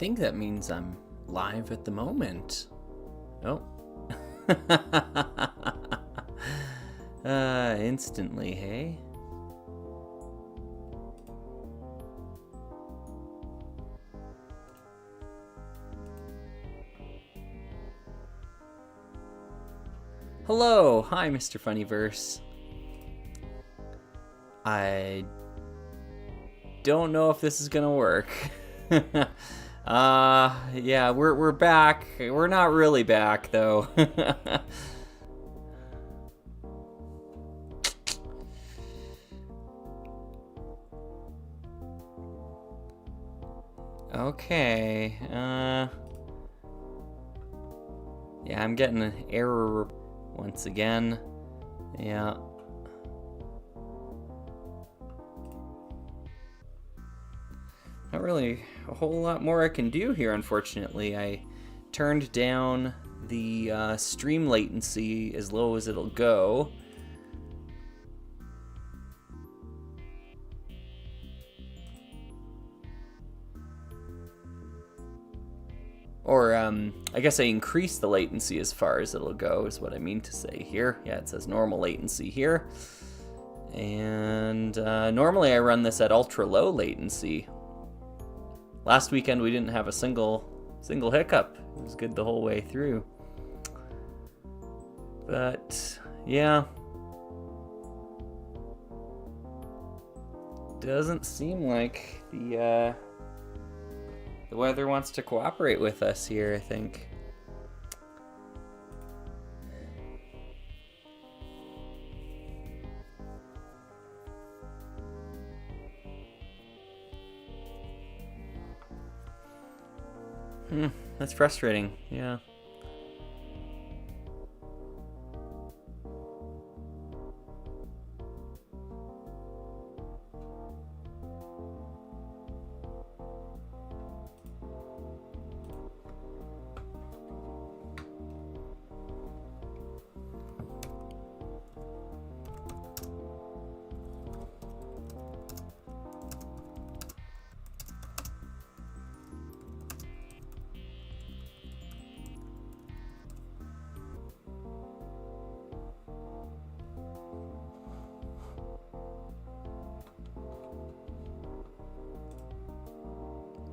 think that means I'm live at the moment. Oh. Instantly, hey? Hello! Hi, Mr. Funnyverse. I don't know if this is gonna work. Yeah, we're back. We're not really back, though. Okay, yeah, I'm getting an error once again. Yeah. Not really a whole lot more I can do here, unfortunately. I turned down the stream latency as low as it'll go. Or, I guess I increased the latency as far as it'll go, is what I mean to say here. Yeah, it says normal latency here. And normally I run this at ultra low latency. Last weekend we didn't have a single hiccup. It was good the whole way through. But, yeah. Doesn't seem like the weather wants to cooperate with us here, I think. That's frustrating, yeah.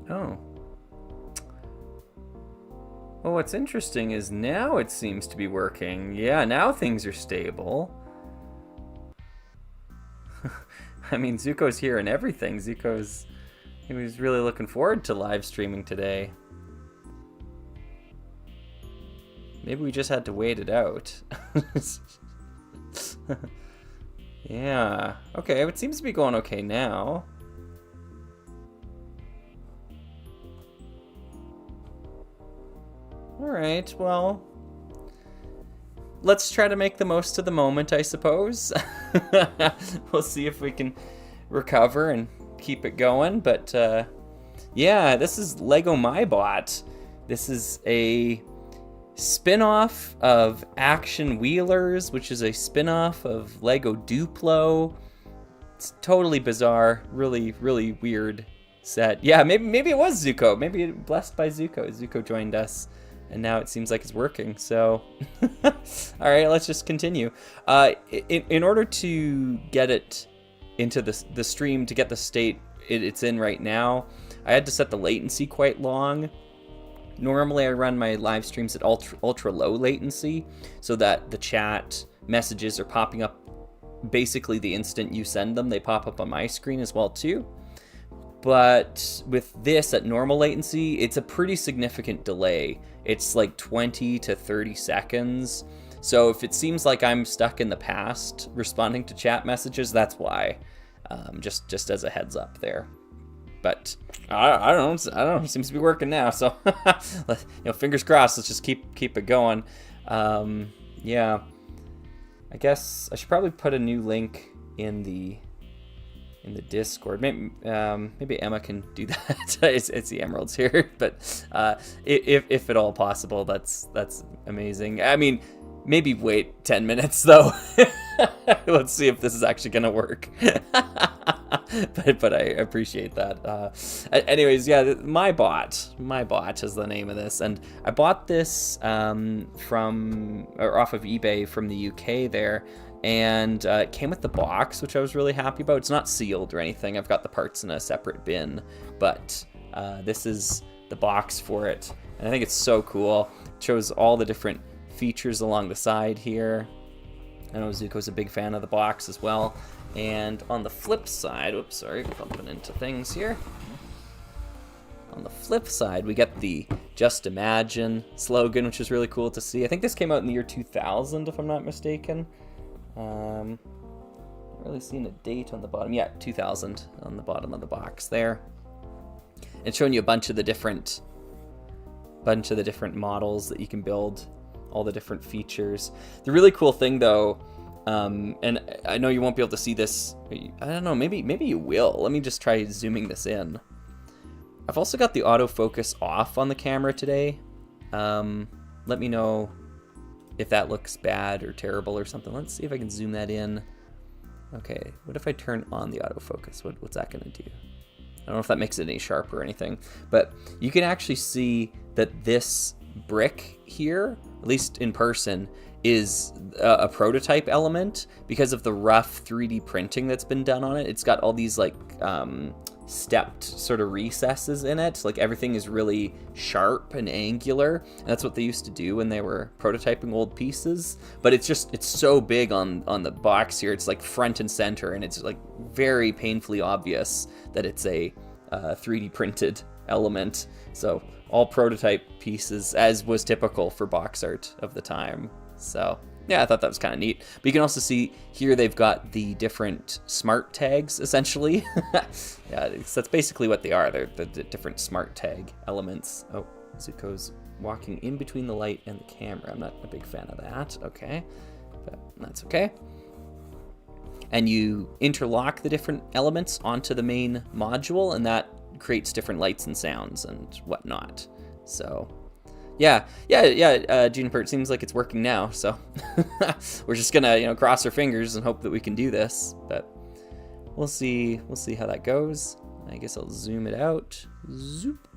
Oh. Well, what's interesting is now it seems to be working. Yeah, now things are stable. I mean, Zuko's here and everything. He was really looking forward to live streaming today. Maybe we just had to wait it out. Yeah. Okay, it seems to be going okay now. Alright, well, let's try to make the most of the moment, I suppose. We'll see if we can recover and keep it going, but yeah, this is Lego MyBot. This is a spin-off of Action Wheelers, which is a spin-off of Lego Duplo. It's totally bizarre, really, really weird set. Yeah, maybe it was Zuko. Maybe blessed by Zuko. Zuko joined us. And now it seems like it's working, so... All right, let's just continue. In order to get it into the stream, to get the state it's in right now, I had to set the latency quite long. Normally, I run my live streams at ultra low latency, so that the chat messages are popping up basically the instant you send them. They pop up on my screen as well, too. But with this at normal latency, it's a pretty significant delay. It's like 20 to 30 seconds. So if it seems like I'm stuck in the past responding to chat messages, that's why. Just as a heads up there. But I don't know. It seems to be working now. So fingers crossed. Let's just keep it going. Yeah. I guess I should probably put a new link in the Discord. Maybe Emma can do that. it's the emeralds here, but if at all possible, that's amazing. I mean, maybe wait 10 minutes though. Let's see if this is actually gonna work. but I appreciate that. Anyways, yeah, MyBot is the name of this, and I bought this from or off of eBay from the UK there, and it came with the box, which I was really happy about. It's not sealed or anything. I've got the parts in a separate bin, but this is the box for it, and I think it's so cool. It shows all the different features along the side here. I know Zuko's a big fan of the box as well. And on the flip side, oops, sorry, bumping into things here. On the flip side, we get the Just Imagine slogan, which is really cool to see. I think this came out in the year 2000, if I'm not mistaken. Not really seeing a date on the bottom. Yeah, 2000 on the bottom of the box there. It's showing you a bunch of the different models that you can build, all the different features. The really cool thing, though, and I know you won't be able to see this. I don't know, maybe you will. Let me just try zooming this in. I've also got the autofocus off on the camera today. Let me know if that looks bad or terrible or something. Let's see if I can zoom that in. Okay, what if I turn on the autofocus? What's that gonna do? I don't know if that makes it any sharper or anything, but you can actually see that this brick here, at least in person, is a prototype element because of the rough 3D printing that's been done on it. It's got all these like stepped sort of recesses in it. Like everything is really sharp and angular, and that's what they used to do when they were prototyping old pieces. But it's so big on the box here. It's like front and center, and it's like very painfully obvious that it's a 3D printed element. So all prototype pieces, as was typical for box art of the time. So yeah, I thought that was kind of neat. But you can also see here they've got the different smart tags, essentially. Yeah, that's basically what they are. They're the different smart tag elements. Oh, Zuko's walking in between the light and the camera. I'm not a big fan of that. Okay, but that's okay. And you interlock the different elements onto the main module, and that creates different lights and sounds and whatnot. So yeah, Juniper, it seems like it's working now, so we're just gonna, cross our fingers and hope that we can do this, but we'll see how that goes. I guess I'll zoom it out. Zoop.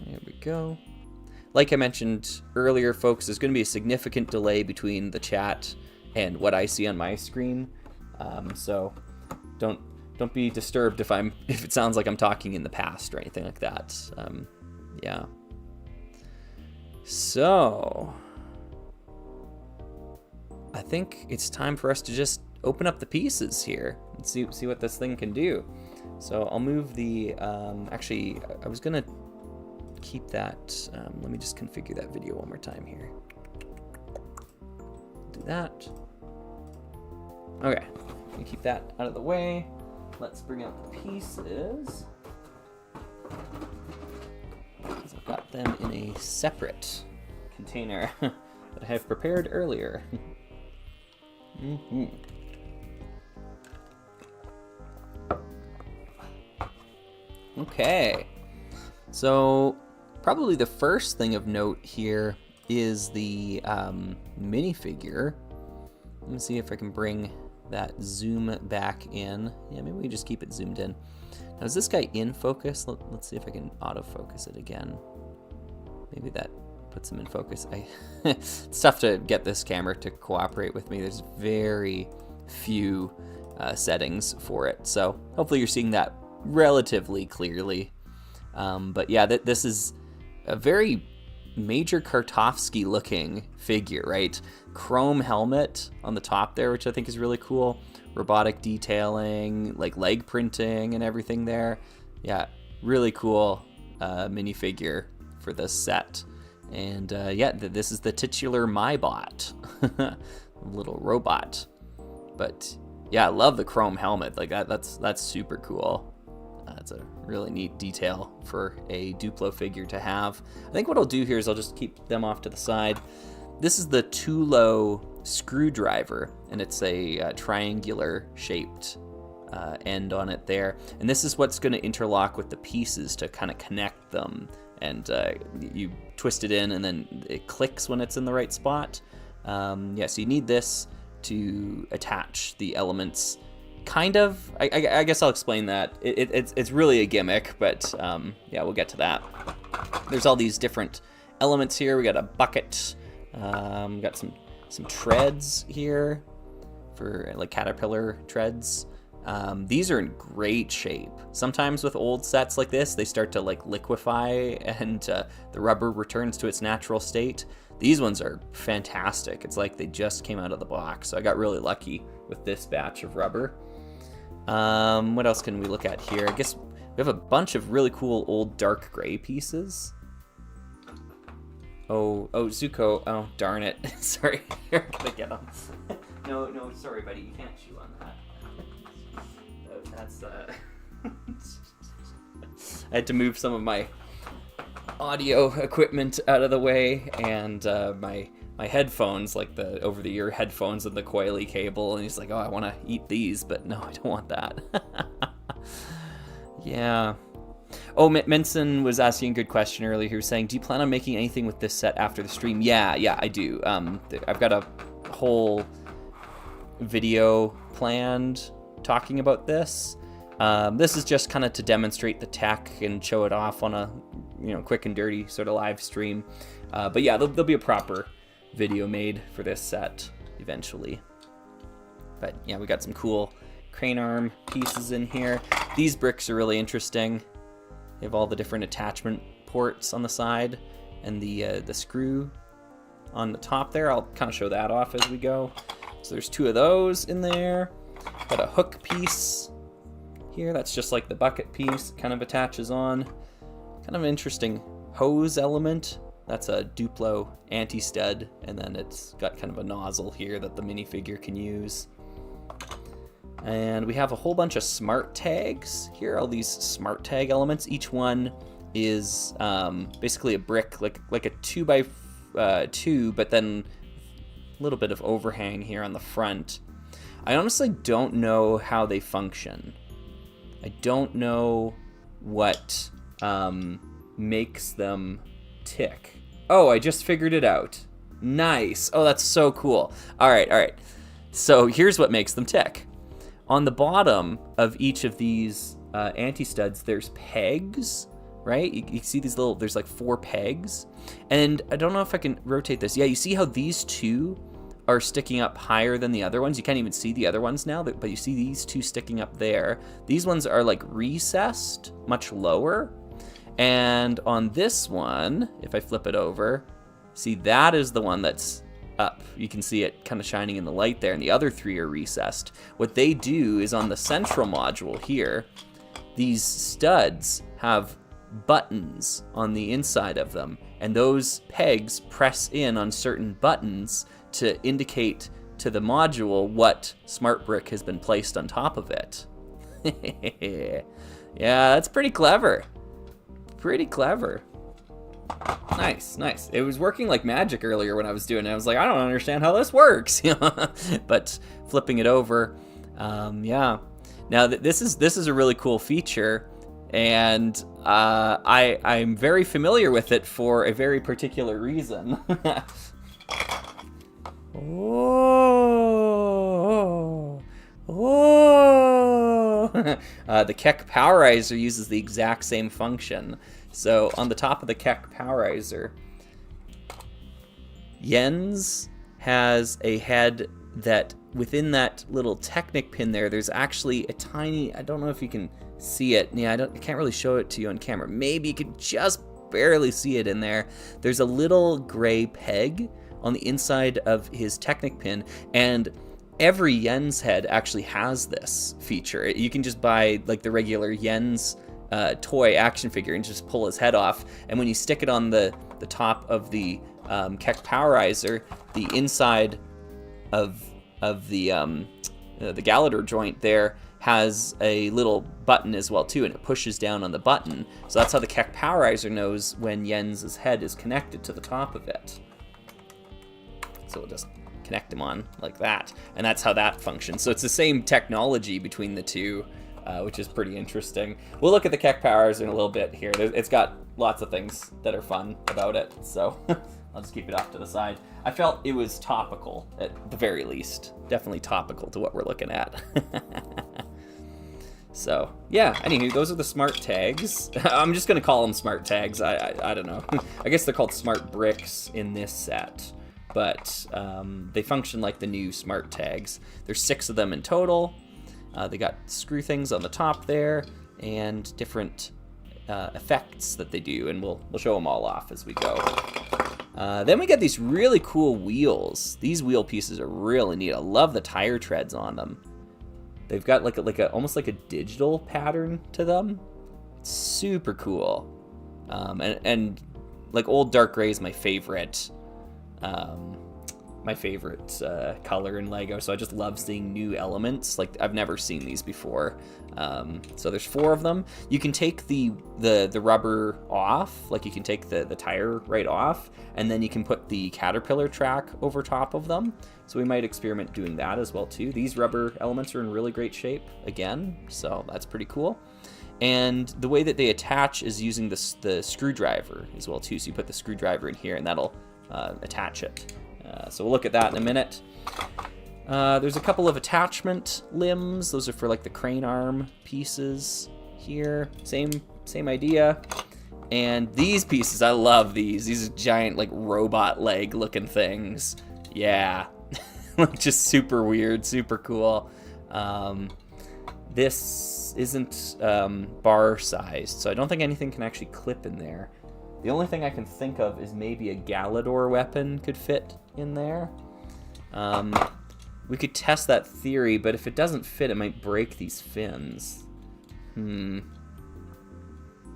There we go. Like I mentioned earlier, folks, there's gonna be a significant delay between the chat and what I see on my screen, so don't be disturbed if it sounds like I'm talking in the past or anything like that. Yeah. So I think it's time for us to just open up the pieces here and see what this thing can do. So I'll move the actually I was gonna keep that. Let me just configure that video one more time here. Do that. Okay, we keep that out of the way. Let's bring out the pieces. I've got them in a separate container that I have prepared earlier. Okay, so probably the first thing of note here is the minifigure. Let me see if I can bring that zoom back in. Yeah, maybe we just keep it zoomed in. Now, is this guy in focus? Let's see if I can autofocus it again. Maybe that puts him in focus. It's tough to get this camera to cooperate with me. There's very few settings for it. So hopefully you're seeing that relatively clearly. But yeah, this is a very Major Kartofsky looking figure, right? Chrome helmet on the top there, which I think is really cool. Robotic detailing, like leg printing and everything there. Yeah, really cool minifigure for this set. And yeah, this is the titular MyBot, little robot. But yeah, I love the chrome helmet. Like that's super cool. That's a really neat detail for a Duplo figure to have. I think what I'll do here is I'll just keep them off to the side. This is the Tulo screwdriver, and it's a triangular shaped end on it there. And this is what's going to interlock with the pieces to kind of connect them. And you twist it in, and then it clicks when it's in the right spot. Yeah, so you need this to attach the elements Kind of. I guess I'll explain that. It's really a gimmick, but yeah, we'll get to that. There's all these different elements here. We got a bucket. We got some treads here for like caterpillar treads. These are in great shape. Sometimes with old sets like this, they start to like liquefy and the rubber returns to its natural state. These ones are fantastic. It's like they just came out of the box. So I got really lucky with this batch of rubber. What else can we look at here? I guess we have a bunch of really cool old dark gray pieces. Oh, Zuko. Oh, darn it. Sorry. You're gonna get them. No, sorry, buddy. You can't chew on that. That's, I had to move some of my audio equipment out of the way, and my headphones, like the over-the-ear headphones and the coily cable, and he's like, oh, I want to eat these, but no, I don't want that. Yeah. Oh, Menson was asking a good question earlier. He was saying, do you plan on making anything with this set after the stream? Yeah, I do. I've got a whole video planned talking about this. This is just kind of to demonstrate the tech and show it off on a quick and dirty sort of live stream. But yeah, there'll be a proper video made for this set eventually. But yeah, we got some cool crane arm pieces in here. These bricks are really interesting. They have all the different attachment ports on the side and the screw on the top there. I'll kind of show that off as we go. So there's 2 of those in there. Got a hook piece here. That's just like the bucket piece. Kind of attaches on. Kind of an interesting hose element. That's a Duplo anti-stud, and then it's got kind of a nozzle here that the minifigure can use. And we have a whole bunch of smart tags here, all these smart tag elements. Each one is basically a brick, like a 2x2, but then a little bit of overhang here on the front. I honestly don't know how they function. I don't know what makes them tick. Oh, I just figured it out. Nice. Oh, that's so cool. All right. So here's what makes them tick. On the bottom of each of these anti-studs, there's pegs, right? You see these little, there's like 4 pegs. And I don't know if I can rotate this. Yeah, you see how these 2 are sticking up higher than the other ones? You can't even see the other ones now, but you see these 2 sticking up there. These ones are like recessed, much lower. And on this one, if I flip it over, see that is the one that's up. You can see it kind of shining in the light there, and the other 3 are recessed. What they do is on the central module here, these studs have buttons on the inside of them, and those pegs press in on certain buttons to indicate to the module what smart brick has been placed on top of it. Yeah, that's pretty clever. Pretty clever. Nice. It was working like magic earlier when I was doing it. I was like, I don't understand how this works. But flipping it over, yeah. Now this is a really cool feature, and I'm very familiar with it for a very particular reason. The Keck Powerizer uses the exact same function. So on the top of the Keck Powerizer, Jens has a head that within that little Technic pin there's actually a tiny, I don't know if you can see it. Yeah, I can't really show it to you on camera. Maybe you could just barely see it in there. There's a little gray peg on the inside of his Technic pin, and every Jens head actually has this feature. You can just buy like the regular Jens toy action figure and just pull his head off, and when you stick it on the top of the Keck Powerizer, the inside of the Gallader joint there has a little button as well too, and it pushes down on the button. So that's how the Keck Powerizer knows when Jens's head is connected to the top of it. So we'll just connect him on like that, and that's how that functions. So it's the same technology between the two, which is pretty interesting. We'll look at the Keck Powers in a little bit here. It's got lots of things that are fun about it, so I'll just keep it off to the side. I felt it was topical at the very least. Definitely topical to what we're looking at. So yeah, anywho, those are the smart tags. I'm just gonna call them smart tags. I don't know. I guess they're called smart bricks in this set, but they function like the new smart tags. There's 6 of them in total. They got screw things on the top there and different effects that they do, and we'll show them all off as we go. Then we get these really cool wheels. These wheel pieces are really neat. I love the tire treads on them. They've got like a almost like a digital pattern to them. It's super cool. And like old dark gray is my favorite color in Lego, so I just love seeing new elements. Like, I've never seen these before. So there's 4 of them. You can take the rubber off, like you can take the tire right off, and then you can put the caterpillar track over top of them. So we might experiment doing that as well too. These rubber elements are in really great shape again, so that's pretty cool. And the way that they attach is using the screwdriver as well too. So you put the screwdriver in here and that'll attach it. So we'll look at that in a minute. There's a couple of attachment limbs. Those are for like the crane arm pieces here. Same idea. And these pieces, I love these. These are giant like robot leg looking things. Yeah, just super weird, super cool. This isn't bar sized, so I don't think anything can actually clip in there. The only thing I can think of is maybe a Galador weapon could fit in there. We could test that theory, but if it doesn't fit, it might break these fins.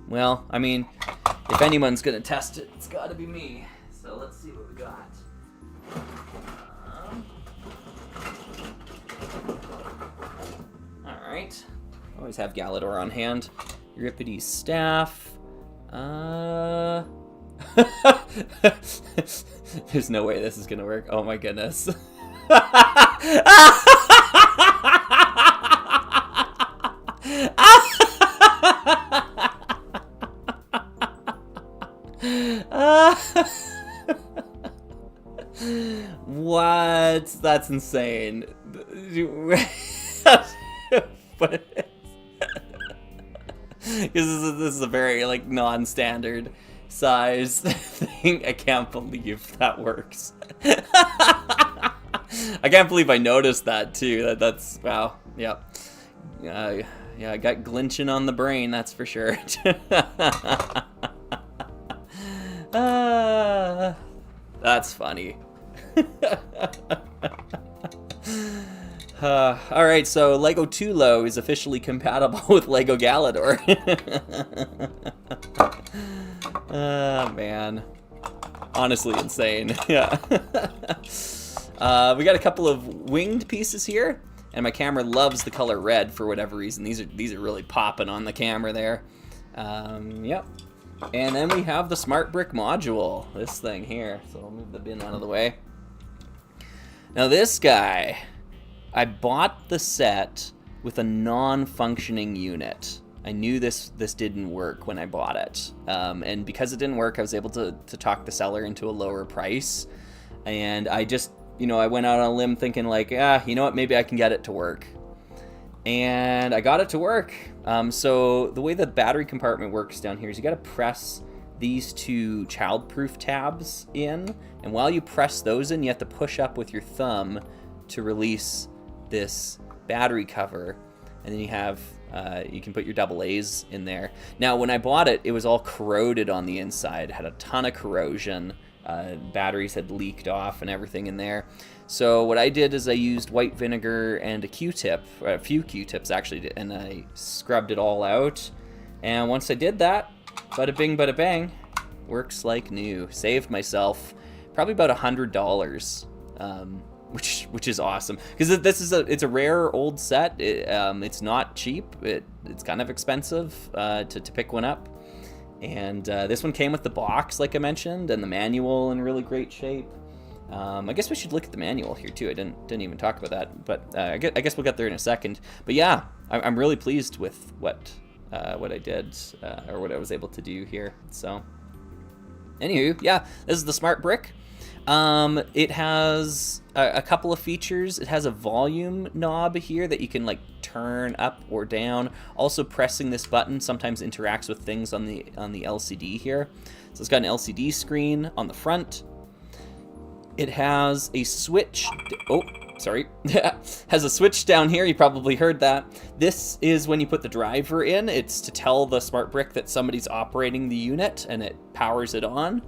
Well, I mean, if anyone's gonna test it, it's gotta be me. So let's see what we got. Alright. Always have Galador on hand. Euripides' staff. There's no way this is gonna work. Oh my goodness. What? That's insane. Because this is a very like non-standard size thing. I can't believe that works. I can't believe I noticed that too. That's wow. Yep. Yeah, I got glinching on the brain, that's for sure. That's funny. Alright, so Lego Tulo is officially compatible with Lego Galador. Oh, man. Honestly insane. Yeah. We got a couple of winged pieces here, and my camera loves the color red for whatever reason. These are really popping on the camera there. Yep. And then we have the Smart Brick module, this thing here. So I'll move the bin out of the way. Now this guy, I bought the set with a non-functioning unit. I knew this didn't work when I bought it. And because it didn't work, I was able to talk the seller into a lower price. And I just, I went out on a limb thinking like, you know what, maybe I can get it to work. And I got it to work. So the way the battery compartment works down here is you got to press these 2 child-proof tabs in. And while you press those in, you have to push up with your thumb to release this battery cover. And then you have, you can put your AA's in there. Now, when I bought it, it was all corroded on the inside. It had a ton of corrosion. Batteries had leaked off and everything in there. So what I did is I used white vinegar and a Q-tip, or a few Q-tips actually, and I scrubbed it all out. And once I did that, bada bing, bada bang, works like new. Saved myself probably about $100, which is awesome, because it's a rare old set. It's not cheap. It's kind of expensive to pick one up. And this one came with the box, like I mentioned, and the manual in really great shape. I guess we should look at the manual here too. I didn't even talk about that, but I guess we'll get there in a second. But yeah, I'm really pleased with what I did, or what I was able to do here. So, anywho, yeah, this is the Smart Brick. It has a couple of features. It has a volume knob here that you can like turn up or down. Also, pressing this button sometimes interacts with things on the LCD here. So it's got an LCD screen on the front. It has a switch. Oh, sorry. Has a switch down here. You probably heard that. This is when you put the driver in. It's to tell the smart brick that somebody's operating the unit, and it powers it on.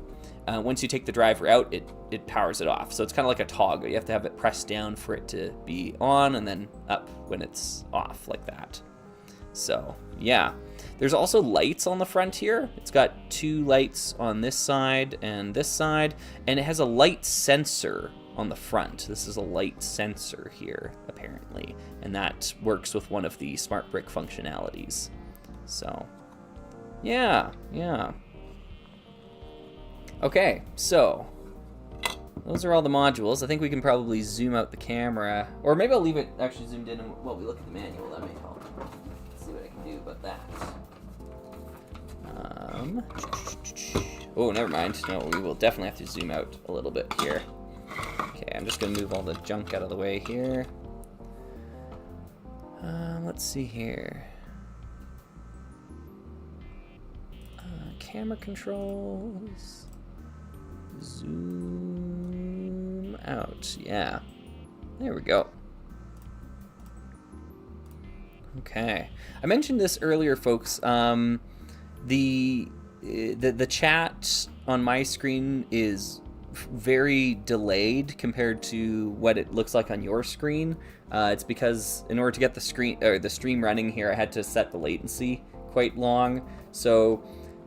Once you take the driver out, it powers it off. So it's kind of like a toggle. You have to have it pressed down for it to be on, and then up when it's off, like that. So, yeah. There's also lights on the front here. It's got 2 lights on this side, and it has a light sensor on the front. This is a light sensor here, apparently, and that works with one of the smart brick functionalities. So, yeah. Okay, so those are all the modules. I think we can probably zoom out the camera, or maybe I'll leave it actually zoomed in while we look at the manual. That may help. Let's see what I can do about that. Oh, never mind. No, we will definitely have to zoom out a little bit here. Okay, I'm just going to move all the junk out of the way here. Let's see here. Camera controls. Zoom out. Yeah. There we go. Okay. I mentioned this earlier, folks. The chat on my screen is very delayed compared to what it looks like on your screen. It's because in order to get the stream running here, I had to set the latency quite long. So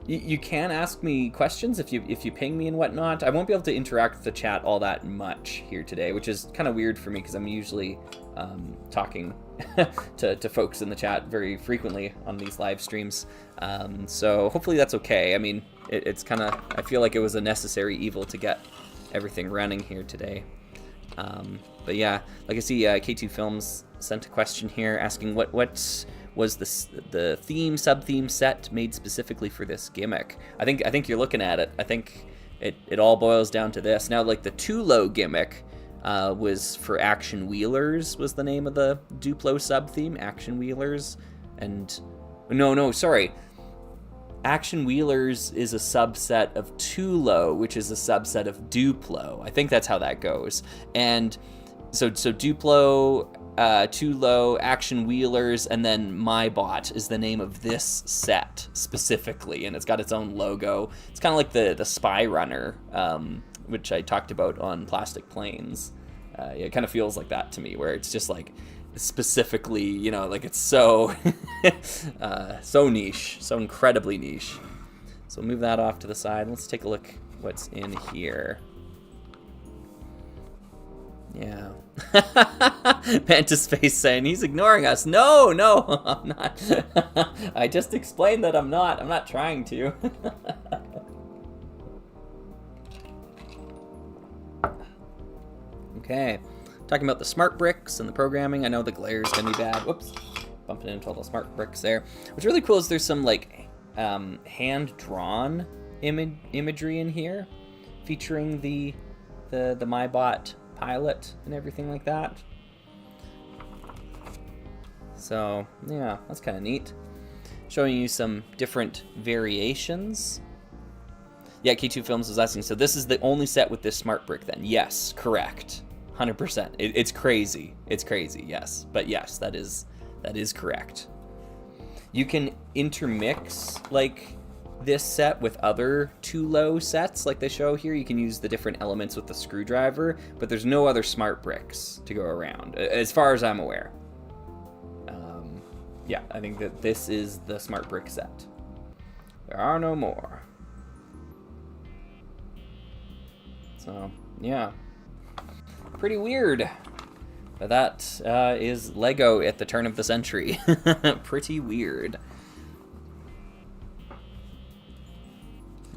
you can ask me questions if you ping me and whatnot. I won't be able to interact with the chat all that much here today, which is kind of weird for me because I'm usually talking to folks in the chat very frequently on these live streams. So hopefully that's okay. I mean, it's kind of, I feel like it was a necessary evil to get everything running here today. But yeah, like I see K2 Films sent a question here asking what was the sub-theme set made specifically for this gimmick. I think you're looking at it. I think it all boils down to this. Now, like the Tulo gimmick was for Action Wheelers, was the name of the Duplo sub-theme, Action Wheelers. And no, sorry. Action Wheelers is a subset of Tulo, which is a subset of Duplo. I think that's how that goes. And so Duplo, Tulo, Action Wheelers, and then MyBot is the name of this set specifically, and it's got its own logo. It's kind of like the Spy Runner, which I talked about on Plastic Planes. It kind of feels like that to me, where it's just like specifically, you know, like it's so so niche, so incredibly niche. So we'll move that off to the side. Let's take a look what's in here. Yeah. Mantis Face saying he's ignoring us. No, I'm not. I just explained that I'm not trying to. Okay. Talking about the smart bricks and the programming. I know the glare is gonna be bad. Whoops. Bumping into all the smart bricks there. What's really cool is there's some like hand-drawn imagery in here featuring the MyBot pilot and everything like that. So yeah, that's kind of neat. Showing you some different variations. Yeah, K2 Films was asking, so this is the only set with this smart brick then? Yes, correct. 100%. It's crazy. It's crazy, yes. But yes, that is correct. You can intermix like this set with other Tulo sets like they show here. You can use the different elements with the screwdriver, but there's no other smart bricks to go around, as far as I'm aware. Yeah, I think that this is the smart brick set. There are no more. So, yeah. Pretty weird. But that is Lego at the turn of the century. Pretty weird.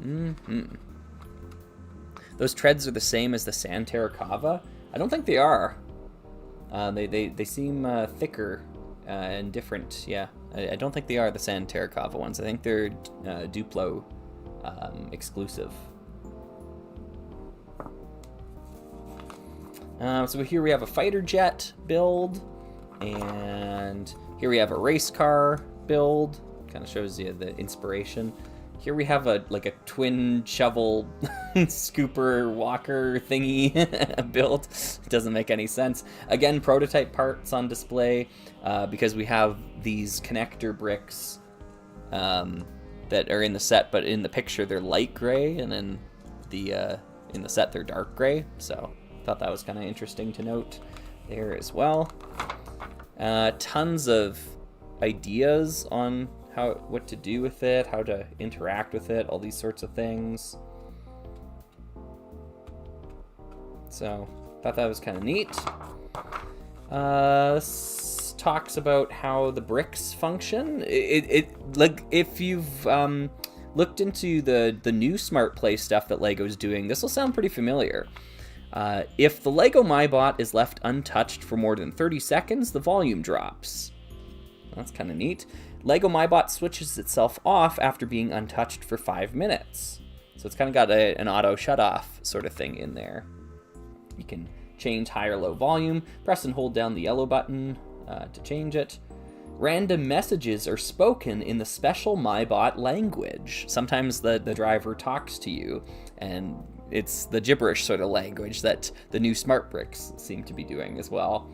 Mm-hmm. Those treads are the same as the San Terracava? I don't think they are. They seem thicker and different. Yeah, I don't think they are the San Terracava ones. I think they're Duplo exclusive. So here we have a fighter jet build, and here we have a race car build. Kind of shows you the inspiration. Here we have a twin shovel scooper walker thingy built. It doesn't make any sense. Again, prototype parts on display because we have these connector bricks that are in the set, but in the picture they're light gray, and then in the set they're dark gray. So thought that was kind of interesting to note there as well. Tons of ideas on what to do with it, how to interact with it, all these sorts of things. So thought that was kind of neat. This talks about how the bricks function. Like if you've looked into the new Smart Play stuff that LEGO's doing, this will sound pretty familiar. If the LEGO MyBot is left untouched for more than 30 seconds, the volume drops. That's kind of neat. LEGO MyBot switches itself off after being untouched for 5 minutes. So it's kind of got an auto shut-off sort of thing in there. You can change high or low volume, press and hold down the yellow button to change it. Random messages are spoken in the special MyBot language. Sometimes the driver talks to you, and it's the gibberish sort of language that the new smart bricks seem to be doing as well.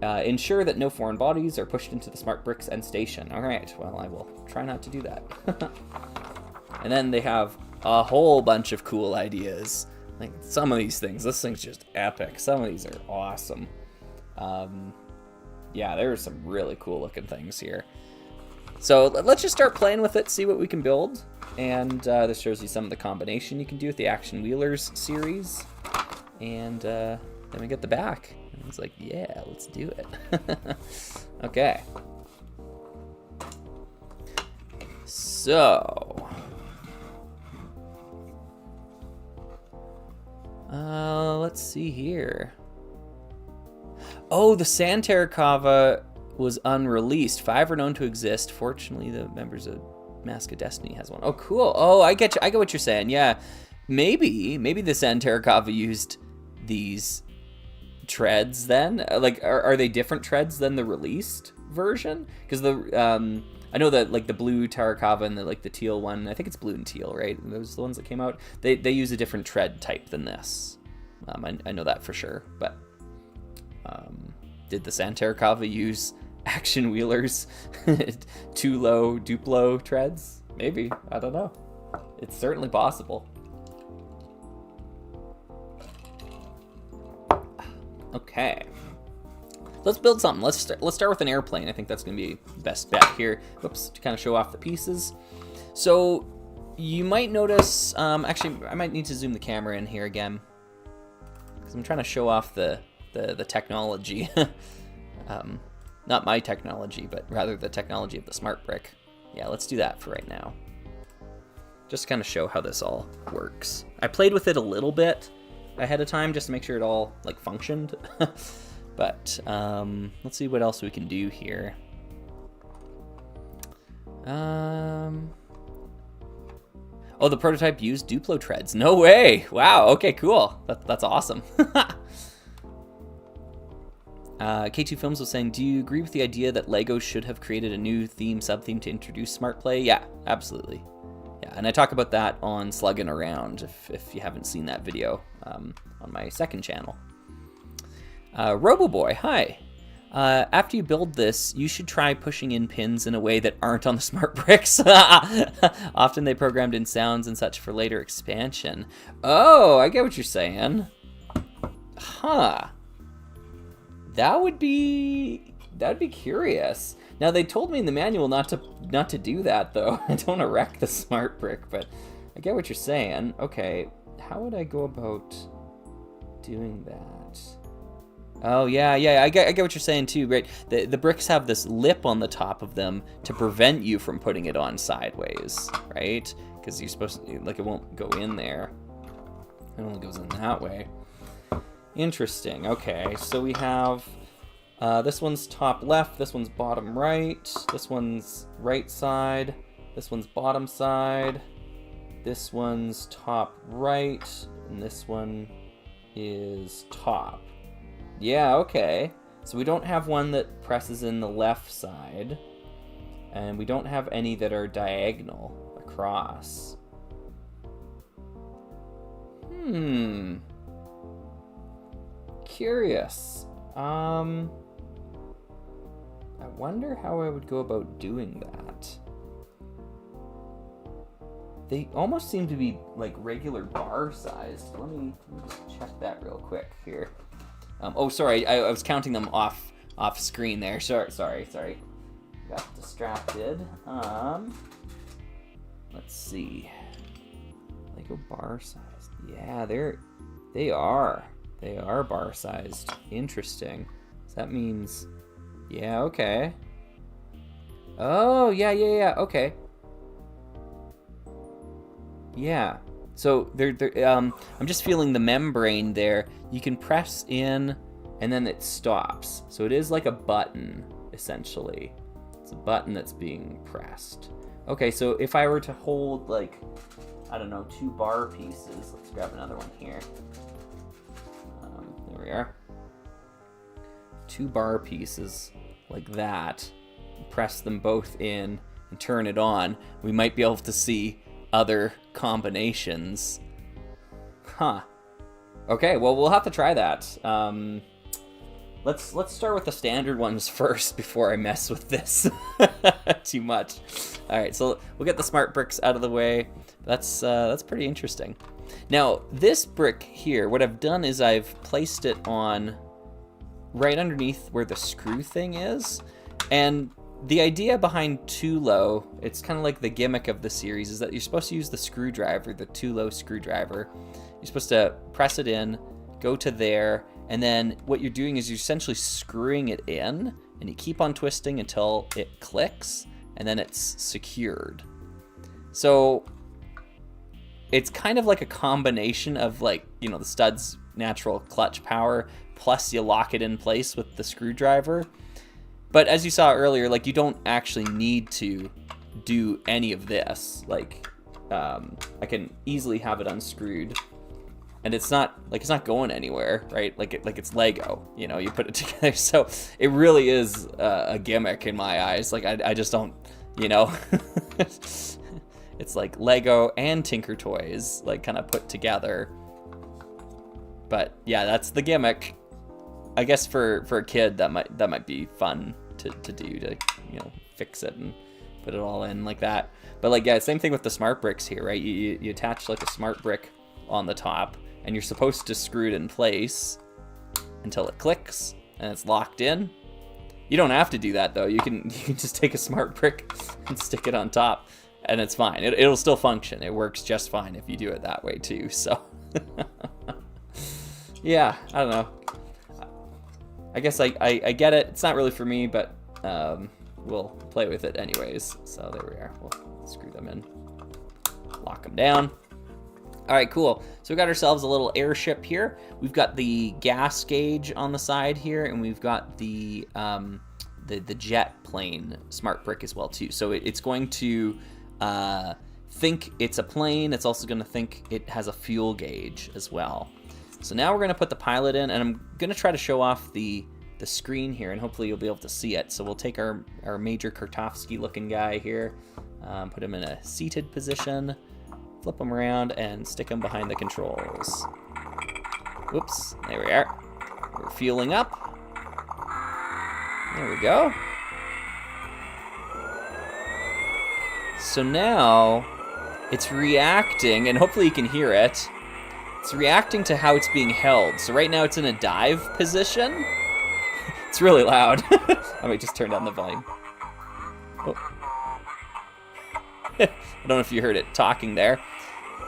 Ensure that no foreign bodies are pushed into the smart bricks end station. All right, well, I will try not to do that. And then they have a whole bunch of cool ideas. Like some of these things, this thing's just epic. Some of these are awesome. Yeah, there are some really cool looking things here. So let's just start playing with it, see what we can build. And this shows you some of the combination you can do with the Action Wheelers series. And then we get the back. And it's like, yeah, let's do it. Okay. So. Let's see here. Oh, the Santerre Cava was unreleased. 5 are known to exist. Fortunately, the members of Mask of Destiny has one. Oh, cool. Oh, I get you. I get what you're saying. Yeah, maybe the Santerre Cava used these treads then. Like, are they different treads than the released version? Because I know that like the blue Tarkava and the teal one, I think it's blue and teal, right? Those are the ones that came out. They use a different tread type than this. I know that for sure. But did the Santerre Cava use Action Wheelers 2 low Duplo treads? Maybe, I don't know. It's certainly possible. Okay. Let's build something. Let's start with an airplane. I think that's going to be the best bet here. Whoops, to kind of show off the pieces. So you might notice, actually, I might need to zoom the camera in here again, because I'm trying to show off the technology. Not my technology, but rather the technology of the Smart Brick. Yeah, let's do that for right now. Just to kind of show how this all works. I played with it a little bit ahead of time just to make sure it all like functioned. But let's see what else we can do here. Oh, the prototype used Duplo treads. No way! Wow. Okay, cool. That's awesome. K2 Films was saying, do you agree with the idea that LEGO should have created a new sub-theme to introduce Smart Play? Yeah, absolutely. Yeah, and I talk about that on Slugging Around if you haven't seen that video on my second channel. Roboboy, hi. After you build this, you should try pushing in pins in a way that aren't on the smart bricks. Often they programmed in sounds and such for later expansion. Oh, I get what you're saying. Huh. That'd be curious. Now they told me in the manual not to do that though. I don't want to wreck the smart brick, but I get what you're saying. Okay, how would I go about doing that? Oh yeah, I get what you're saying too, right? The bricks have this lip on the top of them to prevent you from putting it on sideways, right? Because you're supposed to, like, it won't go in there. It only goes in that way. Interesting. Okay, so we have this one's top left, this one's bottom right, this one's right side, this one's bottom side, this one's top right, and this one is top. Yeah, okay. So we don't have one that presses in the left side. And we don't have any that are diagonal across. Curious. I wonder how I would go about doing that. They almost seem to be like regular bar sized. Let me just check that real quick here. Oh, sorry, I was counting them off screen there. Sorry. Got distracted. Let's see. Lego bar sized. Yeah, they are bar sized. Interesting. So that means, yeah, okay. Oh, yeah. Okay. Yeah. So I'm just feeling the membrane there. You can press in, and then it stops. So it is like a button, essentially. It's a button that's being pressed. Okay, so if I were to hold, like, I don't know, 2 bar pieces. Let's grab another one here. There we are. 2 bar pieces like that. Press them both in and turn it on. We might be able to see other combinations. Huh. Okay, well, we'll have to try that. Let's start with the standard ones first before I mess with this too much. All right, so we'll get the smart bricks out of the way. That's pretty interesting. Now, this brick here, what I've done is I've placed it on right underneath where the screw thing is. And the idea behind too low, it's kind of like the gimmick of the series, is that you're supposed to use the screwdriver, the too low screwdriver. You're supposed to press it in, go to there, and then what you're doing is you're essentially screwing it in, and you keep on twisting until it clicks, and then it's secured. So it's kind of like a combination of, like, you know, the stud's natural clutch power, plus you lock it in place with the screwdriver. But as you saw earlier, like, you don't actually need to do any of this. Like, I can easily have it unscrewed, and it's not going anywhere, right? Like it's Lego, you know, you put it together. So it really is a gimmick in my eyes. Like, I just don't, you know, it's like Lego and Tinker Toys, like, kind of put together. But yeah, that's the gimmick. I guess for a kid that might be fun to do, to, you know, fix it and put it all in like that. But, like, yeah, same thing with the smart bricks here, right? You attach, like, a smart brick on the top, and you're supposed to screw it in place until it clicks and it's locked in. You don't have to do that, though. You can just take a smart brick and stick it on top, and it's fine. It'll still function. It works just fine if you do it that way too. So yeah, I don't know. I guess I get it. It's not really for me, but we'll play with it anyways. So there we are. We'll screw them in, lock them down. All right, cool. So we got ourselves a little airship here. We've got the gas gauge on the side here, and we've got the jet plane smart brick as well too. So it's going to think it's a plane. It's also going to think it has a fuel gauge as well. So now we're going to put the pilot in, and I'm going to try to show off the screen here, and hopefully you'll be able to see it. So we'll take our Major Kartofsky looking guy here, put him in a seated position, flip him around, and stick him behind the controls. Whoops, there we are. We're fueling up. There we go. So now it's reacting, and hopefully you can hear it. It's reacting to how it's being held. So right now it's in a dive position. It's really loud. Let me just turn down the volume. Oh. I don't know if you heard it talking there.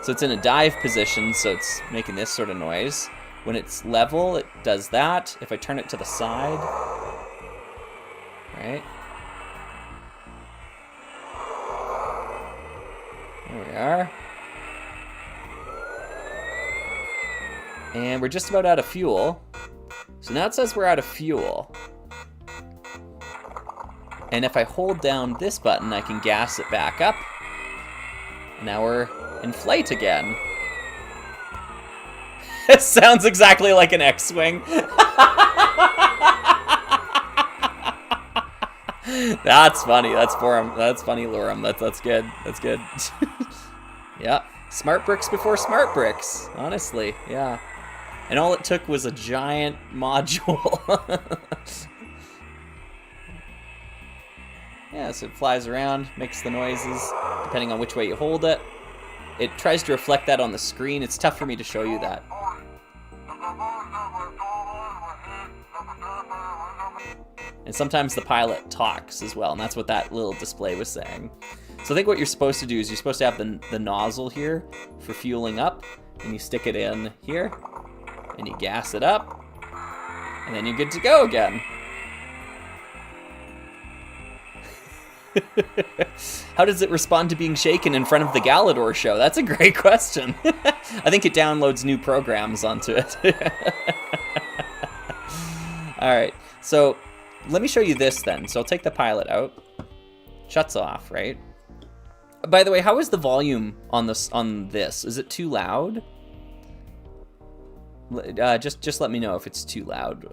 So it's in a dive position, so it's making this sort of noise. When it's level, it does that. If I turn it to the side, right? There we are. And we're just about out of fuel. So now it says we're out of fuel. And if I hold down this button, I can gas it back up. And now we're in flight again. It sounds exactly like an X-Wing. That's funny. That's for him. That's funny, Lorem. That's good. That's good. Yeah. Smart bricks before smart bricks. Honestly, yeah. And all it took was a giant module. Yeah, so it flies around, makes the noises, depending on which way you hold it. It tries to reflect that on the screen. It's tough for me to show you that. And sometimes the pilot talks as well, and that's what that little display was saying. So I think what you're supposed to do is you're supposed to have the nozzle here for fueling up, and you stick it in here, and you gas it up, and then you're good to go again. How does it respond to being shaken in front of the Galador show? That's a great question. I think it downloads new programs onto it. All right, so let me show you this then. So I'll take the pilot out. Shuts off, right? By the way, how is the volume on this? Is it too loud? Just let me know if it's too loud.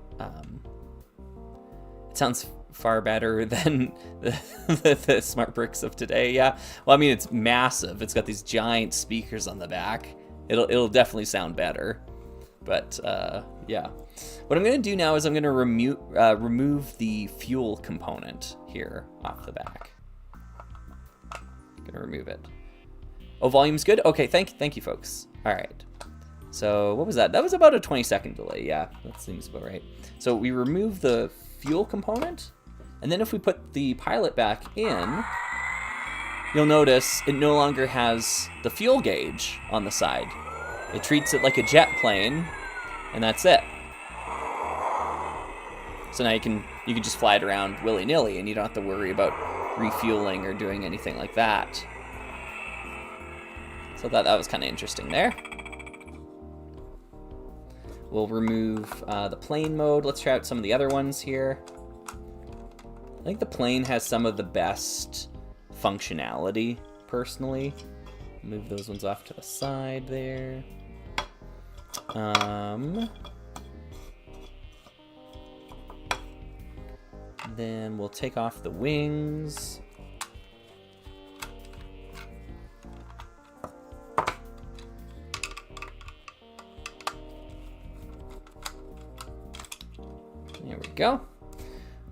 It sounds far better than the smart bricks of today. Yeah. Well, I mean, it's massive. It's got these giant speakers on the back. It'll definitely sound better. But yeah. What I'm going to do now is I'm going to remove the fuel component here off the back. Going to remove it. Oh, volume's good? Okay, thank you, folks. All right. So what was that? That was about a 20-second delay. Yeah, that seems about right. So we remove the fuel component. And then if we put the pilot back in, you'll notice it no longer has the fuel gauge on the side. It treats it like a jet plane, and that's it. So now you can just fly it around willy-nilly, and you don't have to worry about refueling or doing anything like that. So that was kind of interesting there. We'll remove the plane mode. Let's try out some of the other ones here. I think the plane has some of the best functionality, personally. Move those ones off to the side there. Then we'll take off the wings. There we go.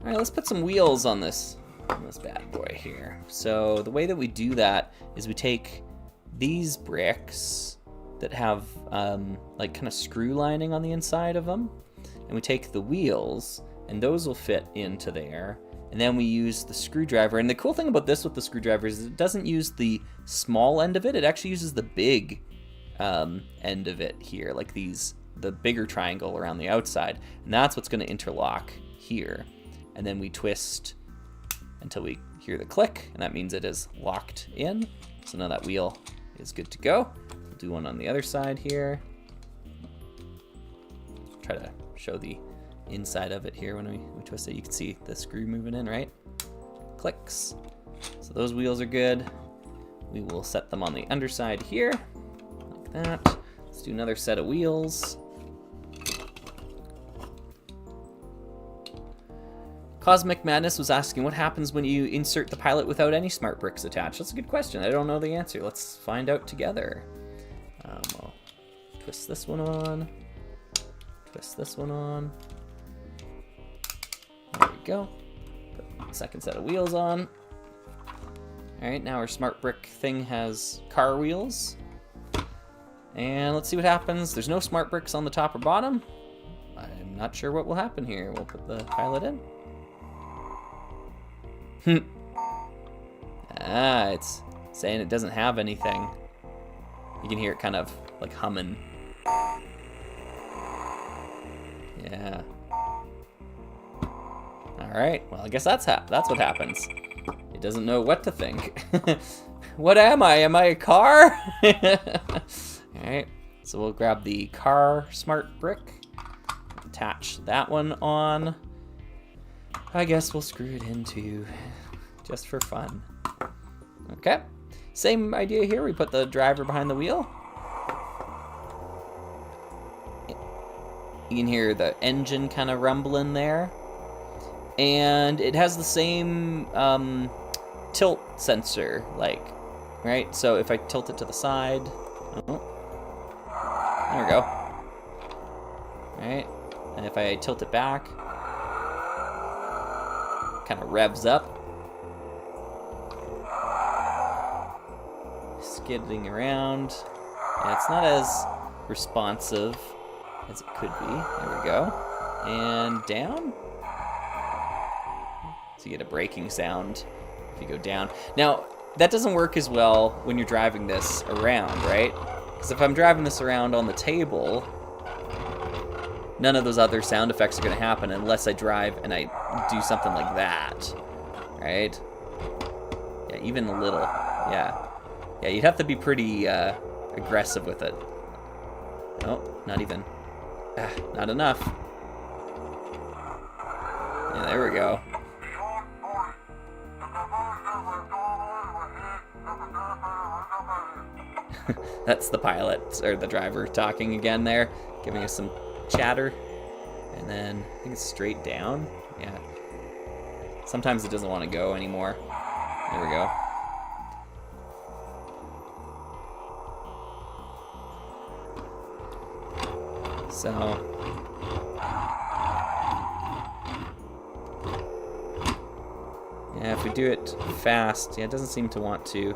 All right, let's put some wheels on this bad boy here. So the way that we do that is we take these bricks that have like kind of screw lining on the inside of them, and we take the wheels, and those will fit into there. And then we use the screwdriver. And the cool thing about this with the screwdriver is it doesn't use the small end of it. It actually uses the big end of it here, like the bigger triangle around the outside. And that's what's going to interlock here. And then we twist until we hear the click, and that means it is locked in. So now that wheel is good to go. We'll do one on the other side here. Try to show the inside of it here when we twist it. You can see the screw moving in, right? Clicks. So those wheels are good. We will set them on the underside here, like that. Let's do another set of wheels. Cosmic Madness was asking, what happens when you insert the pilot without any smart bricks attached? That's a good question. I don't know the answer. Let's find out together. I'll twist this one on. Twist this one on. There we go. Put the second set of wheels on. All right, now our smart brick thing has car wheels. And let's see what happens. There's no smart bricks on the top or bottom. I'm not sure what will happen here. We'll put the pilot in. It's saying it doesn't have anything. You can hear it kind of like humming. Yeah. All right. Well, I guess that's what happens. It doesn't know what to think. What am I? Am I a car? All right. So we'll grab the car smart brick, attach that one on. I guess we'll screw it in too, just for fun. Okay, same idea here. We put the driver behind the wheel. You can hear the engine kind of rumbling there. and it has the same tilt sensor, like, right? So if I tilt it to the side, oh, there we go. Right, and if I tilt it back, kind of revs up. Skidding around. Yeah, it's not as responsive as it could be. There we go. And down. So you get a braking sound if you go down. Now, that doesn't work as well when you're driving this around, right? Because if I'm driving this around on the table, none of those other sound effects are going to happen unless I drive and I do something like that, right? Yeah, even a little, yeah. Yeah, you'd have to be pretty aggressive with it. Oh, not even. Not enough. Yeah, there we go. That's the pilot, or the driver, talking again there, giving us some chatter. And then, I think it's straight down. Yeah. Sometimes it doesn't want to go anymore. There we go. So, yeah, if we do it fast, yeah, it doesn't seem to want to.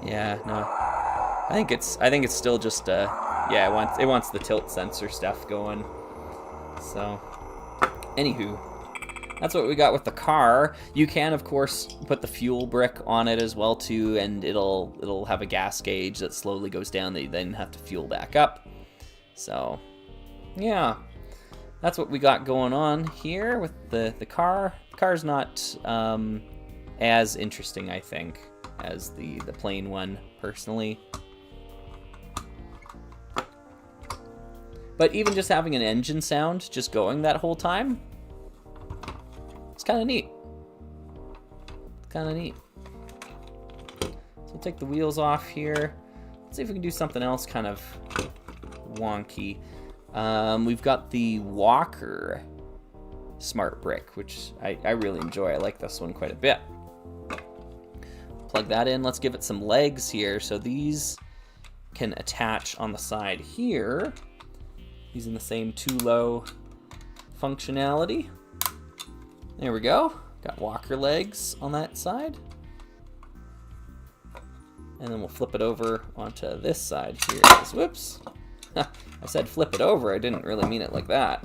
Yeah, no, I think it's still just yeah, it wants the tilt sensor stuff going. So, anywho, that's what we got with the car. You can, of course, put the fuel brick on it as well too, and it'll have a gas gauge that slowly goes down that you then have to fuel back up. So, yeah, that's what we got going on here with the car. The car's not as interesting, I think, as the plain one, personally. But even just having an engine sound just going that whole time, it's kind of neat. It's kind of neat. So we'll take the wheels off here. Let's see if we can do something else kind of wonky. We've got the Walker Smart Brick, which I really enjoy. I like this one quite a bit. Plug that in. Let's give it some legs here. So these can attach on the side here, using the same two-low functionality. There we go. Got Walker legs on that side. And then we'll flip it over onto this side here. Whoops. I said flip it over. I didn't really mean it like that.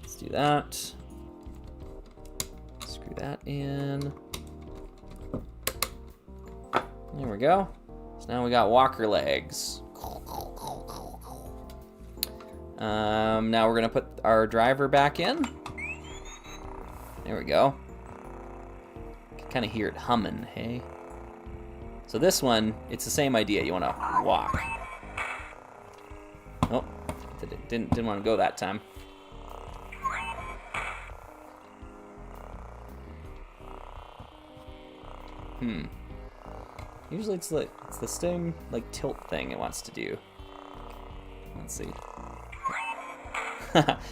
Let's do that. Screw that in. There we go. So now we got Walker legs. Now we're gonna put our driver back in. There we go. You can kind of hear it humming, hey? So this one, it's the same idea. You want to walk. Oh, didn't want to go that time. Usually it's the same like tilt thing it wants to do. Let's see.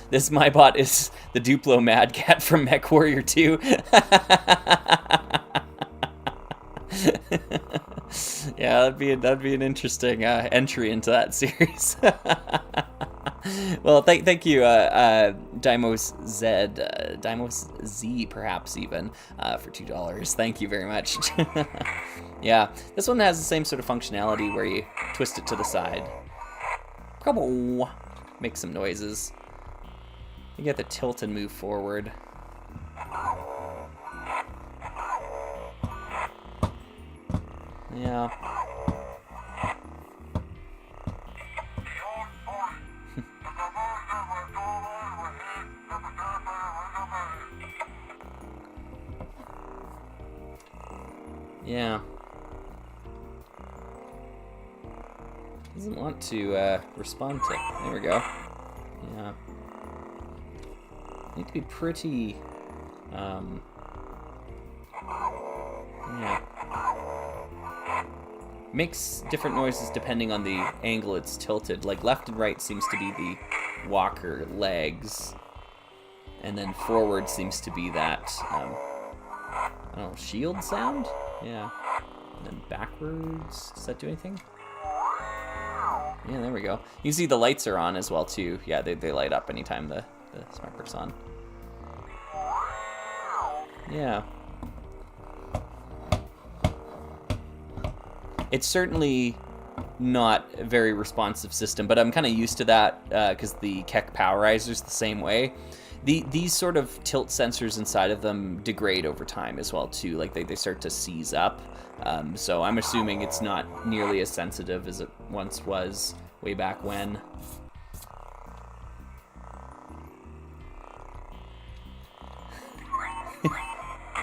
This MyBot is the Duplo Mad Cat from MechWarrior 2. Yeah, that'd be an interesting entry into that series. Well, thank you, Dimos Z, perhaps even, for $2. Thank you very much. Yeah, this one has the same sort of functionality where you twist it to the side. Make some noises. You get the tilt and move forward. Yeah. Yeah. Doesn't want to respond to. There we go. Yeah. Need to be pretty. Yeah. Makes different noises depending on the angle it's tilted. Like left and right seems to be the Walker legs. And then forward seems to be that, I don't know, shield sound? Yeah. And then backwards, does that do anything? Yeah, there we go. You can see the lights are on as well too. Yeah, they light up anytime the smart brick's on. Yeah. It's certainly not a very responsive system, but I'm kind of used to that because the Keck Powerizer's the same way. These sort of tilt sensors inside of them degrade over time as well too. Like they start to seize up. So I'm assuming it's not nearly as sensitive as it once was way back when.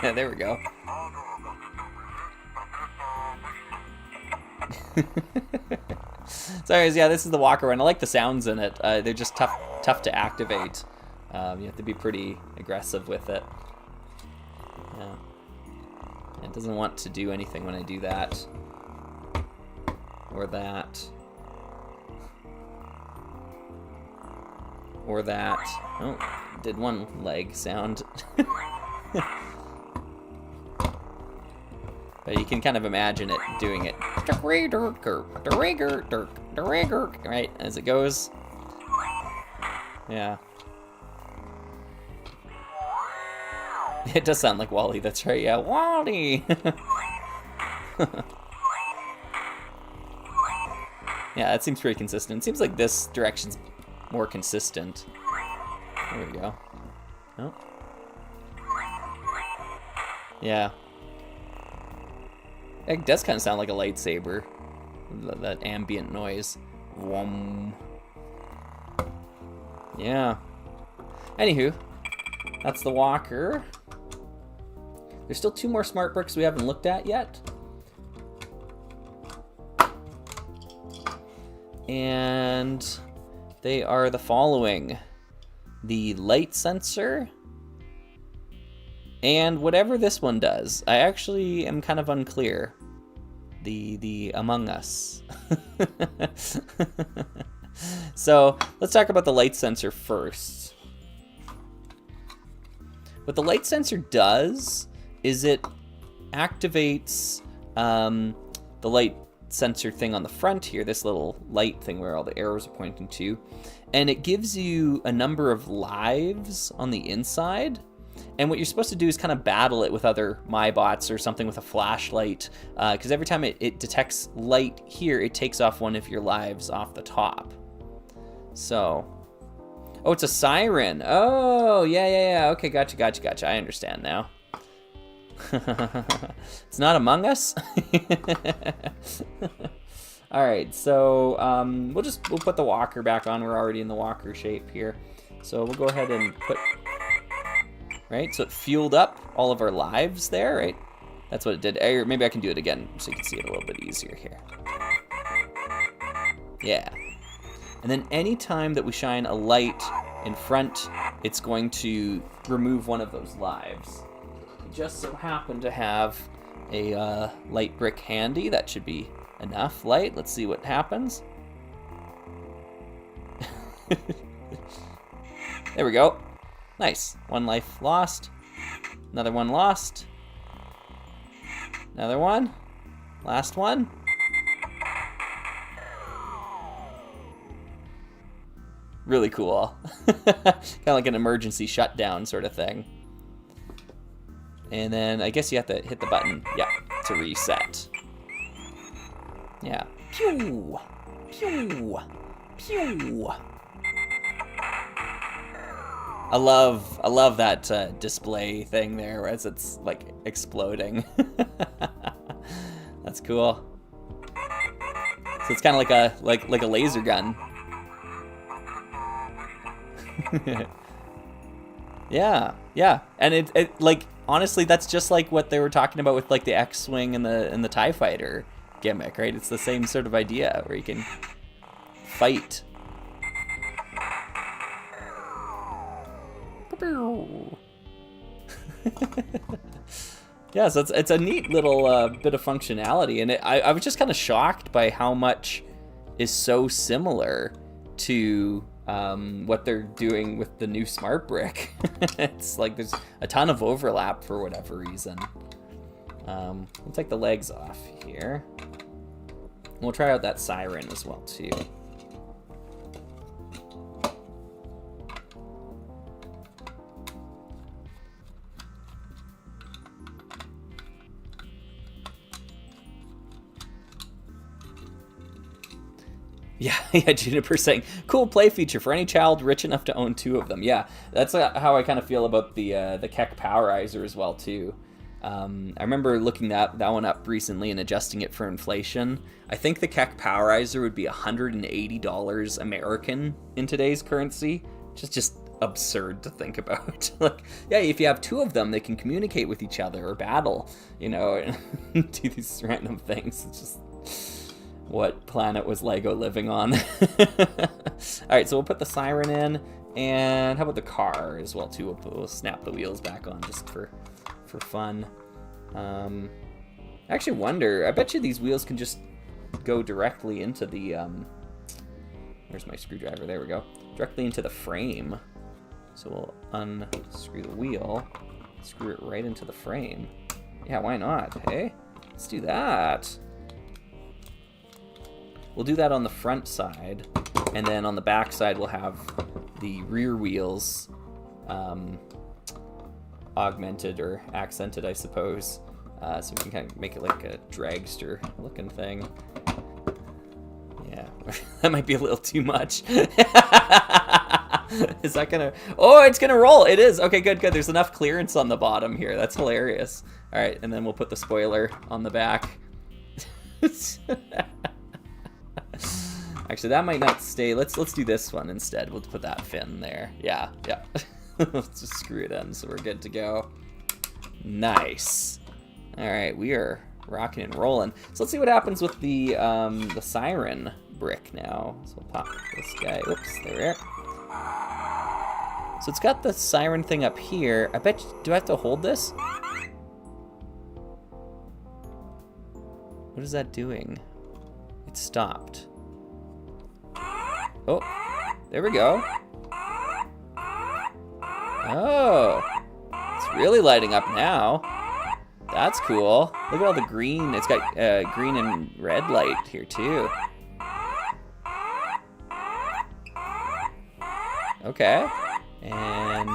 Yeah, there we go. So anyways, yeah, this is the walker one. I like the sounds in it. They're just tough to activate. You have to be pretty aggressive with it. Yeah. It doesn't want to do anything when I do that. Or that. Or that. Oh, did one leg sound. But you can kind of imagine it doing it. Right, as it goes. Yeah. It does sound like Wally, that's right, yeah. Wally! Yeah, that seems pretty consistent. It seems like this direction's more consistent. There we go. Oh. Yeah. It does kind of sound like a lightsaber. That ambient noise. Whoom. Yeah. Anywho, that's the walker. There's still 2 more smart bricks we haven't looked at yet. And they are the following. The light sensor. And whatever this one does. I actually am kind of unclear. The Among Us. So let's talk about the light sensor first. What the light sensor does is it activates the light sensor thing on the front here, this little light thing where all the arrows are pointing to, and it gives you a number of lives on the inside. And what you're supposed to do is kind of battle it with other MyBots or something with a flashlight, because every time it detects light here, it takes off one of your lives off the top. So, oh, it's a siren. Oh, yeah. Okay, gotcha. I understand now. It's not Among Us. All right, so we'll put the walker back on. We're already in the walker shape here, so we'll go ahead and put. Right, so it fueled up all of our lives there, right? That's what it did. Or maybe I can do it again so you can see it a little bit easier here. Yeah. And then anytime that we shine a light in front, it's going to remove one of those lives. We just so happen to have a light brick handy. That should be enough light. Let's see what happens. There we go. Nice. 1 life lost. Another one lost. Another one. Last one. Really cool. Kind of like an emergency shutdown sort of thing. And then I guess you have to hit the button, yeah, to reset. Yeah. Pew! Pew! Pew! I love that display thing there as it's like exploding. That's cool. So it's kind of like a laser gun. Yeah, and it like honestly that's just like what they were talking about with like the X-Wing and the TIE Fighter gimmick, right? It's the same sort of idea where you can fight. Yeah, so it's a neat little bit of functionality, and I was just kind of shocked by how much is so similar to what they're doing with the new smart brick. It's like there's a ton of overlap for whatever reason. We'll take the legs off here. We'll try out that siren as well too. Yeah, Juniper saying, cool play feature for any child rich enough to own 2 of them. Yeah, that's how I kind of feel about the Keck Powerizer as well, too. I remember looking that one up recently and adjusting it for inflation. I think the Keck Powerizer would be $180 American in today's currency, which is just absurd to think about. Like, yeah, if you have 2 of them, they can communicate with each other or battle, you know, and do these random things. It's just... what planet was Lego living on? Alright, so we'll put the siren in, and how about the car as well too? We'll snap the wheels back on just for fun. I actually wonder, I bet you these wheels can just go directly into the, where's my screwdriver? There we go. Directly into the frame. So we'll unscrew the wheel, screw it right into the frame. Yeah, why not, hey? Let's do that. We'll do that on the front side, and then on the back side we'll have the rear wheels augmented or accented, I suppose. So we can kind of make it like a dragster looking thing. Yeah, that might be a little too much. Is that gonna... oh, it's gonna roll! It is! Okay, good. There's enough clearance on the bottom here. That's hilarious. Alright, and then we'll put the spoiler on the back. Actually, that might not stay. Let's do this one instead. We'll put that fin there. Yeah. Let's just screw it in so we're good to go. Nice. All right, we are rocking and rolling. So let's see what happens with the siren brick now. So we'll pop this guy. Oops, there we are. So it's got the siren thing up here. I bet. Do I have to hold this? What is that doing? It stopped. Oh, there we go. Oh, it's really lighting up now. That's cool. Look at all the green. It's got green and red light here too. Okay, and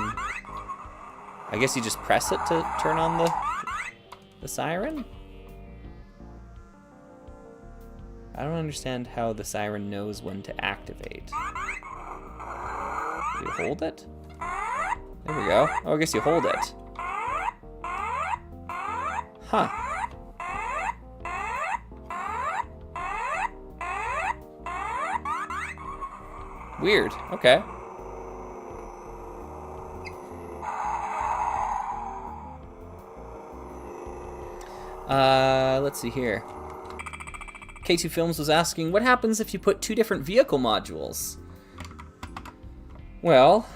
I guess you just press it to turn on the siren. I don't understand how the siren knows when to activate. Do you hold it? There we go. Oh, I guess you hold it. Huh. Weird. Okay. Let's see here. K2 Films was asking, what happens if you put 2 different vehicle modules? Well,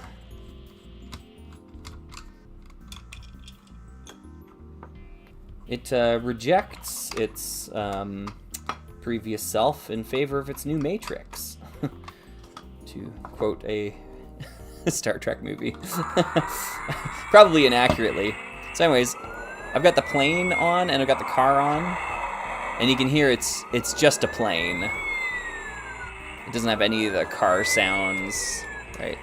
it rejects its previous self in favor of its new matrix. To quote a Star Trek movie. Probably inaccurately. So anyways, I've got the plane on and I've got the car on. And you can hear it's just a plane. It doesn't have any of the car sounds, right?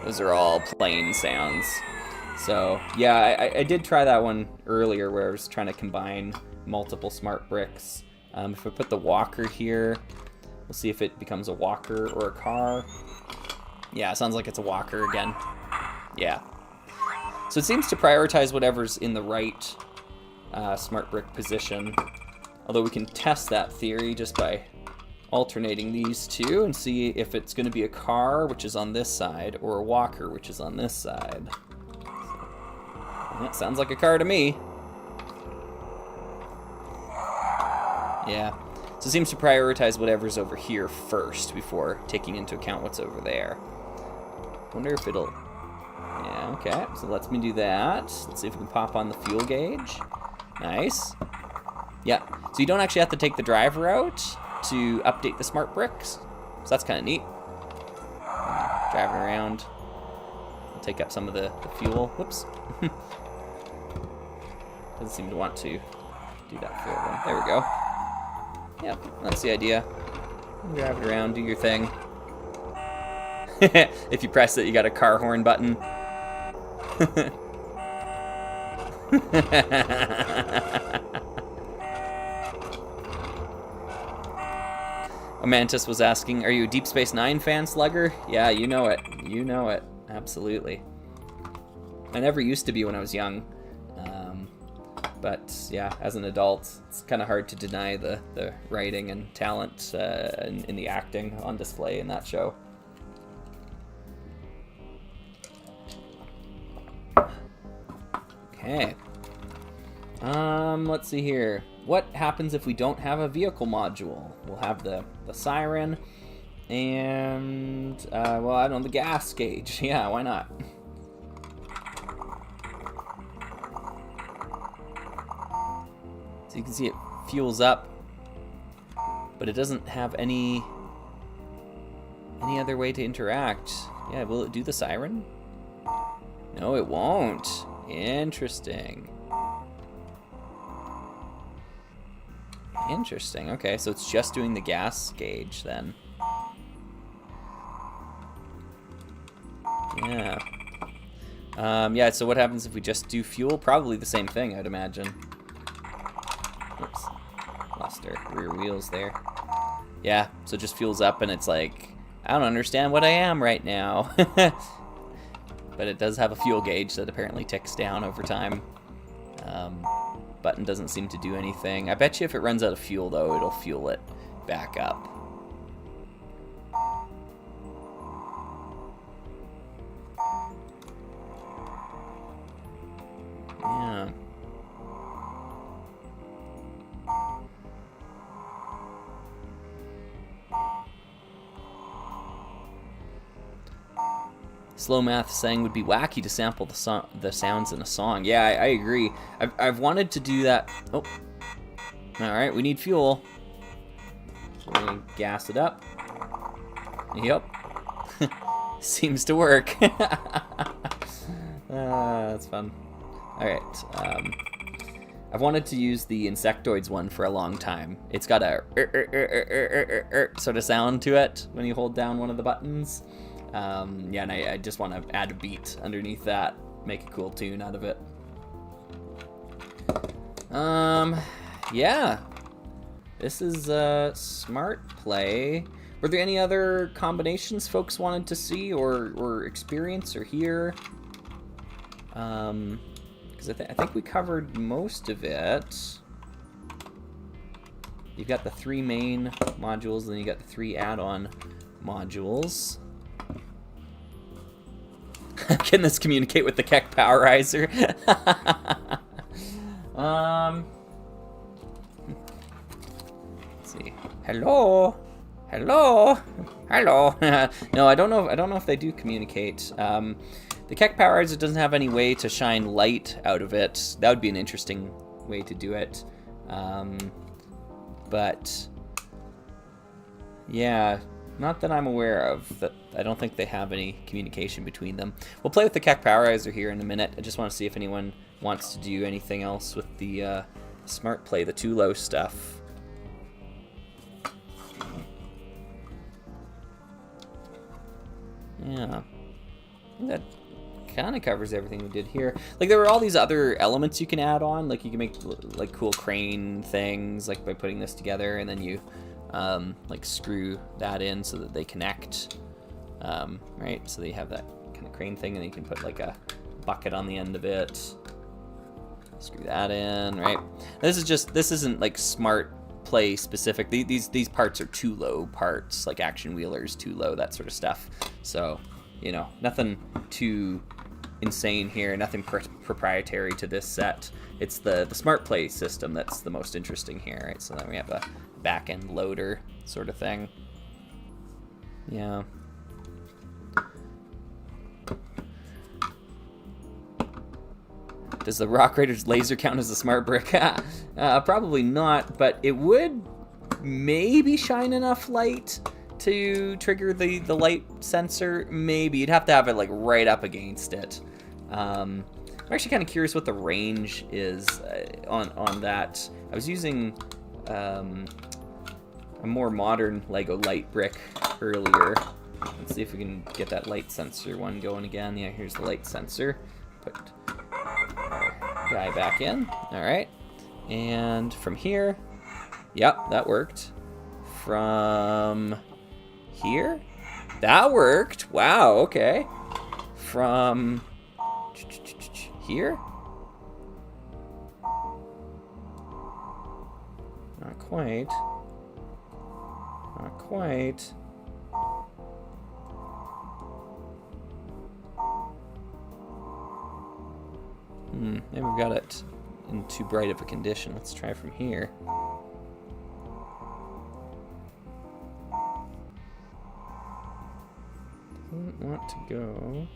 Those are all plane sounds. So yeah, I did try that one earlier where I was trying to combine multiple smart bricks. If I put the walker here, we'll see if it becomes a walker or a car. Yeah, it sounds like it's a walker again. Yeah. So it seems to prioritize whatever's in the right smart brick position, although we can test that theory just by alternating these two and see if it's going to be a car, which is on this side, or a walker, which is on this side. That sounds like a car to me. Yeah, so it seems to prioritize whatever's over here first before taking into account what's over there. Wonder if it'll... yeah, okay, so lets me do that. Let's see if we can pop on the fuel gauge. Nice. Yeah, so you don't actually have to take the driver out to update the smart bricks. So that's kind of neat. Driving around. We'll take up some of the fuel. Whoops. Doesn't seem to want to do that for one. There we go. Yeah, that's the idea. Drive it around, do your thing. If you press it, you got a car horn button. Mantis was asking, are you a Deep Space Nine fan, Slugger? Yeah, you know it. You know it. Absolutely. I never used to be when I was young. But yeah, as an adult, it's kind of hard to deny the writing and talent in the acting on display in that show. Okay. Let's see here. What happens if we don't have a vehicle module? We'll have the siren and, well, I don't know, the gas gauge. Yeah, why not? So you can see it fuels up, but it doesn't have any other way to interact. Yeah, will it do the siren? No, it won't. Interesting. Interesting. Okay, so it's just doing the gas gauge then. Yeah. Yeah, so what happens if we just do fuel? Probably the same thing, I'd imagine. Oops. Lost our rear wheels there. Yeah, so it just fuels up and it's like, I don't understand what I am right now. But it does have a fuel gauge that apparently ticks down over time. Button doesn't seem to do anything. I bet you if it runs out of fuel, though, it'll fuel it back up. Yeah. Slow Math saying would be wacky to sample the sounds in a song. Yeah, I agree. I've wanted to do that. Oh. Alright, we need fuel. So we're going to gas it up. Yep. Seems to work. That's fun. Alright. I've wanted to use the Insectoids one for a long time. It's got a sort of sound to it when you hold down one of the buttons. Yeah, and I just want to add a beat underneath that, make a cool tune out of it. Yeah. This is a smart play. Were there any other combinations folks wanted to see or experience or hear? Because I think we covered most of it. You've got the 3 main modules, and then you got the 3 add-on modules. Can this communicate with the Keck Powerizer? Let's see. Hello, hello, hello. No, I don't know. I don't know if they do communicate. The Keck Powerizer doesn't have any way to shine light out of it. That would be an interesting way to do it. But yeah. Not that I'm aware of. That I don't think they have any communication between them. We'll play with the Keck Powerizer here in a minute. I just want to see if anyone wants to do anything else with the Smart Play, the too low stuff. Yeah. I think that kind of covers everything we did here. Like, there were all these other elements you can add on. Like, you can make like cool crane things, like by putting this together, and then you like screw that in so that they connect, right? So they have that kind of crane thing, and you can put like a bucket on the end of it. Screw that in, right? This isn't like Smart Play specific. These parts are too low parts, like action wheelers, too low, that sort of stuff. So, you know, nothing too insane here, nothing proprietary to this set. It's the Smart Play system that's the most interesting here, right? So then we have a back-end loader sort of thing. Yeah. Does the Rock Raider's laser count as a smart brick? Probably not, but it would maybe shine enough light to trigger the light sensor? Maybe. You'd have to have it like right up against it. I'm actually kind of curious what the range is on that. I was using a more modern Lego light brick earlier. Let's see if we can get that light sensor one going again. Yeah, here's the light sensor. Put our guy back in. All right. And from here, yep, that worked. From here, that worked. Wow, okay. From here, not quite. Not quite. Maybe we've got it in too bright of a condition. Let's try from here. Doesn't want to go.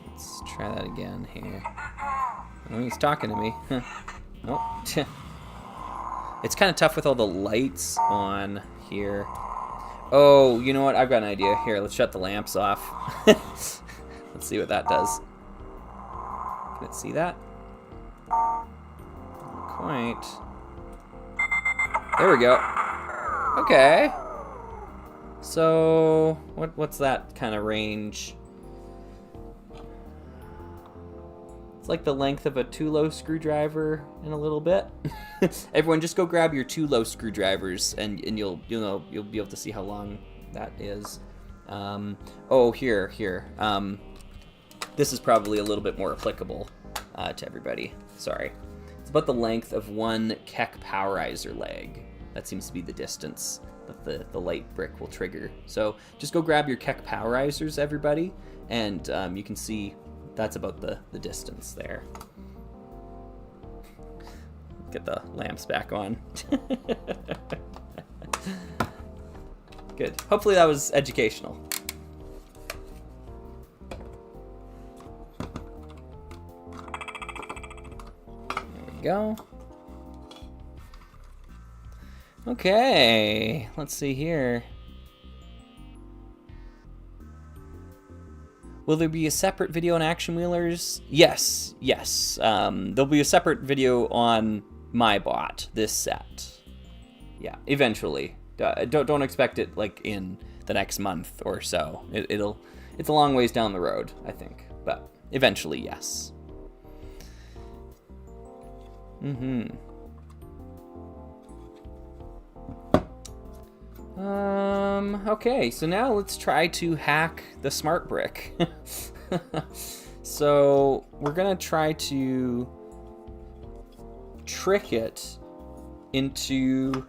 Let's try that again here. Oh, he's talking to me. Oh. It's kind of tough with all the lights on here. Oh, you know what? I've got an idea. Here, let's shut the lamps off. Let's see what that does. Can it see that? Not quite. There we go. Okay. So, what's that kind of range? It's like the length of a 2-low screwdriver in a little bit. Everyone, just go grab your 2-low screwdrivers, and you'll be able to see how long that is. Oh, here. This is probably a little bit more applicable to everybody. Sorry. It's about the length of one Keck Powerizer leg. That seems to be the distance that the light brick will trigger. So just go grab your Keck Powerizers, everybody, and you can see that's about the distance there. Get the lamps back on. Good. Hopefully that was educational. There we go. Okay, let's see here. Will there be a separate video on Action Wheelers? Yes. There'll be a separate video on MyBot, this set. Yeah, eventually. Don't expect it like in the next month or so. It's a long ways down the road, I think, but eventually, yes. Okay, so now let's try to hack the smart brick. So we're gonna try to trick it into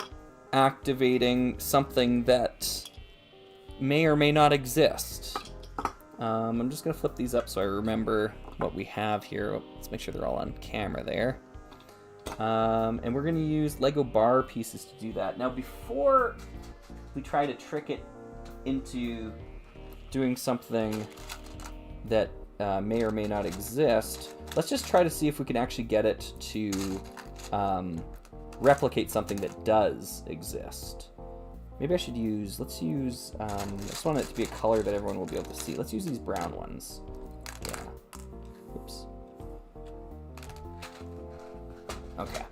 activating something that may or may not exist. I'm just gonna flip these up so I remember what we have here. Let's make sure they're all on camera there. And we're gonna use Lego bar pieces to do that. Now before we try to trick it into doing something that may or may not exist, let's just try to see if we can actually get it to replicate something that does exist. Maybe I should use, let's use, I just want it to be a color that everyone will be able to see. Let's use these brown ones. Yeah. Oops. Okay.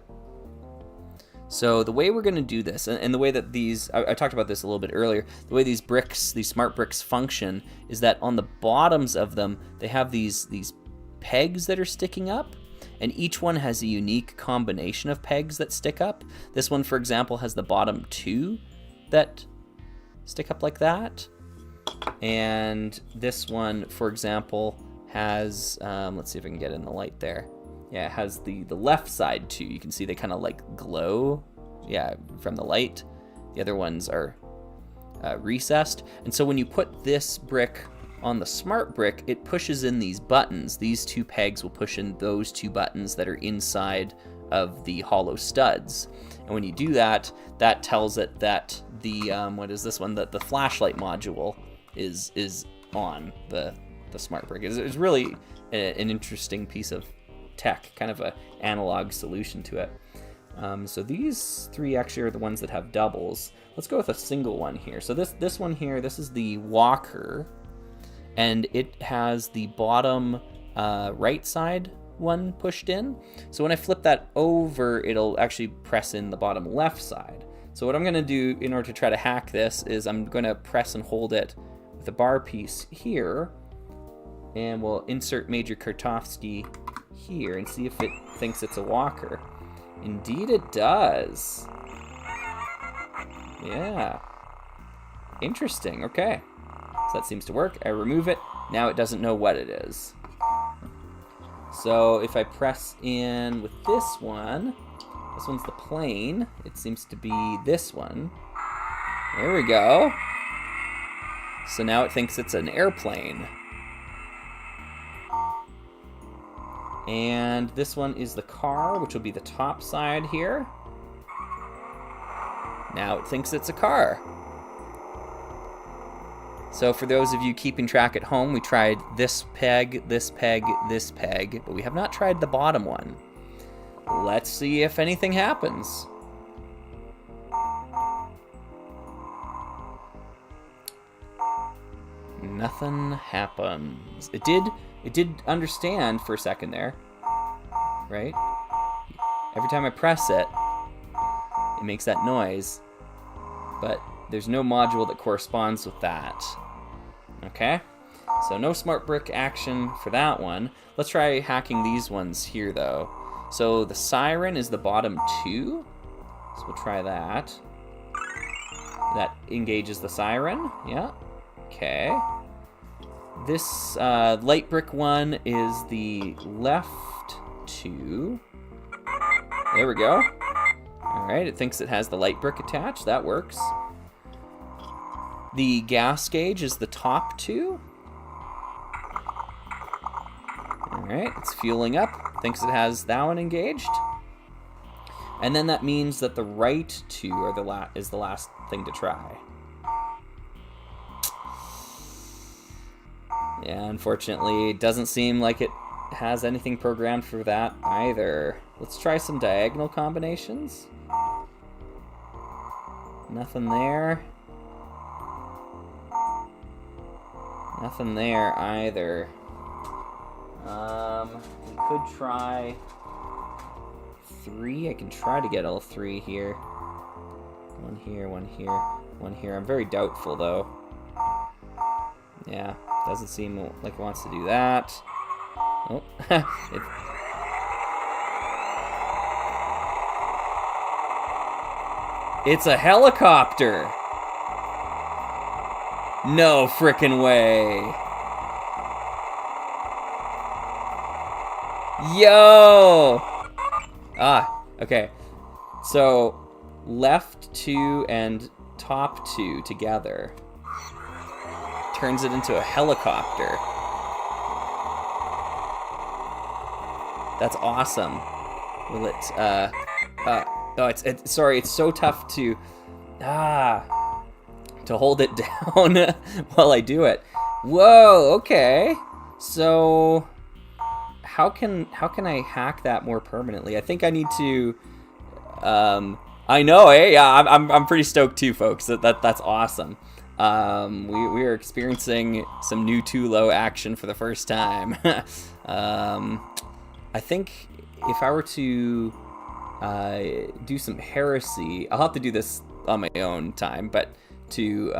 So the way we're going to do this, and the way that these, I talked about this a little bit earlier, the way these bricks, these smart bricks function is that on the bottoms of them, they have these pegs that are sticking up, and each one has a unique combination of pegs that stick up. This one, for example, has the bottom 2 that stick up like that. And this one, for example, has, let's see if I can get in the light there. Yeah, it has the left side too. You can see they kind of like glow, yeah, from the light. The other ones are recessed. And so when you put this brick on the smart brick, it pushes in these buttons. These 2 pegs will push in those 2 buttons that are inside of the hollow studs. And when you do that, that tells it that the, what is this one? That the flashlight module is on the smart brick. It's really an interesting piece of tech, kind of a analog solution to it. So these 3 actually are the ones that have doubles. Let's go with a single one here. So this one here, this is the walker, and it has the bottom right side one pushed in. So when I flip that over, it'll actually press in the bottom left side. So what I'm going to do in order to try to hack this is I'm going to press and hold it with a bar piece here, and we'll insert Major Kartofsky here and see if it thinks it's a walker. Indeed it does. Yeah. Interesting. Okay. So that seems to work. I remove it. Now it doesn't know what it is. So if I press in with this one's the plane. It seems to be this one. There we go. So now it thinks it's an airplane. And this one is the car, which will be the top side here. Now it thinks it's a car. So for those of you keeping track at home, we tried this peg, this peg, this peg, but we have not tried the bottom one. Let's see if anything happens. Nothing happens. It did understand for a second there, right? Every time I press it, it makes that noise, but there's no module that corresponds with that. Okay, so no smart brick action for that one. Let's try hacking these ones here though. So the siren is the bottom 2, so we'll try that. That engages the siren, yeah, okay. This light brick one is the left 2. There we go. All right, it thinks it has the light brick attached. That works. The gas gauge is the top 2. All right, it's fueling up. Thinks it has that one engaged. And then that means that the right 2 are is the last thing to try. Yeah, unfortunately, it doesn't seem like it has anything programmed for that either. Let's try some diagonal combinations. Nothing there. Nothing there either. We could try 3. I can try to get all 3 here. One here, one here, one here. I'm very doubtful though. Yeah, doesn't seem like it wants to do that. Oh, it's a helicopter. No frickin' way. Yo! Okay. So, left 2 and top 2 together turns it into a helicopter. That's awesome. Will it, sorry, it's so tough to hold it down while I do it. Whoa, okay. So how can I hack that more permanently? I think I need to I know, yeah, I'm pretty stoked too, folks. That's awesome. We are experiencing some new too low action for the first time. I think if I were to do some heresy, I'll have to do this on my own time, but to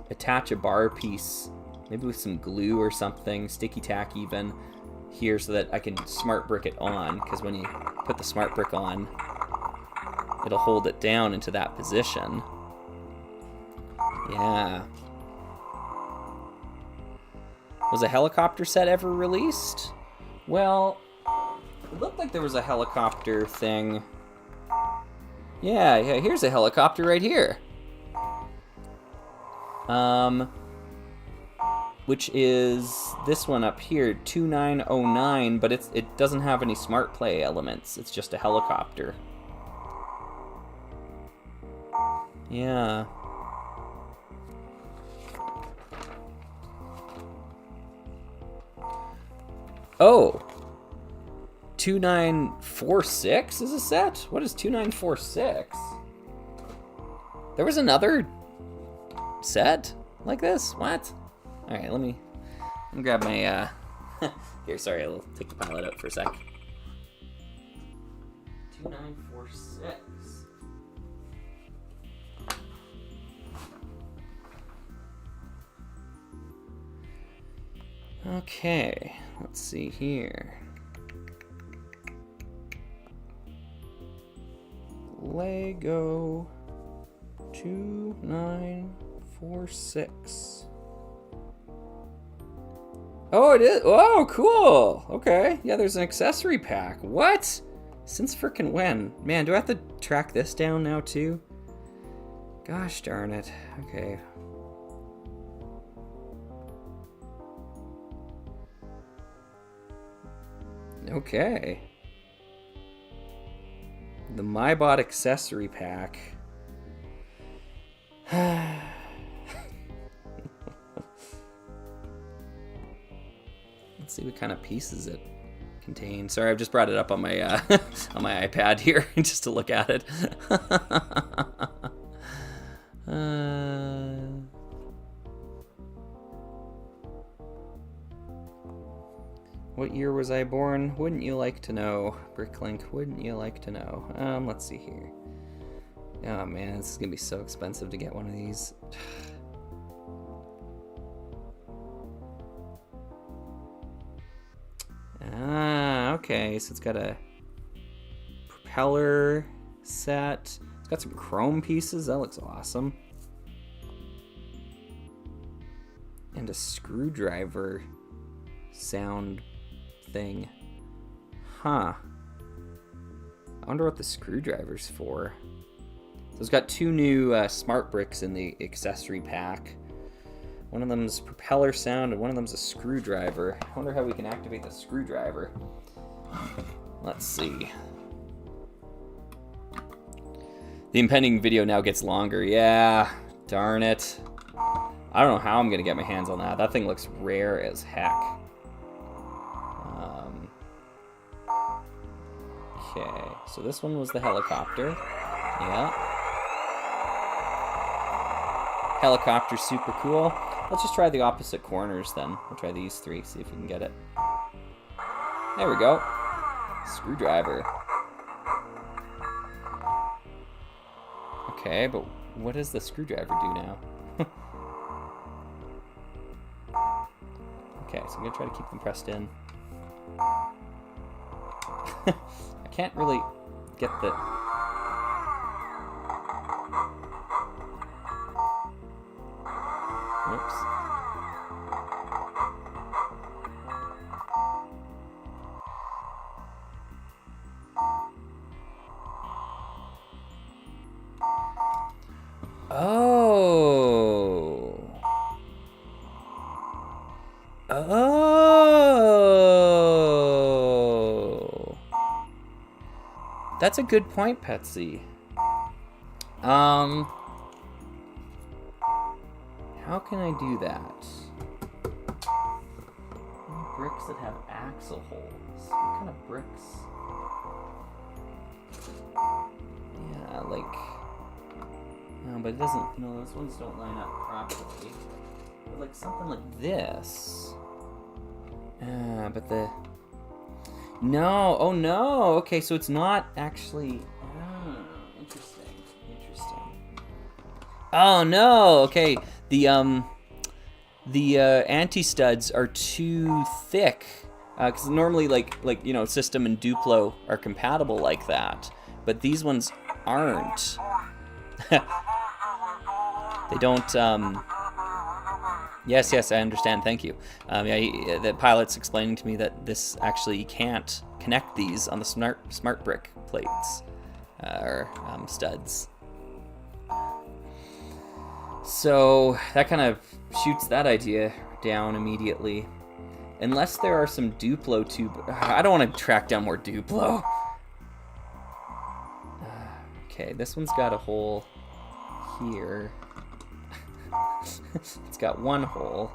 attach a bar piece, maybe with some glue or something, sticky tack even, here so that I can smart brick it on, because when you put the smart brick on, it'll hold it down into that position. Yeah. Was a helicopter set ever released? Well, it looked like there was a helicopter thing. Yeah, here's a helicopter right here. Which is this one up here, 2909, but it doesn't have any smart play elements. It's just a helicopter. Yeah. Oh. 2946 is a set? What is 2946? There was another set like this? What? All right, let me grab my, here, sorry, I'll take the pilot out for a sec. 2946. Okay, let's see here. Lego 2946. Oh, it is. Oh, cool. Okay. Yeah, there's an accessory pack. What? Since frickin' when? Man, do I have to track this down now too? Gosh darn it. Okay. Okay. The MyBot accessory pack. Let's see what kind of pieces it contains. Sorry, I've just brought it up on my on my iPad here just to look at it. What year was I born? Wouldn't you like to know? Bricklink, wouldn't you like to know? Let's see here. Oh man, this is gonna be so expensive to get one of these. Okay, so it's got a propeller set. It's got some chrome pieces, that looks awesome. And a screwdriver sound thing. Huh. I wonder what the screwdriver's for. So it's got two new smart bricks in the accessory pack. One of them's propeller sound and one of them's a screwdriver. I wonder how we can activate the screwdriver. Let's see. The impending video now gets longer. Yeah, darn it. I don't know how I'm gonna get my hands on that. That thing looks rare as heck. Okay, so this one was the helicopter. Yeah. Helicopter's super cool. Let's just try the opposite corners then. We'll try these three, see if we can get it. There we go. Screwdriver. Okay, but what does the screwdriver do now? Okay, so I'm gonna try to keep them pressed in. I can't really get the... Whoops. Oh. Oh. That's a good point, Petsy. How can I do that? Bricks that have axle holes. What kind of bricks? Yeah, like... No, but it doesn't... No, those ones don't line up properly. But like something like this. But the... No! Oh no! Okay, so it's not actually... Interesting. Oh no! Okay, the anti-studs are too thick. Because normally, like you know, System and Duplo are compatible like that. But these ones aren't. They don't, Yes, I understand, thank you. Yeah, the pilot's explaining to me that this actually, you can't connect these on the smart brick plates, or studs. So, that kind of shoots that idea down immediately. Unless there are some Duplo tube... I don't want to track down more Duplo. Okay, this one's got a hole here. It's got one hole.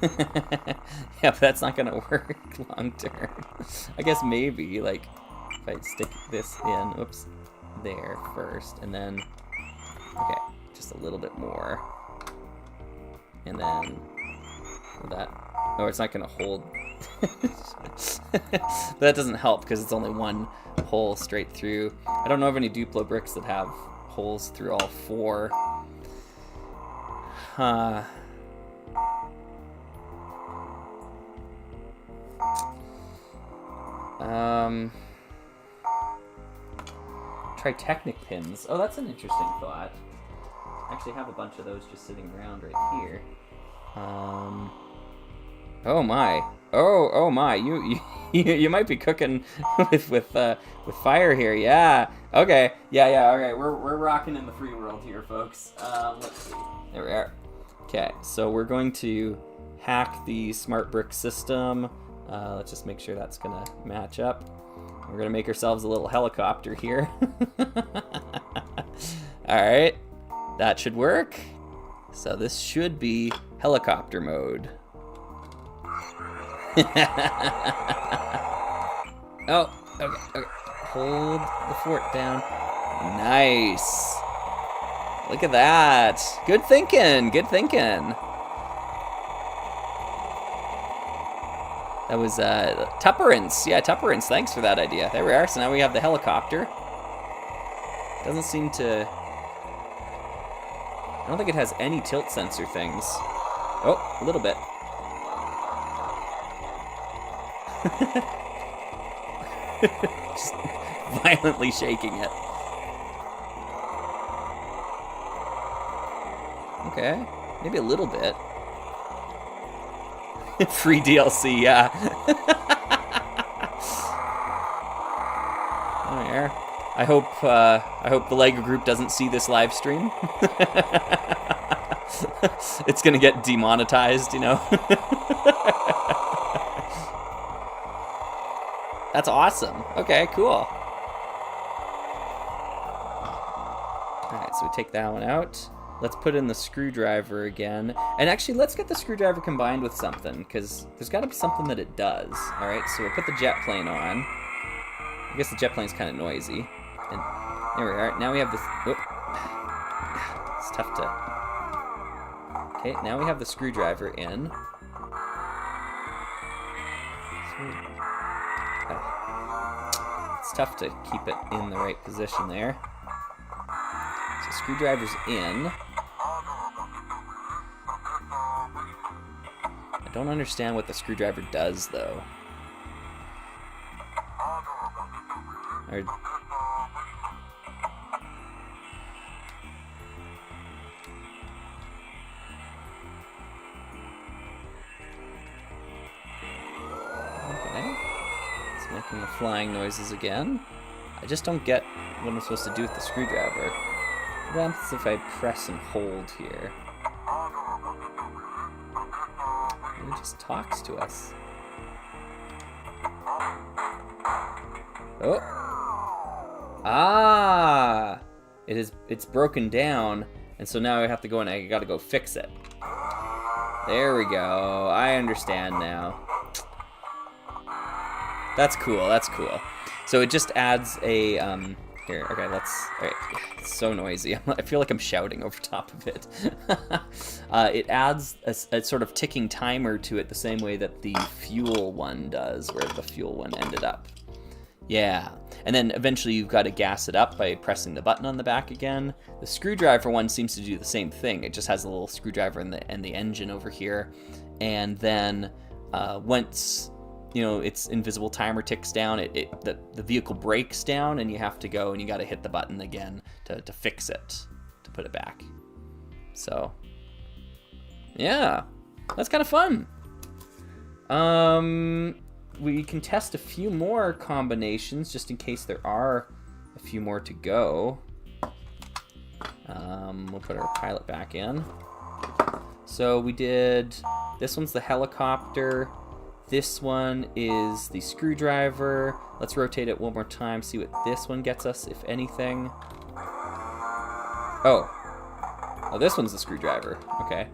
Yeah, but that's not gonna work long term. I guess maybe, like, if I stick this in, oops, there first, and then, okay, just a little bit more. And then, that, oh, it's not gonna hold. That doesn't help because it's only one hole straight through. I don't know of any Duplo bricks that have holes through all four. Try Technic pins. Oh, that's an interesting thought. I actually have a bunch of those just sitting around right here. Oh my. Oh my. You might be cooking with fire here. Yeah. Okay. Yeah. Okay. We're rocking in the free world here, folks. Let's see. There we are. Okay. So we're going to hack the smart brick system. Let's just make sure that's gonna match up. We're gonna make ourselves a little helicopter here. All right. That should work. So this should be helicopter mode. Oh, okay. Hold the fort down. Nice. Look at that. Good thinking. That was Tupperance. Yeah, Tupperance. Thanks for that idea. There we are. So now we have the helicopter. Doesn't seem to... I don't think it has any tilt sensor things. Oh, a little bit. Just violently shaking it. Okay, maybe a little bit. Free DLC, yeah. Oh yeah. I hope the LEGO group doesn't see this live stream. It's gonna get demonetized, you know. That's awesome. Okay, cool. Alright, so we take that one out. Let's put in the screwdriver again. And actually, let's get the screwdriver combined with something, because there's got to be something that it does. Alright, so we'll put the jet plane on. I guess the jet plane's kind of noisy. And there we are. Now we have this... Whoop. It's tough to... Okay, now we have the screwdriver in. It's tough to keep it in the right position there. So screwdriver's in. I don't understand what the screwdriver does, though. Okay. It's making the flying noises again. I just don't get what I'm supposed to do with the screwdriver. What happens if I press and hold here? It just talks to us. Oh! Ah! It's broken down, and so now I have to go and I gotta go fix it. There we go. I understand now. That's cool. That's cool. So it just adds a here. Okay, let's. All right. It's so noisy. I feel like I'm shouting over top of it. It adds a sort of ticking timer to it, the same way that the fuel one does, where the fuel one ended up. Yeah. And then eventually you've got to gas it up by pressing the button on the back again. The screwdriver one seems to do the same thing. It just has a little screwdriver in the engine over here, and then once its invisible timer ticks down, the vehicle breaks down, and you have to go and you got to hit the button again to fix it, to put it back. So yeah, that's kind of fun. We can test a few more combinations just in case there are a few more to go. We'll put our pilot back in. So we did, this one's the helicopter. This one is the screwdriver. Let's rotate it one more time, see what this one gets us, if anything. Oh, this one's the screwdriver. Okay.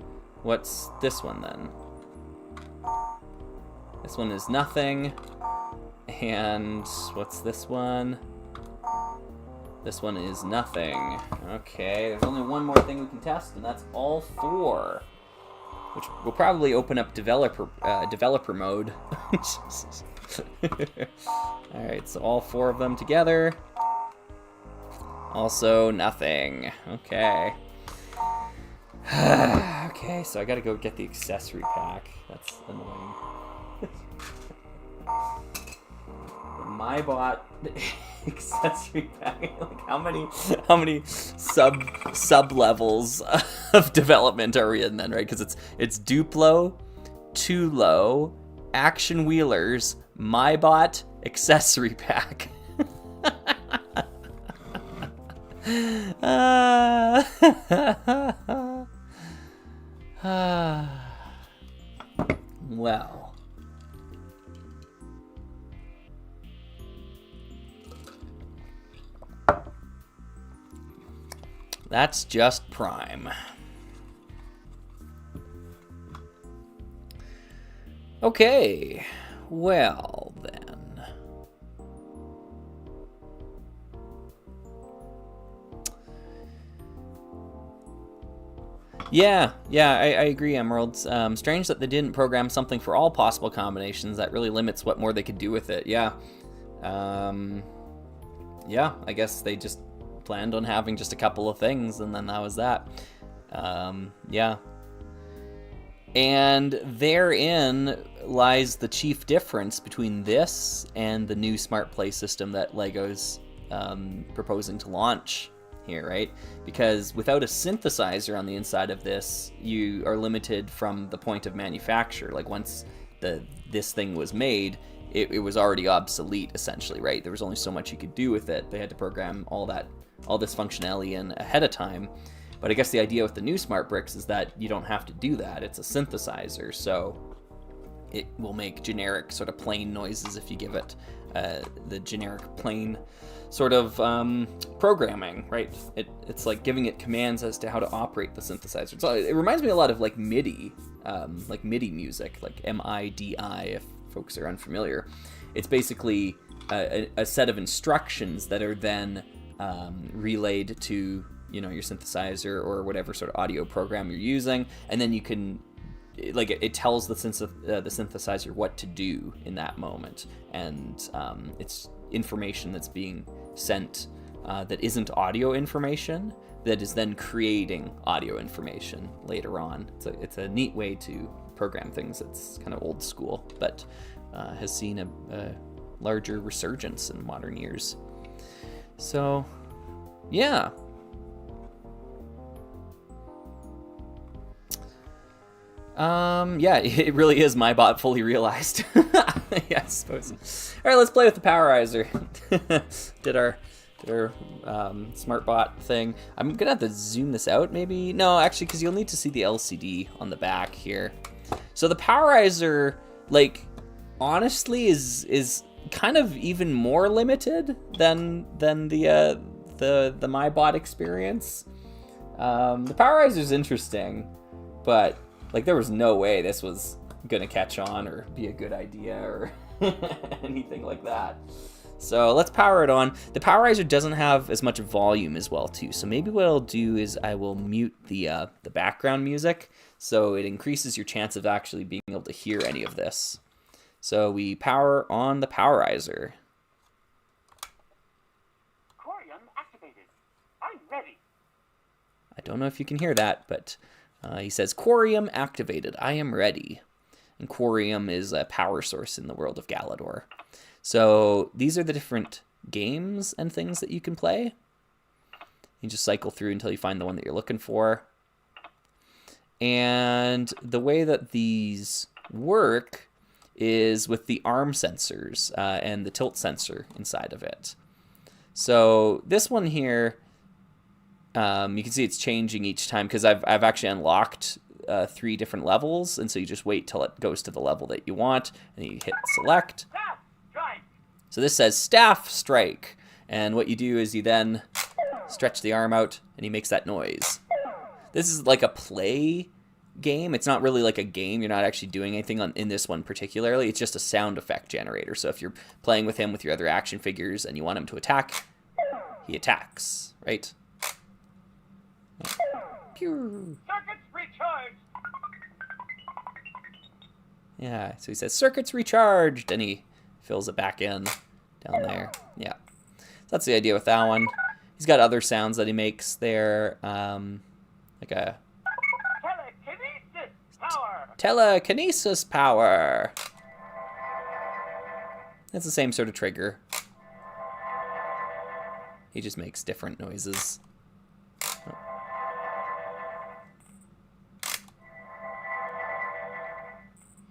What's this one then? This one is nothing. And what's this one? This one is nothing. Okay, there's only one more thing we can test, and that's all 4. Which will probably open up developer mode. Alright, so all 4 of them together. Also nothing. Okay. Okay, so I gotta go get the accessory pack. That's annoying. The MyBot accessory pack. Like how many sub levels of development are we in then, right? Because it's Duplo, Too Low, Action Wheelers, MyBot accessory pack. Well. That's just prime. Okay, well then. Yeah, I agree, Emeralds. Strange that they didn't program something for all possible combinations. That really limits what more they could do with it. Yeah. Yeah, I guess they just planned on having just a couple of things, and then that was that. Yeah. And therein lies the chief difference between this and the new smart play system that LEGO's proposing to launch here, right? Because without a synthesizer on the inside of this, you are limited from the point of manufacture. Like once this thing was made, it was already obsolete essentially, right? There was only so much you could do with it. They had to program all this functionality in ahead of time. But I guess the idea with the new smart bricks is that you don't have to do that. It's a synthesizer, so it will make generic sort of plain noises if you give it the generic plain sort of programming, right? It's like giving it commands as to how to operate the synthesizer. So it reminds me a lot of like MIDI music, like MIDI, if folks are unfamiliar. It's basically a set of instructions that are then relayed to your synthesizer or whatever sort of audio program you're using, and then you can it tells the synthesizer what to do in that moment, and it's information that's being sent that isn't audio information that is then creating audio information later on. It's a neat way to program things. It's kind of old school, but has seen a larger resurgence in modern years. So yeah. Yeah, it really is MyBot fully realized. Yeah, I suppose. All right, let's play with the Powerizer. Did our SmartBot thing. I'm gonna have to zoom this out, maybe. No, actually, because you'll need to see the LCD on the back here. So the Powerizer, like, honestly, is kind of even more limited than the MyBot experience. The Powerizer is interesting, but like there was no way this was gonna catch on or be a good idea or anything like that. So let's power it on. The Powerizer doesn't have as much volume as well too. So maybe what I'll do is I will mute the background music so it increases your chance of actually being able to hear any of this. So we power on the Powerizer. Corium activated. I'm ready. I don't know if you can hear that, but he says, Corium activated. I am ready. And Corium is a power source in the world of Galador. So these are the different games and things that you can play. You just cycle through until you find the one that you're looking for. And the way that these work is with the arm sensors and the tilt sensor inside of it. So this one here, you can see it's changing each time because I've actually unlocked 3 different levels, and so you just wait till it goes to the level that you want, and you hit select. Staff strike. So this says staff strike, and what you do is you then stretch the arm out, and he makes that noise. This is like a play game. It's not really like a game. You're not actually doing anything in this one particularly. It's just a sound effect generator. So if you're playing with him with your other action figures and you want him to attack, he attacks, right? Pew. Circuits recharged. Yeah, so he says, circuits recharged, and he fills it back in down there. Yeah, so that's the idea with that one. He's got other sounds that he makes there, like a Telekinesis power. telekinesis power. That's the same sort of trigger. He just makes different noises.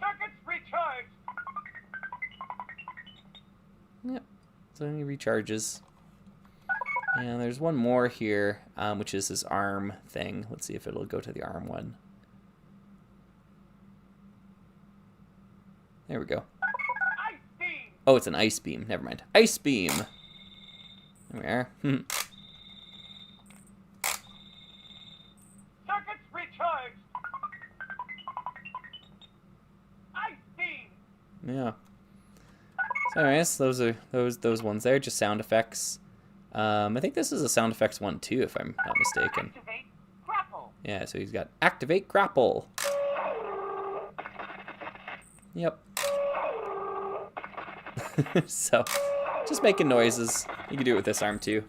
Circuits recharged. Yep, so he recharges. And there's one more here, which is his arm thing. Let's see if it'll go to the arm one. There we go. Ice beam. Oh, it's an ice beam. Never mind. Ice beam. There we are. Circuits recharged. Ice beam. Yeah. So anyways, those are those ones there, just sound effects. I think this is a sound effects one too, if I'm not mistaken. Activate grapple. Yeah, so he's got activate grapple. Yep. So, just making noises. You can do it with this arm too.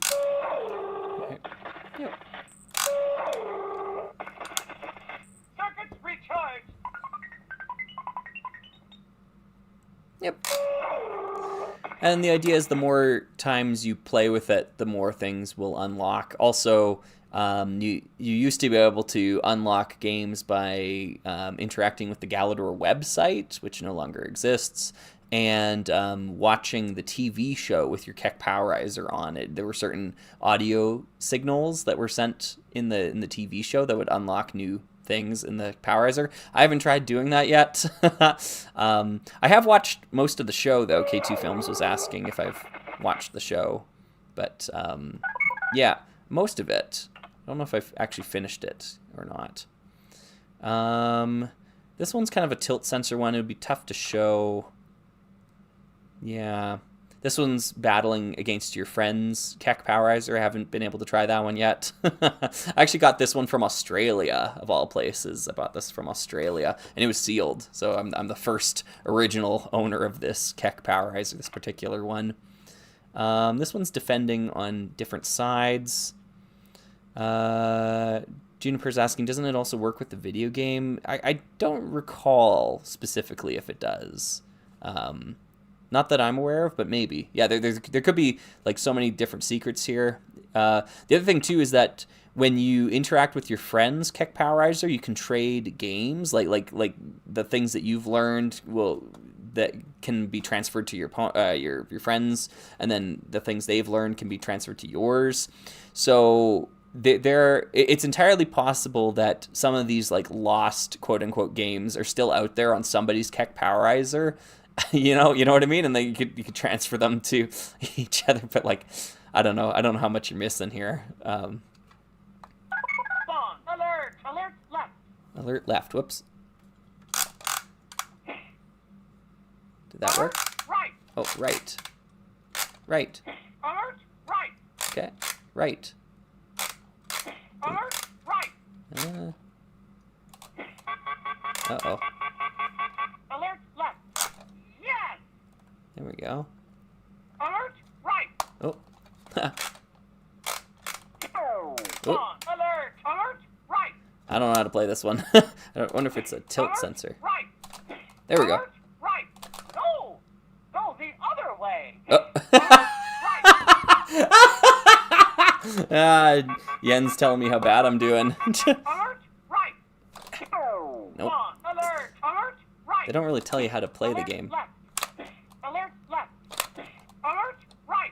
Okay. Yep. Circuits recharged. Yep. And the idea is the more times you play with it, the more things will unlock. Also, you used to be able to unlock games by interacting with the Galador website, which no longer exists, and watching the TV show with your Keck Powerizer on it. There were certain audio signals that were sent in the TV show that would unlock new things in the Powerizer. I haven't tried doing that yet. I have watched most of the show, though. K2 Films was asking if I've watched the show. But, yeah, most of it. I don't know if I've actually finished it or not. This one's kind of a tilt sensor one. It would be tough to show. Yeah. This one's battling against your friend's Keck Powerizer. I haven't been able to try that one yet. I actually got this one from Australia, of all places. I bought this from Australia, and it was sealed. So I'm the first original owner of this Keck Powerizer, this particular one. This one's defending on different sides. Juniper's asking, doesn't it also work with the video game? I don't recall specifically if it does. Not that I'm aware of, but maybe. Yeah, there could be like so many different secrets here. The other thing too is that when you interact with your friends, Keck Powerizer, you can trade games. Like the things that you've learned that can be transferred to your friends, and then the things they've learned can be transferred to yours. So it's entirely possible that some of these like lost quote unquote games are still out there on somebody's Keck Powerizer. You know what I mean? And then you could transfer them to each other, but like, I don't know how much you're missing here. Spawn. Alert! Alert left. Alert left. Whoops. Did that work? Right. Oh, right. Right. Alert right. Okay. Right. Alert right. Uh-oh. Alert left. Yes. There we go. Alert right. Oh. Spawn. Alert! Alert right. I don't know how to play this one. I wonder if it's a tilt Alert sensor. right. There we go. Alert right. No. Go the other way. Oh. Alert right. Jens telling me how bad I'm doing. Alert right. Nope. Spawn. Alert! Alert right. They don't really tell you how to play the Alert game. Left. Alert left. Alert right.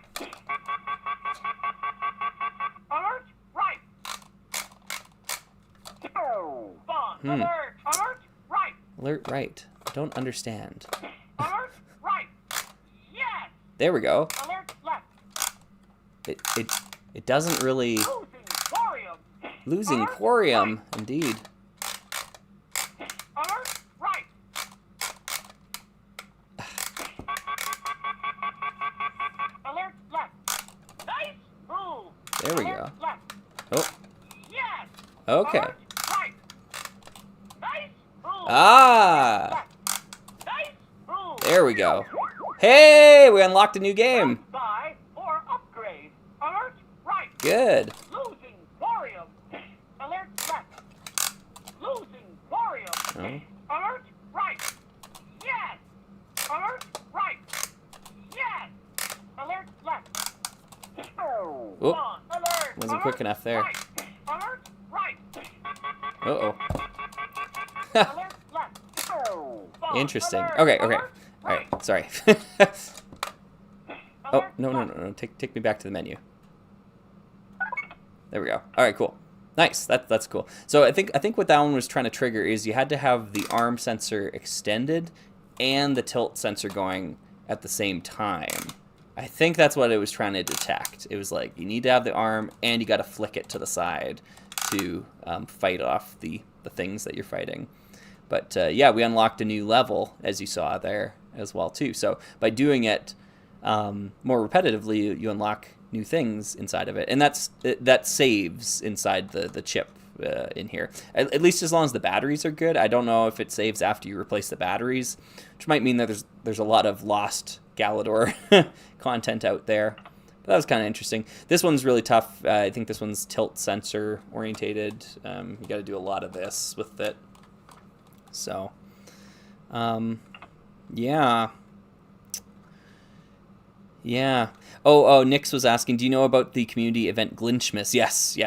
Alert right. Spawn. Alert. Alert right. Alert right. I don't understand. Alert right. Yes. There we go. Alert left. It doesn't really... Losing thorium. Losing Alert Quarium, right. indeed. There we go. Left. Oh, Yes. okay. Alert, right. Nice move. Ah, Left. Nice move. there we go. Hey, we unlocked a new game. Buy or upgrade. Alert, right. Good. Losing thorium. Alert, left. Losing thorium. Oh. Alert, right. Yes. Alert, right. Yes. Alert, left. Oop. Alert. Wasn't quick enough there. Right. Alert, right. Uh-oh. Alert, left. Interesting. Alert, Okay, okay. alert, All right, right. sorry. Oh, Alert, no. left. Take me back to the menu. There we go. All right, cool. Nice. That's cool. So I think what that one was trying to trigger is you had to have the arm sensor extended and the tilt sensor going at the same time. I think that's what it was trying to detect. It was like, you need to have the arm and you got to flick it to the side to fight off the things that you're fighting. But yeah, we unlocked a new level, as you saw there as well too. So by doing it more repetitively, you unlock new things inside of it, and that saves inside the chip in here. At least as long as the batteries are good. I don't know if it saves after you replace the batteries, which might mean that there's a lot of lost Galador content out there. But that was kind of interesting. This one's really tough. I think this one's tilt sensor orientated. You got to do a lot of this with it. So, yeah. Yeah. Oh, Nix was asking, do you know about the community event Glinchmas? Yes.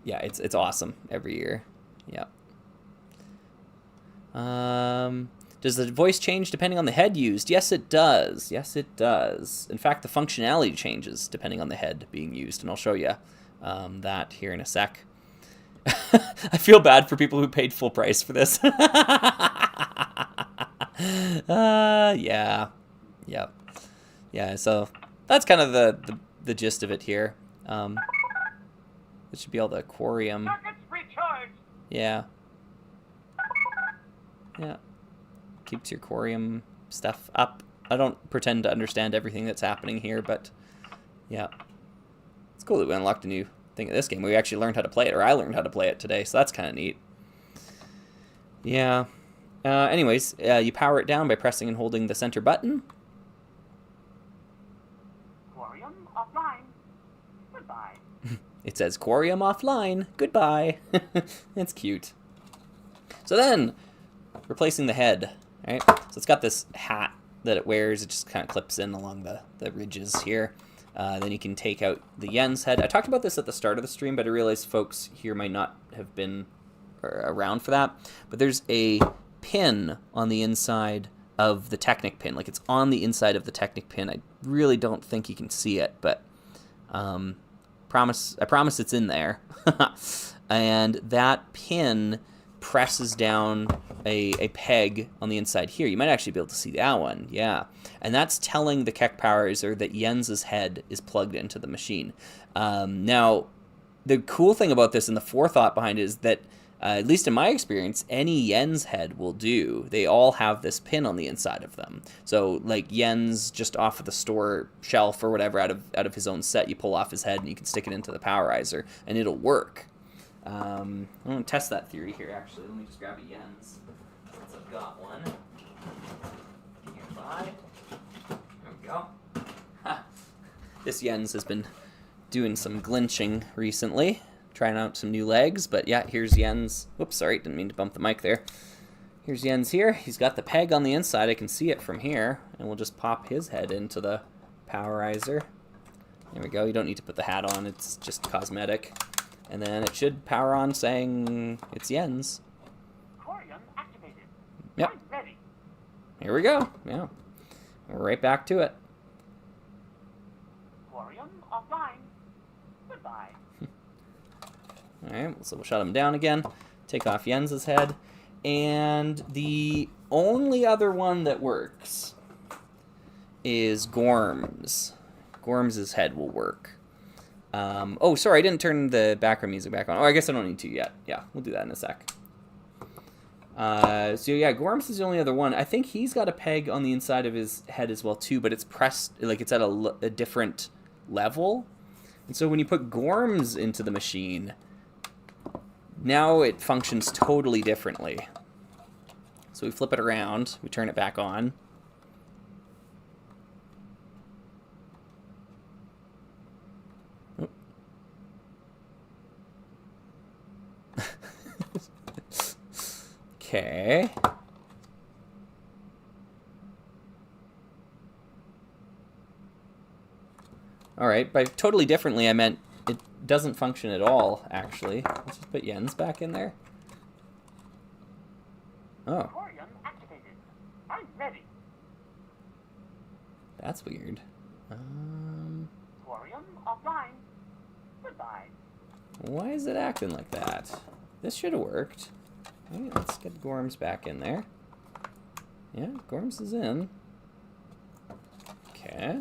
Yeah, it's awesome every year. Yeah. Does the voice change depending on the head used? Yes, it does. In fact, the functionality changes depending on the head being used, and I'll show you that here in a sec. I feel bad for people who paid full price for this. Yeah. So that's kind of the gist of it here. It should be all the aquarium. Circuits recharged. Yeah. Keeps your aquarium stuff up. I don't pretend to understand everything that's happening here, but yeah. It's cool that we unlocked a new thing of this game. We actually learned how to play it, or I learned how to play it today, so that's kind of neat. Yeah. Anyways, you power it down by pressing and holding the center button. Aquarium offline. Goodbye. It says Quarium offline. Goodbye. It's cute. So then, replacing the head. Right? So it's got this hat that it wears. It just kind of clips in along the ridges here. Then you can take out the Yen's head. I talked about this at the start of the stream, but I realized folks here might not have been around for that. But there's a pin on the inside of the Technic pin. Like, it's on the inside of the Technic pin. I really don't think you can see it, but I promise it's in there. And that pin presses down a peg on the inside here. You might actually be able to see that one, yeah. And that's telling the Keck Powerizer that Jens's head is plugged into the machine. Now, the cool thing about this and the forethought behind it is that, at least in my experience, any Yen's head will do. They all have this pin on the inside of them. So, like, Yen's just off of the store shelf or whatever, out of his own set, you pull off his head and you can stick it into the Powerizer, and it'll work. I'm going to test that theory here, actually. Let me just grab a Yen's, since I've got one. Nearby. There we go. Ha. This Yen's has been doing some glinching recently, trying out some new legs, but yeah, here's Yen's. Whoops, sorry, didn't mean to bump the mic there. Here's Yen's here. He's got the peg on the inside. I can see it from here, and we'll just pop his head into the Powerizer. There we go. You don't need to put the hat on. It's just cosmetic. And then it should power on saying it's Yen's. Aquarium activated. Yep. I'm ready. Here we go. Yeah. We're right back to it. Aquarium offline. Goodbye. Alright, so we'll shut him down again. Take off Jens's head. And the only other one that works is Gorm's. Gorm's head will work. Oh, sorry, I didn't turn the background music back on. Oh, I guess I don't need to yet. Yeah, we'll do that in a sec. So yeah, Gorm's is the only other one. I think he's got a peg on the inside of his head as well too, but it's pressed, like it's at a different level. And so when you put Gorms into the machine, now it functions totally differently. So we flip it around, we turn it back on. Okay. Alright, by totally differently, I meant it doesn't function at all, actually. Let's just put Jens back in there. Oh. Aquarium activated. I'm ready. That's weird. Aquarium offline. Goodbye. Why is it acting like that? This should have worked. Alright, let's get Gorms back in there. Yeah, Gorms is in. Okay.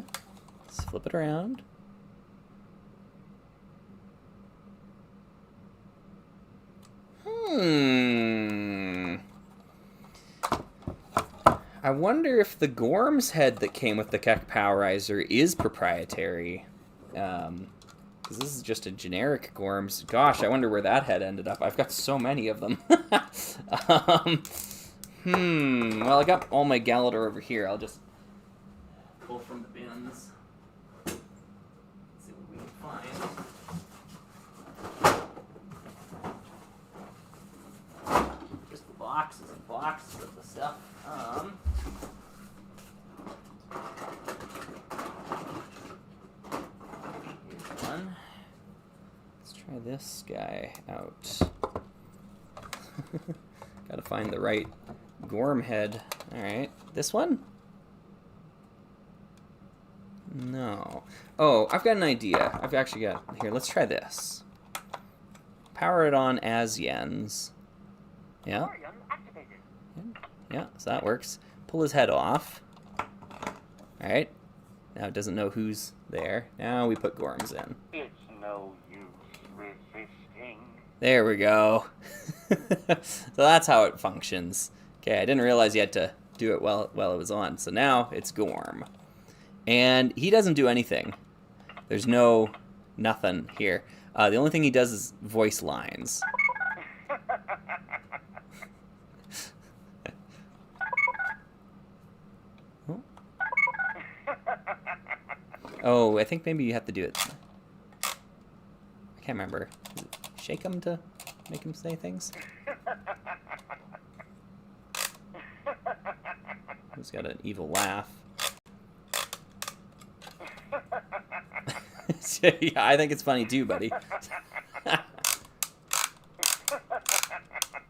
Let's flip it around. I wonder if the Gorms head that came with the Keck Powerizer is proprietary. Because this is just a generic Gorms. Gosh, I wonder where that head ended up. I've got so many of them. Well, I got all my Galador over here. I'll just pull from the bins. See what we can find. Just the boxes and boxes of the stuff. Here's one. Let's try this guy out. Gotta find the right Gorm head. Alright. This one? No. Oh, I've got an idea. I've actually got... Here, let's try this. Power it on as Jens. Yeah. Aquarium activated. Yeah, so that works. Pull his head off. Alright. Now it doesn't know who's there. Now we put Gorms in. It's no use resisting. There we go. So that's how it functions. Okay, I didn't realize you had to do it while it was on. So now it's Gorm. And he doesn't do anything. There's nothing here. The only thing he does is voice lines. Oh, I think maybe you have to do it. I can't remember. Shake him to make him say things? He's got an evil laugh. Yeah, I think it's funny too, buddy.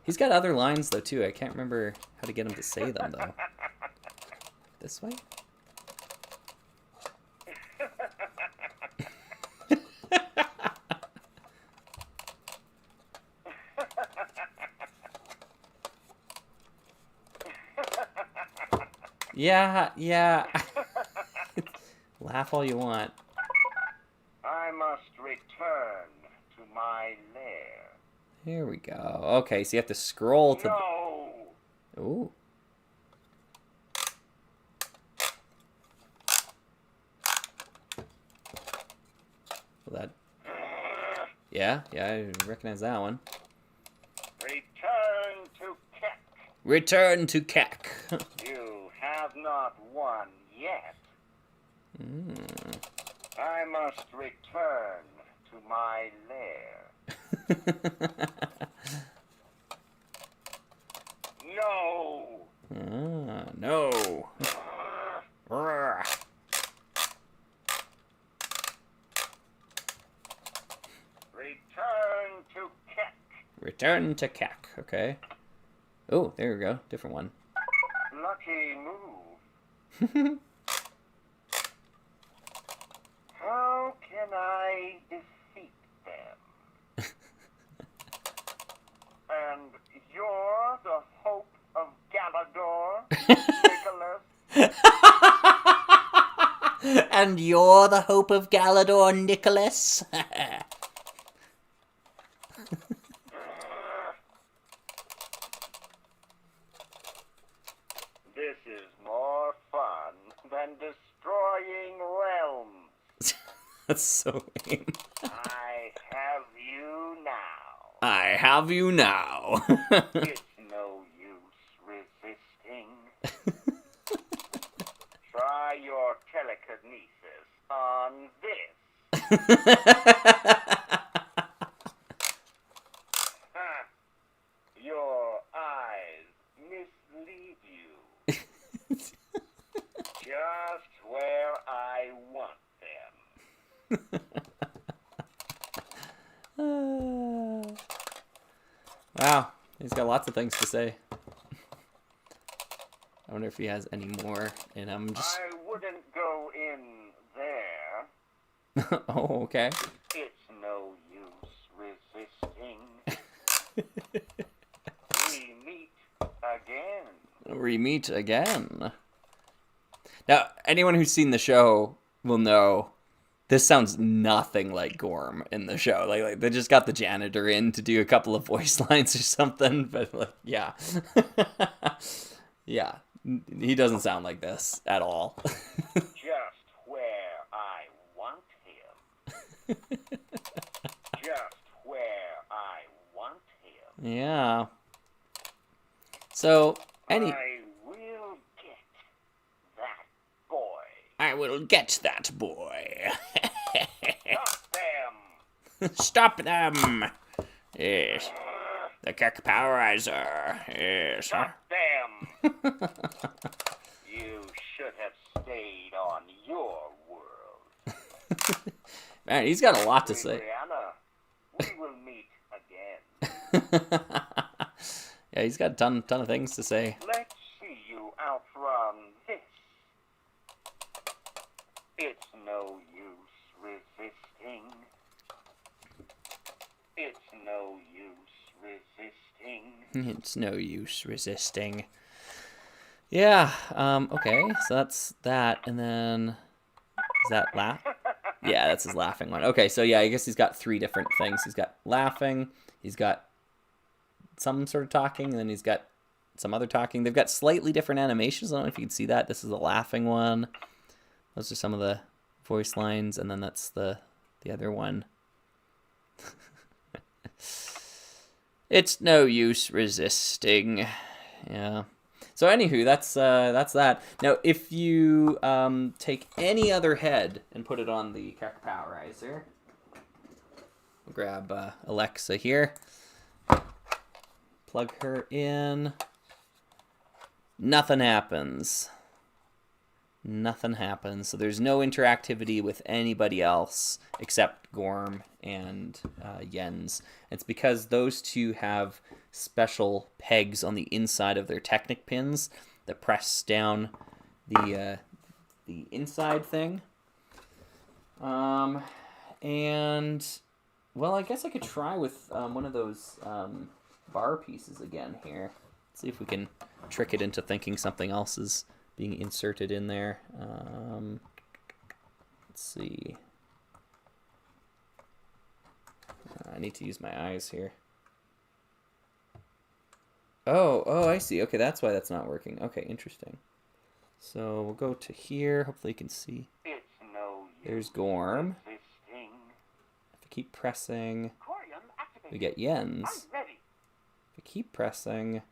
He's got other lines though too. I can't remember how to get him to say them though. This way? Yeah. Laugh all you want. I must return to my lair. Here we go. Okay, so you have to scroll to... No! Ooh. Well, that... Yeah, I recognize that one. Return to Keck. Return to Keck. You have not won yet. I must return to my lair. No! No. Return to Keck. Return to Keck, okay. Oh, there we go. Different one. Lucky move. How can I defeat them? And you're the hope of Galador, Nicholas? And you're the hope of Galador, Nicholas? This is more fun than destroying realms. That's so lame. I have you now. I have you now. It's no use resisting. Try your telekinesis on this. Your eyes mislead you. Just where I want them. Wow, he's got lots of things to say. I wonder if he has any more in him. Just... I wouldn't go in there. Oh, okay. It's no use resisting. We meet again. We meet again. Now, anyone who's seen the show will know this sounds nothing like Gorm in the show. Like they just got the janitor in to do a couple of voice lines or something, but like, yeah. Yeah, he doesn't sound like this at all. Just where I want him. Just where I want him. Yeah. So, I will get that boy. I will get that boy. Stop them. Stop them. Yes. The Kirk Powerizer. Yes. Stop them. You should have stayed on your world. Man, he's got a lot to say. Brianna, we will meet again. Yeah, he's got a ton of things to say. Let's see you outrun this. It's no use resisting. It's no use resisting. It's no use resisting. Yeah, okay, so that's that, and then, is that laugh? Yeah, that's his laughing one. Okay, so yeah, I guess he's got 3 different things. He's got laughing, he's got some sort of talking, and then he's got some other talking. They've got slightly different animations. I don't know if you can see that. This is the laughing one. Those are some of the voice lines, and then that's the other one. It's no use resisting. Yeah. So anywho, that's that. Now, if you take any other head and put it on the Kirk Powerizer, we'll grab Alexa here. Plug her in. Nothing happens. Nothing happens. So there's no interactivity with anybody else except Gorm and Jens. It's because those two have special pegs on the inside of their Technic pins that press down the inside thing. And well, I guess I could try with one of those bar pieces again here. See if we can trick it into thinking something else is being inserted in there. Let's see. I need to use my eyes here. Oh, I see. Okay, that's why that's not working. Okay, interesting. So we'll go to here. Hopefully you can see. It's no use There's Gorm. resisting. If I keep pressing, Corium activated. we get Jens. I'm ready. If I keep pressing,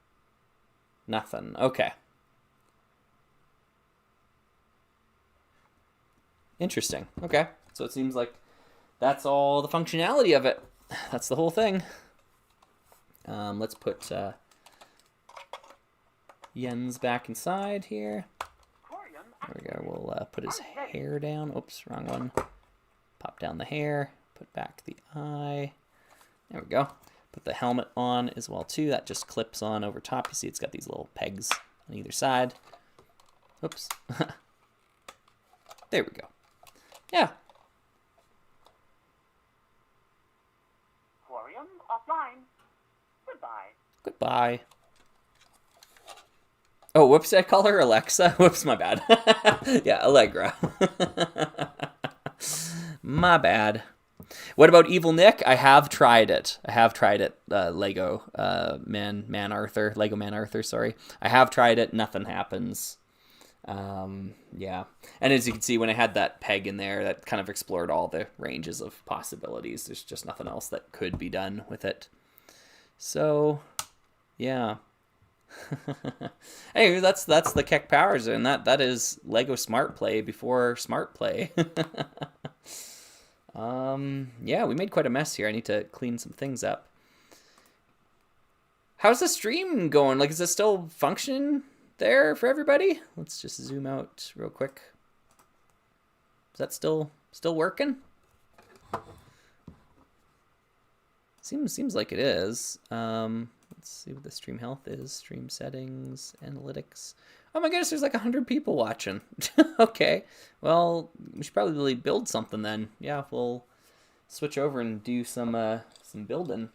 nothing. Okay. Interesting. Okay. So it seems like that's all the functionality of it. That's the whole thing. Let's put Jens back inside here. There we go. We'll put his hair down. Oops, wrong one. Pop down the hair. Put back the eye. There we go. Put the helmet on as well too. That just clips on over top. You see it's got these little pegs on either side. Oops. There we go. Yeah. Corium offline. Goodbye. Goodbye. Oh, whoops, I call her Alexa. Whoops, my bad. Yeah, Allegra. My bad. What about Evil Nick? I have tried it. Lego Man Arthur, sorry. I have tried it. Nothing happens. Yeah, and as you can see, when I had that peg in there, that kind of explored all the ranges of possibilities. There's just nothing else that could be done with it. So, yeah. Hey, that's the Keck Powers, and that is Lego Smart Play before Smart Play. Yeah, we made quite a mess here. I need to clean some things up. How's the stream going? Like, is it still functioning there for everybody? Let's just zoom out real quick. Is that still working? Seems like it is. Let's see what the stream health is. Stream settings, analytics. Oh my goodness, there's like 100 people watching. Okay, well, we should probably build something then. Yeah, we'll switch over and do some building.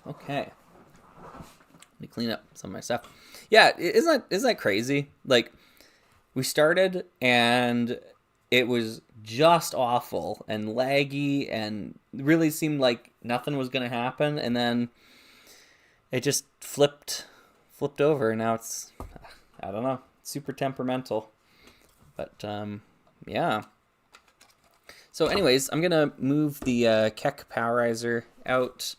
Okay. Let me clean up some of my stuff. Yeah, isn't that crazy? Like, we started and it was just awful and laggy and really seemed like nothing was going to happen, and then it just flipped over, and now it's, I don't know, super temperamental. But yeah. So anyways, I'm going to move the Keck Powerizer out.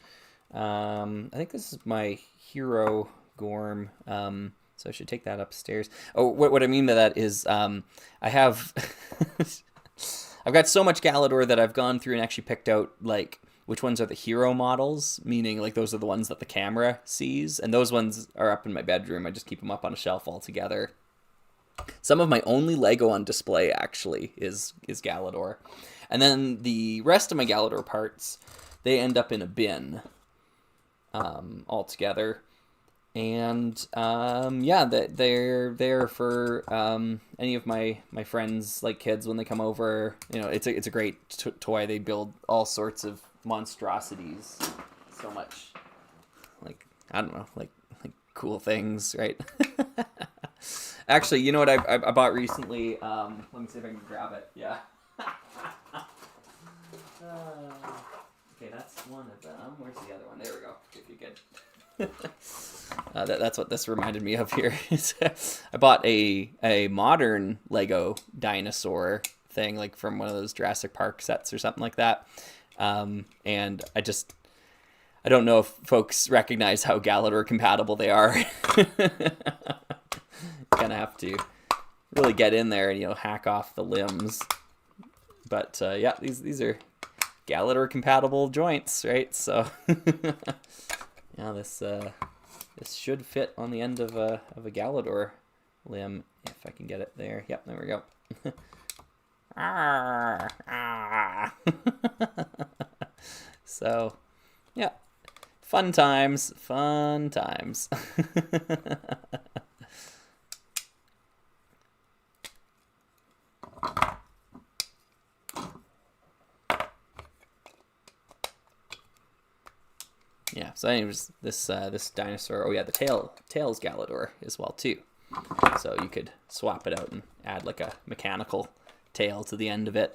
I think this is my hero Gorm. So I should take that upstairs. Oh, what I mean by that is I have I've got so much Galador that I've gone through and actually picked out like which ones are the hero models, meaning like those are the ones that the camera sees, and those ones are up in my bedroom. I just keep them up on a shelf all together. Some of my only Lego on display actually is Galador. And then the rest of my Galador parts, they end up in a bin all together. And yeah, they're there for any of my friends, like kids, when they come over. You know, it's a great toy. They build all sorts of monstrosities. So much, like, I don't know, like cool things, right? Actually, you know what I bought recently? Let me see if I can grab it. Yeah. Okay, that's one of them. Where's the other one? There we go. If you could. That's what this reminded me of here. I bought a modern Lego dinosaur thing, like from one of those Jurassic Park sets or something like that. And I don't know if folks recognize how Galador compatible they are. Gonna have to really get in there and, you know, hack off the limbs. But yeah, these are Galador compatible joints, right? So yeah, this should fit on the end of a Galador limb if I can get it there. Yep, there we go. So yeah, fun times. Yeah, so anyways, this dinosaur, oh yeah, the tail's Galador as well too. So you could swap it out and add like a mechanical tail to the end of it.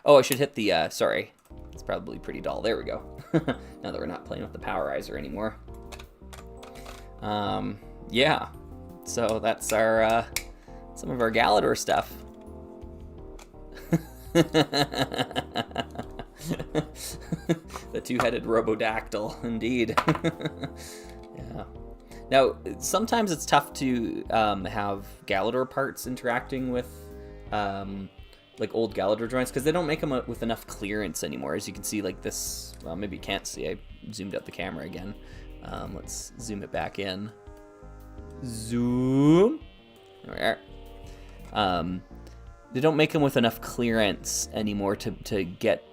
Oh, I should hit the, sorry, it's probably pretty dull. There we go. Now that we're not playing with the Powerizer anymore. Yeah, so that's our, some of our Galador stuff. The two-headed Robodactyl, indeed. Yeah. Now, sometimes it's tough to have Galador parts interacting with like old Galador joints because they don't make them with enough clearance anymore. As you can see, like this, well, maybe you can't see. I zoomed out the camera again. Let's zoom it back in. Zoom. There we are. They don't make them with enough clearance anymore to get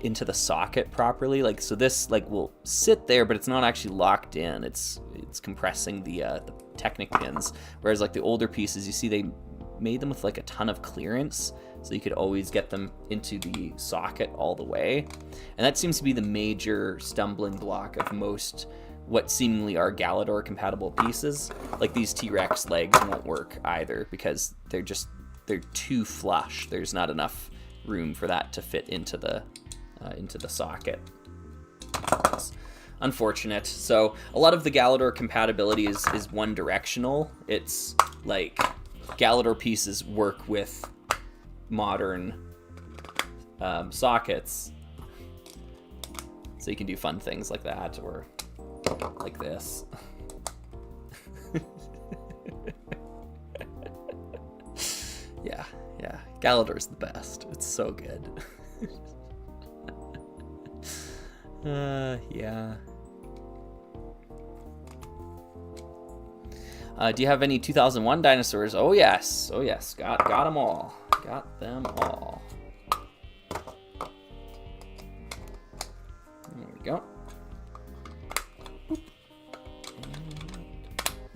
into the socket properly. Like, so this like will sit there, but it's not actually locked in. It's compressing the Technic pins. Whereas like the older pieces, you see they made them with like a ton of clearance, so you could always get them into the socket all the way. And that seems to be the major stumbling block of most what seemingly are Galador compatible pieces. Like these T-Rex legs won't work either because they're too flush. There's not enough room for that to fit into the socket. unfortunate. So a lot of the Galador compatibility is one directional. It's like Galador pieces work with modern sockets, so you can do fun things like that, or like this. Yeah, Galador's the best. It's so good. Yeah. Do you have any 2001 dinosaurs? Oh yes, got them all. Got them all. There we go. Boop.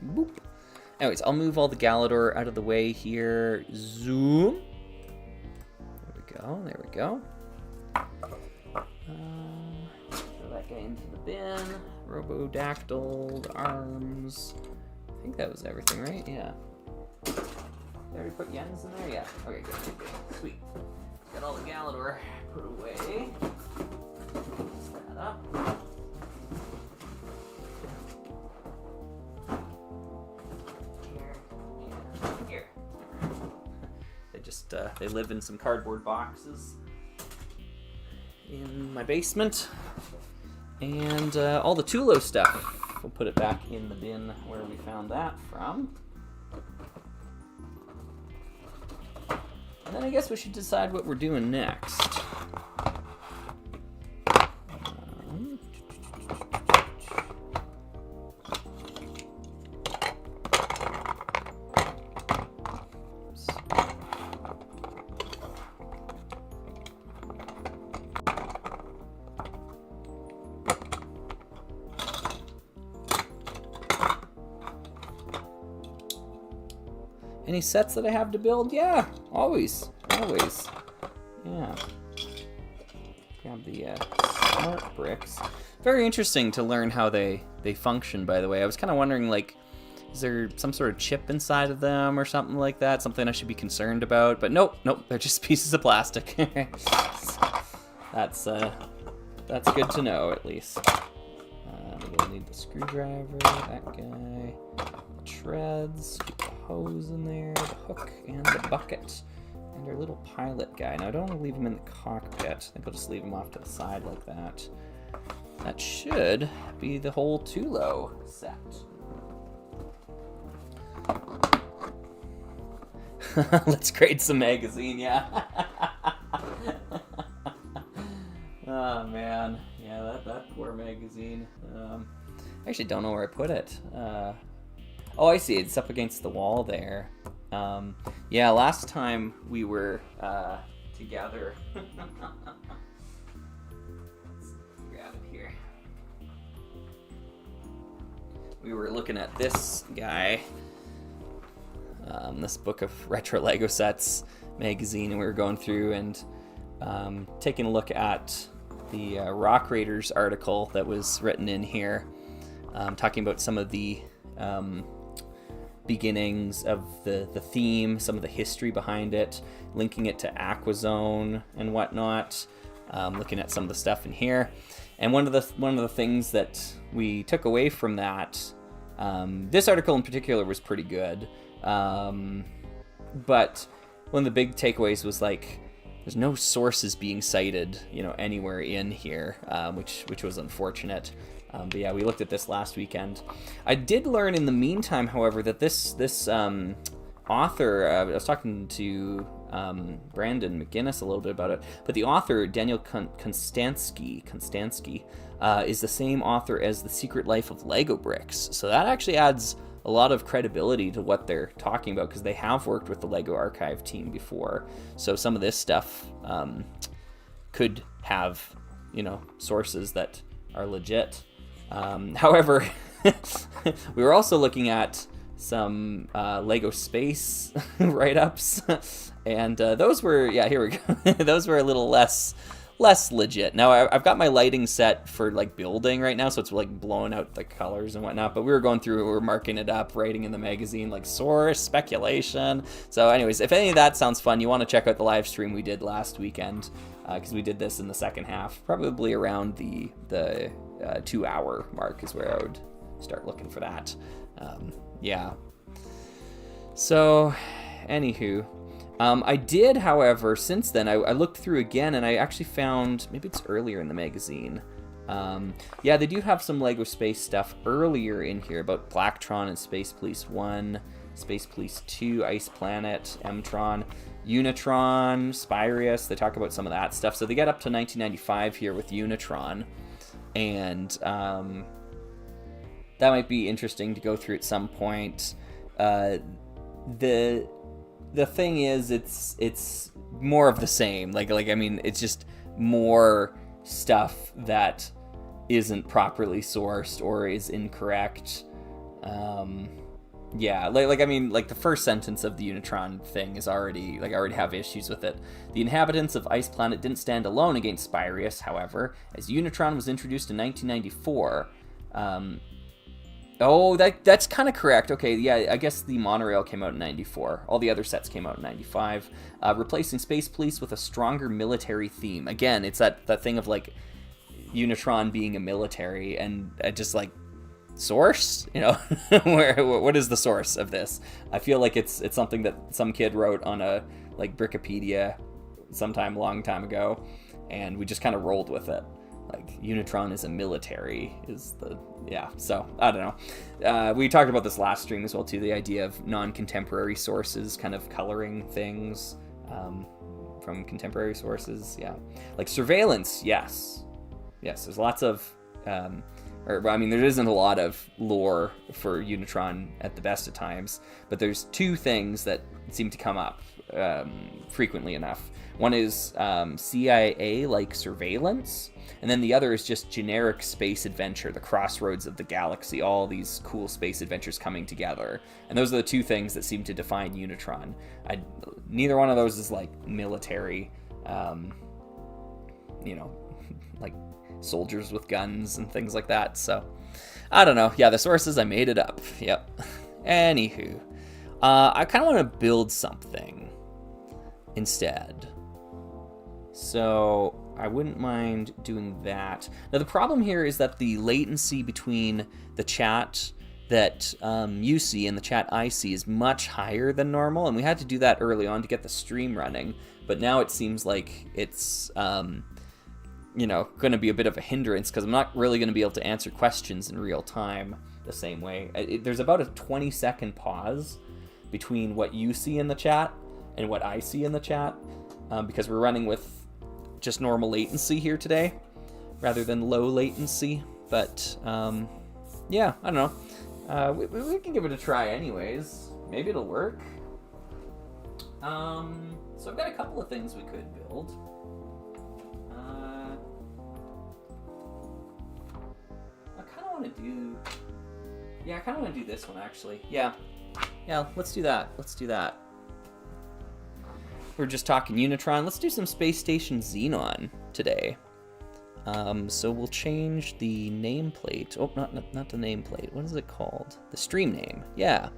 And boop. Anyways, I'll move all the Galador out of the way here. Zoom. There we go. Throw that guy into the bin. Robodactyl, the arms. I think that was everything, right? Yeah. Did I already put Jens in there? Yeah. Okay, good. Sweet. Got all the Galador put away. Put that up. Here. They live in some cardboard boxes in my basement. And all the Tulo stuff. We'll put it back in the bin where we found that from. And then I guess we should decide what we're doing next. Any sets that I have to build? Yeah, always. Yeah. Grab the smart bricks. Very interesting to learn how they function, by the way. I was kind of wondering, like, is there some sort of chip inside of them or something like that? Something I should be concerned about? But nope, they're just pieces of plastic. That's good to know, at least. We'll need the screwdriver, that guy, the treads, get the hose in there, the hook, and the bucket, and our little pilot guy. Now, I don't want to leave him in the cockpit. I think I'll just leave him off to the side like that. That should be the whole Tulo set. Let's grade some magazine, yeah. Oh, man. Yeah, that poor magazine. I actually don't know where I put it. Oh, I see. It's up against the wall there. Yeah, last time we were together. Let's grab it here. We were looking at this guy. This book of retro Lego sets magazine, and we were going through and taking a look at the Rock Raiders article that was written in here, talking about some of the beginnings of the theme, some of the history behind it, linking it to Aquazone and whatnot, looking at some of the stuff in here. And one of the things that we took away from that, this article in particular was pretty good, but one of the big takeaways was, like, there's no sources being cited, anywhere in here, which was unfortunate. But yeah, we looked at this last weekend. I did learn in the meantime, however, that this author, I was talking to Brandon McGinnis a little bit about it, but the author, Daniel Konstanski, is the same author as The Secret Life of Lego Bricks. So that actually adds a lot of credibility to what they're talking about, because they have worked with the Lego Archive team before. So some of this stuff could have, sources that are legit. However, we were also looking at some Lego Space write-ups, and those were, here we go. Those were a little less legit. Now, I've got my lighting set for, like, building right now, so it's, like, blowing out the colors and whatnot, but we were going through it, we were marking it up, writing in the magazine, like, source, speculation. So anyways, if any of that sounds fun, you want to check out the live stream we did last weekend, because we did this in the second half, probably around the 2-hour mark is where I would start looking for that. Yeah. So, anywho, I did, however, since then, I looked through again, and I actually found, maybe it's earlier in the magazine. Yeah, they do have some LEGO Space stuff earlier in here about Blacktron and Space Police 1, Space Police 2, Ice Planet, M-Tron, Unitron, Spyrius. They talk about some of that stuff. So they get up to 1995 here with Unitron, and that might be interesting to go through at some point. The thing is, it's more of the same. Like I mean, it's just more stuff that isn't properly sourced or is incorrect. Yeah, I mean, the first sentence of the Unitron thing is already, I already have issues with it. The inhabitants of Ice Planet didn't stand alone against Spyrius, however, as Unitron was introduced in 1994. Oh, that's kind of correct. Okay, yeah, I guess the monorail came out in 94. All the other sets came out in 95. Replacing Space Police with a stronger military theme. Again, it's that thing of, Unitron being a military, and just, source? What is the source of this? I feel like it's something that some kid wrote on a, Wikipedia sometime long time ago, and we just kind of rolled with it. Unitron is a military so I don't know. We talked about this last stream as well too, the idea of non-contemporary sources kind of coloring things from contemporary sources. Yeah, surveillance. Yes, there's lots of there isn't a lot of lore for Unitron at the best of times, but there's two things that seem to come up frequently enough. One is CIA surveillance, and then the other is just generic space adventure, the crossroads of the galaxy, all these cool space adventures coming together. And those are the two things that seem to define Unitron. Neither one of those is military, soldiers with guns and things like that. So I don't know. Yeah, the sources, I made it up. Yep. Anywho, I kind of want to build something instead. So I wouldn't mind doing that. Now the problem here is that the latency between the chat that you see and the chat I see is much higher than normal, and we had to do that early on to get the stream running, but now it seems like it's going to be a bit of a hindrance because I'm not really going to be able to answer questions in real time the same way. There's about a 20-second pause between what you see in the chat and what I see in the chat, because we're running with just normal latency here today rather than low latency. But yeah, I don't know. We can give it a try anyways. Maybe it'll work. So I've got a couple of things we could build. I kind of want to do this one actually. Yeah, let's do that. We're just talking Unitron. Let's do some Space Station Xenon today. So we'll change the nameplate. Oh, not the nameplate. What is it called? The stream name. Yeah.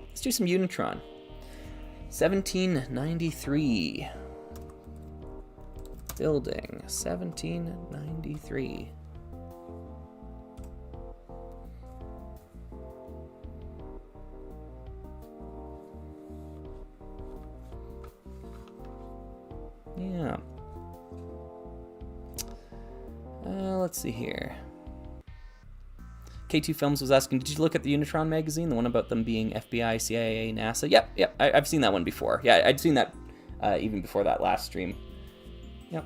Let's do some Unitron. 1793. Building 1793. Yeah. Let's see here. K2 Films was asking, did you look at the Unitron magazine, the one about them being FBI, CIA, NASA? Yep, I've seen that one before. Yeah, I'd seen that even before that last stream. Yep.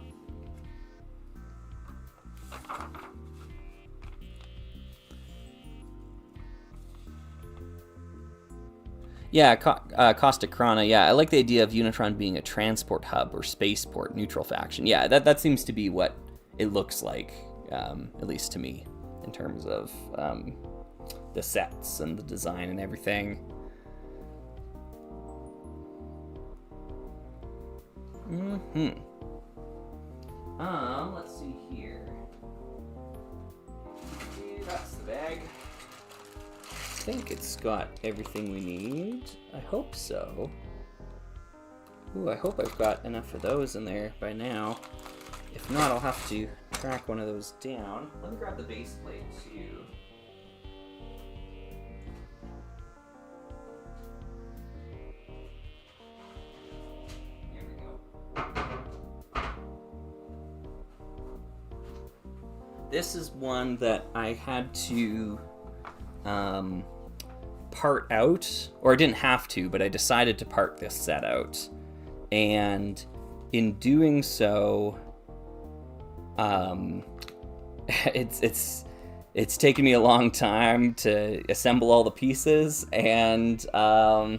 Yeah, Caustic Krana, yeah. I like the idea of Unitron being a transport hub or spaceport, neutral faction. Yeah, that seems to be what it looks like, at least to me, in terms of the sets and the design and everything. Let's see here. That's the bag. I think it's got everything we need. I hope so. Ooh, I hope I've got enough of those in there by now. If not, I'll have to track one of those down. Let me grab the base plate too. Here we go. This is one that I had to part out, or I didn't have to, but I decided to part this set out. And in doing so, it's taken me a long time to assemble all the pieces, and I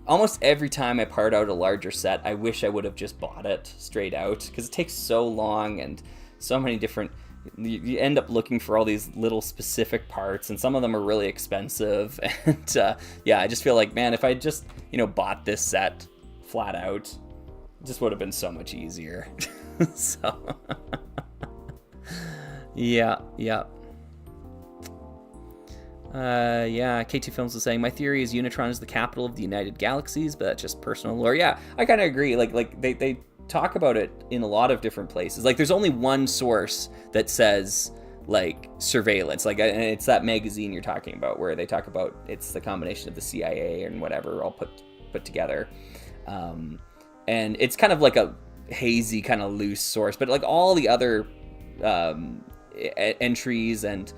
almost every time I part out a larger set, I wish I would have just bought it straight out, because it takes so long and so many different. You end up looking for all these little specific parts, and some of them are really expensive. And yeah, I just feel like, man, if I just bought this set flat out, it just would have been so much easier. So yeah. K2 Films was saying, my theory is Unitron is the capital of the United Galaxies, but that's just personal lore. Yeah, I kind of agree. Like they talk about it in a lot of different places. Like, there's only one source that says like surveillance, like, and it's that magazine you're talking about where they talk about it's the combination of the CIA and whatever all put together, and it's kind of like a hazy, kind of loose source, but like all the other entries and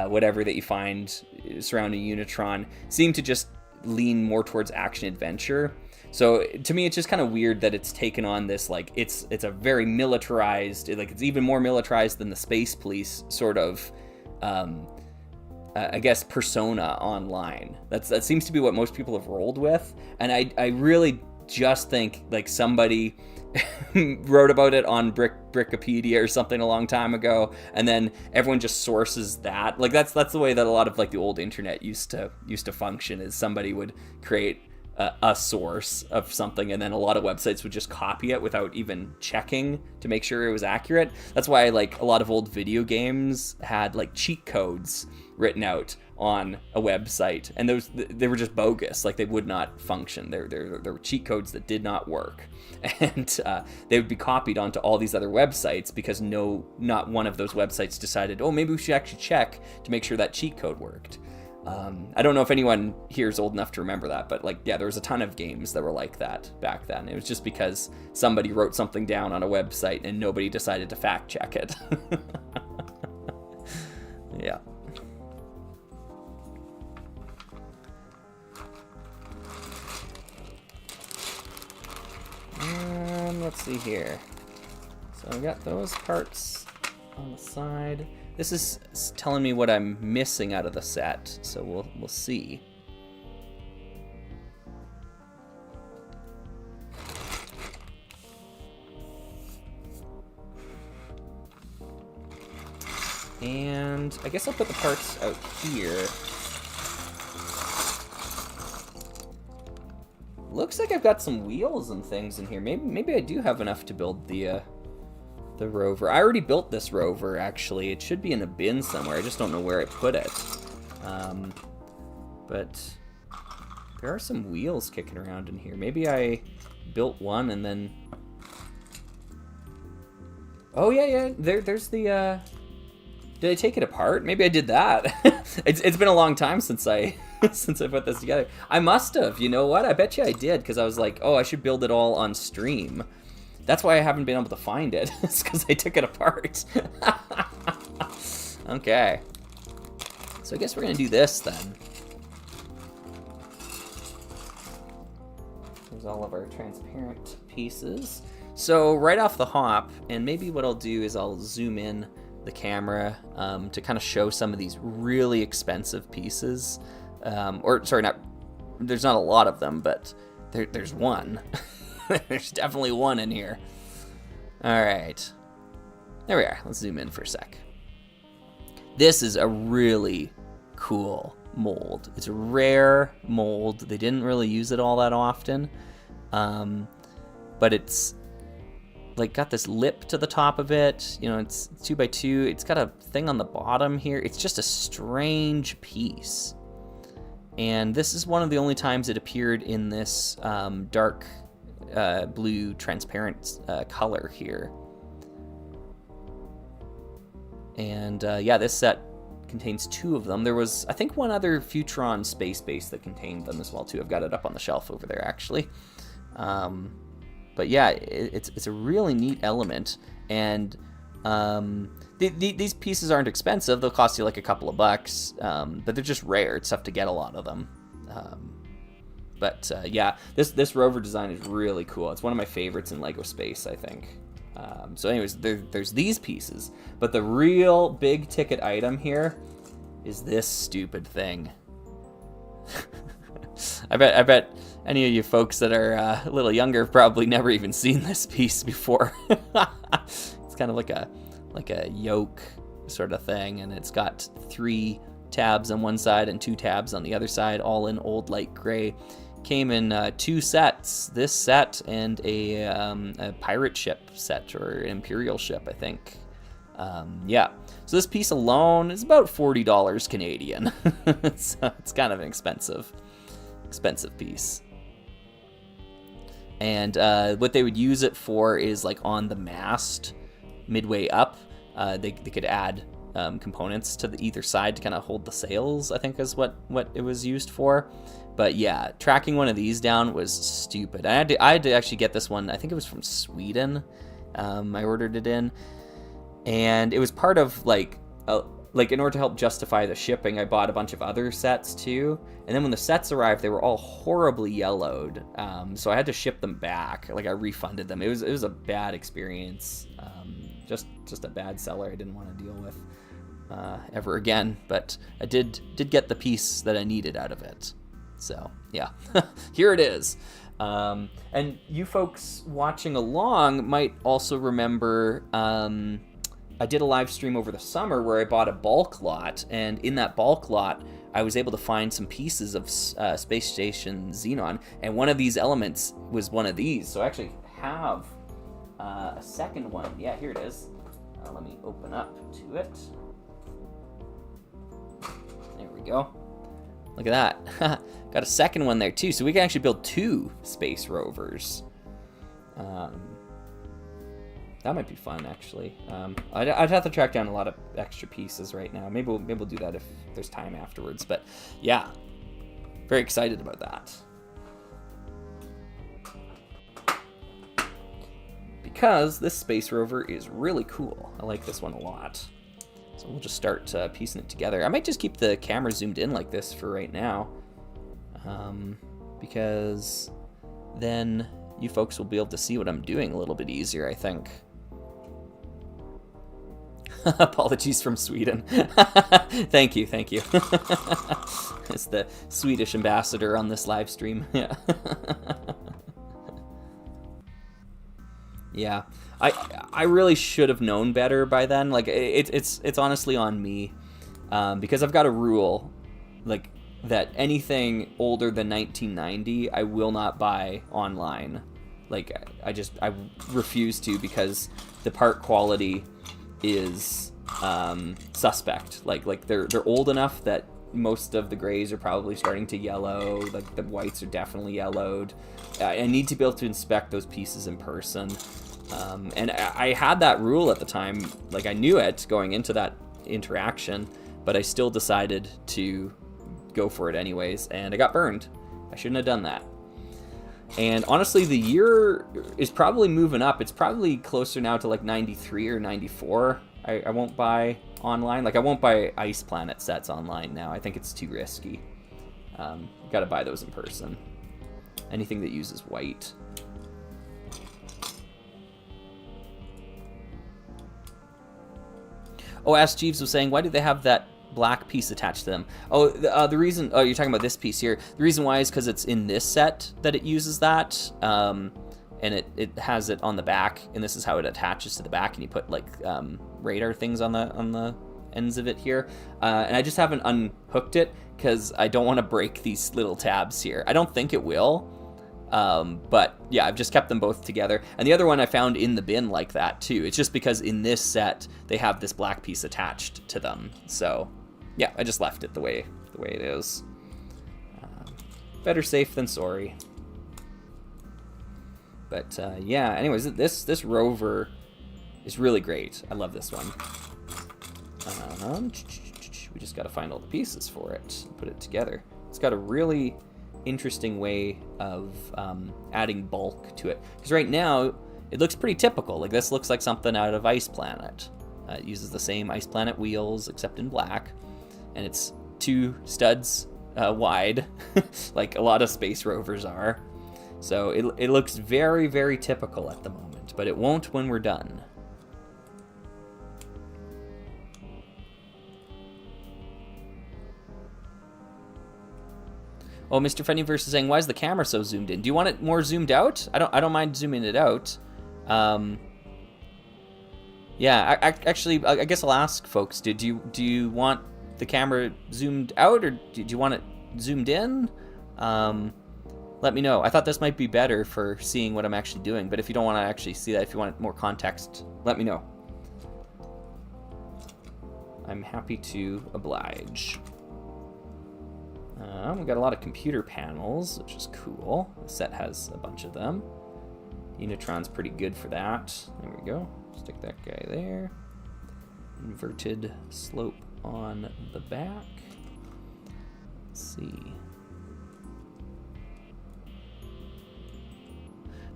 whatever that you find surrounding Unitron seem to just lean more towards action adventure. So to me, it's just kind of weird that it's taken on this, like, it's a very militarized, like, it's even more militarized than the Space Police sort of, I guess, persona online. That seems to be what most people have rolled with. And I really just think, like, somebody wrote about it on Brickopedia or something a long time ago, and then everyone just sources that. Like, that's the way that a lot of, like, the old internet used to function, is somebody would create a source of something, and then a lot of websites would just copy it without even checking to make sure it was accurate. That's why, like, a lot of old video games had, like, cheat codes written out on a website, and they were just bogus. Like, they would not function. There were cheat codes that did not work, and they would be copied onto all these other websites because not one of those websites decided, oh, maybe we should actually check to make sure that cheat code worked. I don't know if anyone here is old enough to remember that, but, like, yeah, there was a ton of games that were like that back then. It was just because somebody wrote something down on a website and nobody decided to fact check it. Yeah. Let's see here. So I've got those parts on the side. This is telling me what I'm missing out of the set, so we'll see. And I guess I'll put the parts out here. Looks like I've got some wheels and things in here. Maybe I do have enough to build the rover. I already built this rover, actually. It should be in a bin somewhere. I just don't know where I put it. But there are some wheels kicking around in here. Maybe I built one and then... Oh, yeah. There's the... Did I take it apart? Maybe I did that. It's been a long time since I put this together. I must have. You know what? I bet you I did, because I was like, oh, I should build it all on stream. That's why I haven't been able to find it. It's because I took it apart. Okay. So I guess we're going to do this then. There's all of our transparent pieces. So right off the hop, and maybe what I'll do is I'll zoom in the camera to kind of show some of these really expensive pieces. There's not a lot of them, but there's one. There's definitely one in here. All right. There we are. Let's zoom in for a sec. This is a really cool mold. It's a rare mold. They didn't really use it all that often. But it's like got this lip to the top of it. You know, it's 2x2. It's got a thing on the bottom here. It's just a strange piece. And this is one of the only times it appeared in this dark blue transparent color here. And yeah, this set contains 2 of them. There was, I think, one other Futron space base that contained them as well too. I've got it up on the shelf over there actually. But yeah, it's a really neat element, and these pieces aren't expensive. They'll cost you like a couple of bucks, but they're just rare. It's tough to get a lot of them. But yeah, this rover design is really cool. It's one of my favorites in LEGO Space, I think. So anyways, there's these pieces, but the real big ticket item here is this stupid thing. I bet any of you folks that are a little younger have probably never even seen this piece before. It's kind of like a yoke sort of thing, and it's got 3 tabs on one side and 2 tabs on the other side, all in old light gray. Came in 2 sets, this set and a pirate ship set, or an Imperial ship, I think. Yeah, so this piece alone is about $40 Canadian. So it's kind of an expensive piece. And what they would use it for is like on the mast, midway up, they could add components to either side to kind of hold the sails, I think is what it was used for. But yeah, tracking one of these down was stupid. I had to actually get this one, I think it was from Sweden. I ordered it in, and it was part of like in order to help justify the shipping, I bought a bunch of other sets too. And then when the sets arrived, they were all horribly yellowed. So I had to ship them back. Like I refunded them. It was a bad experience. Just a bad seller I didn't want to deal with ever again. But I did get the piece that I needed out of it. So yeah, here it is. And you folks watching along might also remember I did a live stream over the summer where I bought a bulk lot, and in that bulk lot I was able to find some pieces of Space Station Xenon, and one of these elements was one of these. So I actually have a second one. Yeah, here it is. Let me open up to it. There we go. Look at that. Got a second one there too, so we can actually build 2 space rovers. That might be fun, actually. I'd have to track down a lot of extra pieces right now. Maybe we'll do that if there's time afterwards. But yeah, very excited about that. Because this space rover is really cool. I like this one a lot. So we'll just start piecing it together. I might just keep the camera zoomed in like this for right now. Because then you folks will be able to see what I'm doing a little bit easier, I think. Apologies from Sweden. Thank you. It's the Swedish ambassador on this live stream. Yeah. Yeah. I really should have known better by then. Like it's honestly on me, because I've got a rule, like that anything older than 1990 I will not buy online. Like I refuse to, because the part quality is suspect. Like they're old enough that most of the grays are probably starting to yellow. Like the whites are definitely yellowed. I need to be able to inspect those pieces in person. And I had that rule at the time. Like I knew it going into that interaction, but I still decided to go for it anyways, and I got burned. I shouldn't have done that. And honestly, the year is probably moving up. It's probably closer now to like 93 or 94. I won't buy online. Like I won't buy Ice Planet sets online now. I think it's too risky. Got to buy those in person. Anything that uses white. Oh, Ask Jeeves was saying, why do they have that black piece attached to them? Oh, the reason, oh, you're talking about this piece here. The reason why is because it's in this set that it uses that, and it has it on the back, and this is how it attaches to the back, and you put like radar things on the ends of it here. And I just haven't unhooked it because I don't want to break these little tabs here. I don't think it will. But yeah, I've just kept them both together. And the other one I found in the bin like that too. It's just because in this set they have this black piece attached to them. So yeah, I just left it the way it is. Better safe than sorry. But yeah, anyways, this rover is really great. I love this one. We just got to find all the pieces for it and put it together. It's got a really interesting way of adding bulk to it. Because right now, it looks pretty typical. Like this looks like something out of Ice Planet. It uses the same Ice Planet wheels, except in black. And it's 2 studs wide, like a lot of space rovers are. So it looks very, very typical at the moment, but it won't when we're done. Oh, Mr. Funnyverse is saying, why is the camera so zoomed in? Do you want it more zoomed out? I don't mind zooming it out. Yeah, actually, I guess I'll ask folks. Do you want the camera zoomed out, or do you want it zoomed in? Let me know. I thought this might be better for seeing what I'm actually doing, but if you don't want to actually see that, if you want more context, let me know. I'm happy to oblige. We've got a lot of computer panels, which is cool. The set has a bunch of them. Unitron's pretty good for that. There we go. Stick that guy there. Inverted slope on the back. Let's see.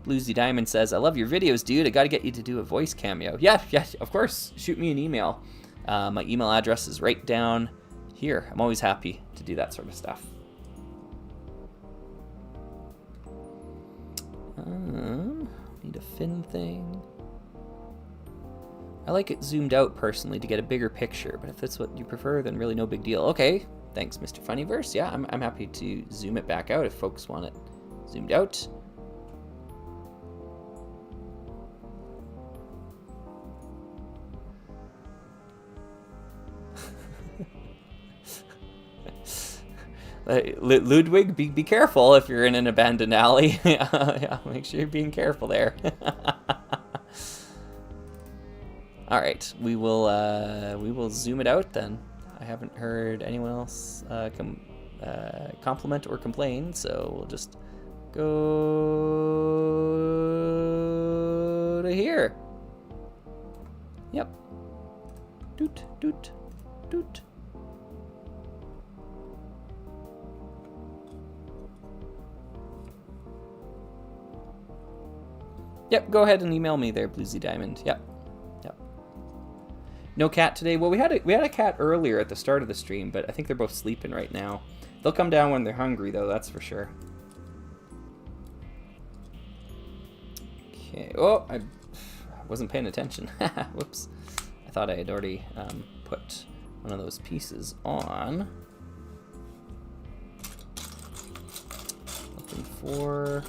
Bluesy Diamond says, I love your videos, dude. I got to get you to do a voice cameo. Yeah, of course. Shoot me an email. My email address is right down here. I'm always happy to do that sort of stuff. Need a fin thing. I like it zoomed out personally to get a bigger picture, but if that's what you prefer, then really no big deal. Okay, thanks, Mr. Funnyverse. Yeah, I'm happy to zoom it back out if folks want it zoomed out. Ludwig, be careful if you're in an abandoned alley. Yeah, make sure you're being careful there. All right, we will zoom it out then. I haven't heard anyone else compliment or complain, so we'll just go to here. Yep. Doot doot doot. Yep, go ahead and email me there, Bluesy Diamond. Yep. No cat today. Well, we had a cat earlier at the start of the stream, but I think they're both sleeping right now. They'll come down when they're hungry, though. That's for sure. Okay. Oh, I wasn't paying attention. Whoops. I thought I had already put one of those pieces on. Looking for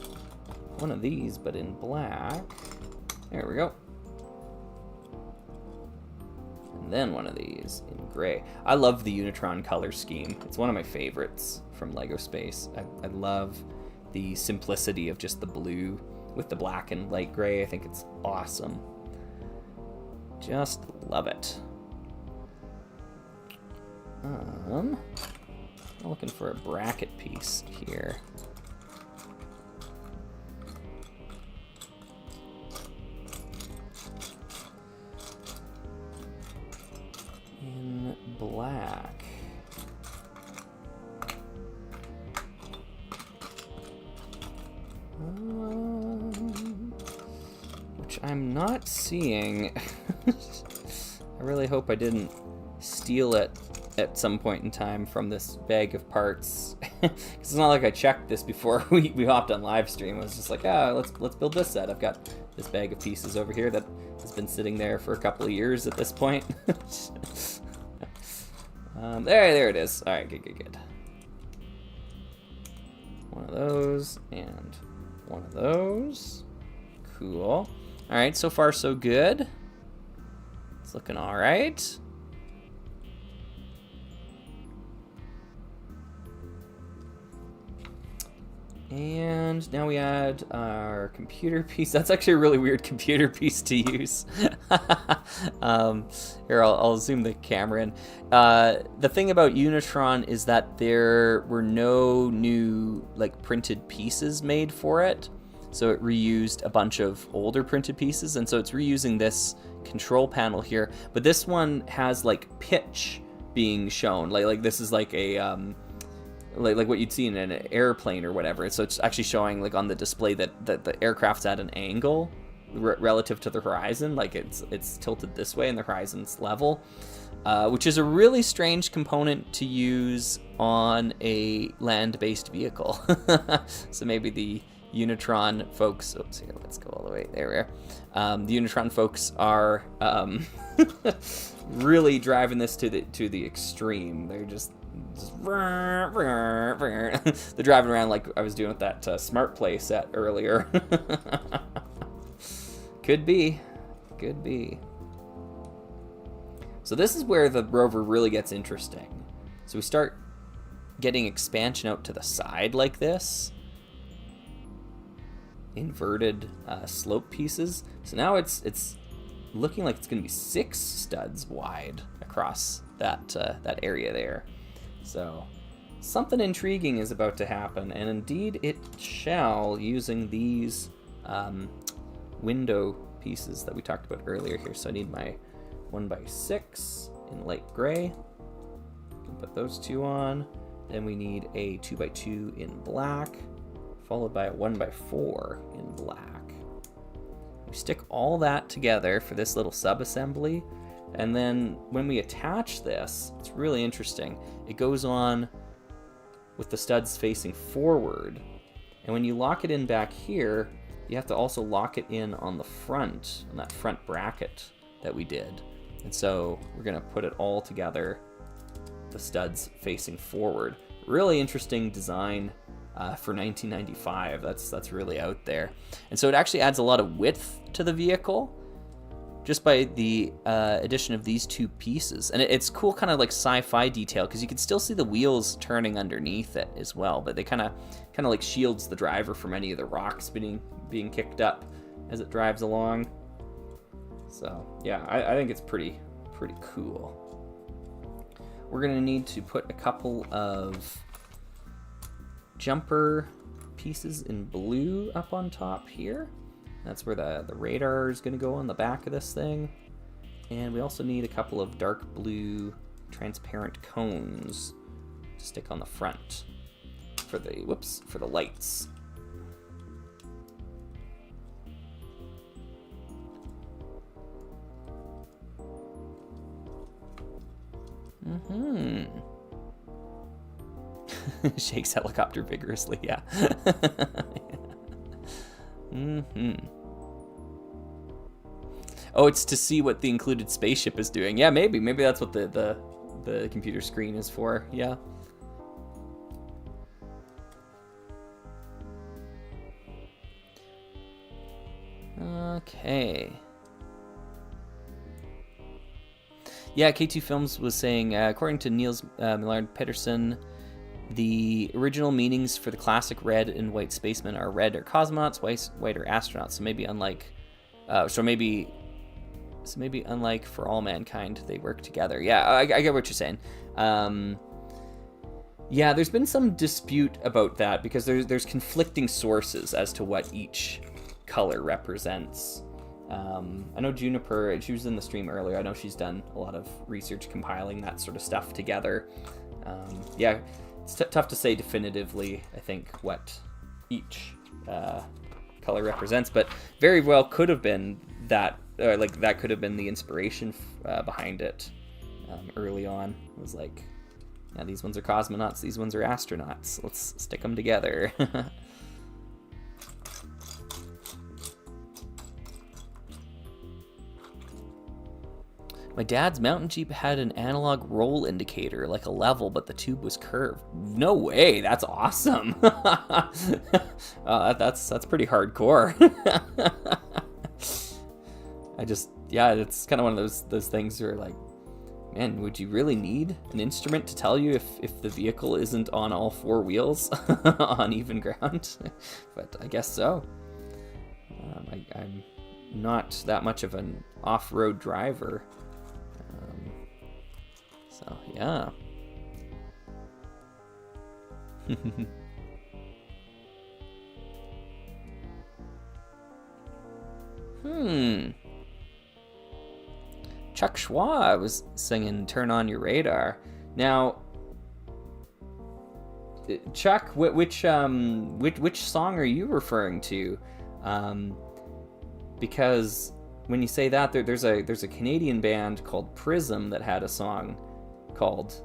one of these, but in black. There we go. And then one of these in gray. I love the Unitron color scheme. It's one of my favorites from LEGO Space. I love the simplicity of just the blue with the black and light gray. I think it's awesome. Just love it. I'm looking for a bracket piece here. In black. Which I'm not seeing. I really hope I didn't steal it at some point in time from this bag of parts. It's not like I checked this before we hopped on live stream. I was just like, let's build this set. I've got this bag of pieces over here that has been sitting there for a couple of years at this point. There it is. All right, good. One of those and one of those. Cool. All right, so far so good. It's looking all right. And now we add our computer piece. That's actually a really weird computer piece to use. Here, I'll zoom the camera in. The thing about Unitron is that there were no new printed pieces made for it. So it reused a bunch of older printed pieces, and so it's reusing this control panel here, but this one has like pitch being shown. Like this is like a like what you'd see in an airplane or whatever. So it's actually showing like on the display that the aircraft's at an angle relative to the horizon, like it's tilted this way and the horizon's level, which is a really strange component to use on a land-based vehicle. So maybe the Unitron folks, oops, here, let's go all the way, there we are. The Unitron folks are really driving this to the extreme. They're just they're driving around like I was doing with that Smart Play set earlier. Could be. So this is where the rover really gets interesting. So we start getting expansion out to the side like this. Inverted slope pieces. So now it's looking like it's going to be 6 studs wide across that area there. So something intriguing is about to happen, and indeed it shall, using these window pieces that we talked about earlier here. So I need my 1x6 in light gray. Can put those 2 on. Then we need a 2x2 in black, followed by a 1x4 in black. We stick all that together for this little sub-assembly, and then when we attach this, it's really interesting. It goes on with the studs facing forward, and when you lock it in back here, you have to also lock it in on the front, on that front bracket that we did. And so we're gonna put it all together, the studs facing forward. Really interesting design for 1995. That's really out there. And so it actually adds a lot of width to the vehicle just by the addition of these 2 pieces. And it's cool, kind of like sci-fi detail, because you can still see the wheels turning underneath it as well, but they kind of like shields the driver from any of the rocks being kicked up as it drives along. So yeah, I think it's pretty cool. We're gonna need to put a couple of jumper pieces in blue up on top here. That's where the radar is gonna go on the back of this thing. And we also need a couple of dark blue transparent cones to stick on the front for the lights. Shakes helicopter vigorously, yeah. Oh, it's to see what the included spaceship is doing. Yeah, maybe that's what the computer screen is for. Yeah. Okay. Yeah, K2 Films was saying, according to Niels Millard Pedersen, the original meanings for the classic red and white spacemen are red are cosmonauts, white are astronauts. So maybe unlike, unlike for all mankind, they work together. Yeah, I get what you're saying. Yeah, there's been some dispute about that because there's conflicting sources as to what each color represents. I know Juniper, she was in the stream earlier. I know she's done a lot of research compiling that sort of stuff together. Yeah, it's tough to say definitively, I think, what each color represents, but very well could have been that, or like that could have been the inspiration behind it early on. It was like, yeah, these ones are cosmonauts, these ones are astronauts. Let's stick them together. My dad's mountain Jeep had an analog roll indicator, like a level, but the tube was curved. No way, that's awesome. That's pretty hardcore. Yeah, it's kind of one of those things where like, man, would you really need an instrument to tell you if the vehicle isn't on all 4 wheels on even ground? But I guess so. I'm not that much of an off-road driver. So, yeah. Chuck Schwa was singing "Turn On Your Radar." Now, Chuck, which song are you referring to? Because when you say that, there's a Canadian band called Prism that had a song called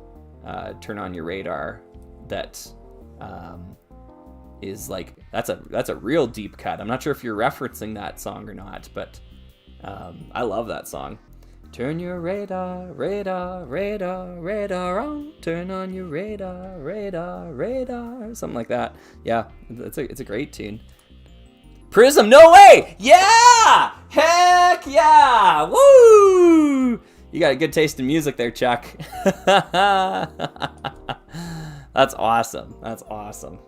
"Turn On Your Radar" that is like that's a real deep cut. I'm not sure if you're referencing that song or not, but I love that song. Turn your radar, radar, radar, radar on. Turn on your radar, radar, radar. Something like that. Yeah, it's a great tune. Prism, no way! Yeah! Heck yeah! Woo! You got a good taste in music there, Chuck. That's awesome. That's awesome.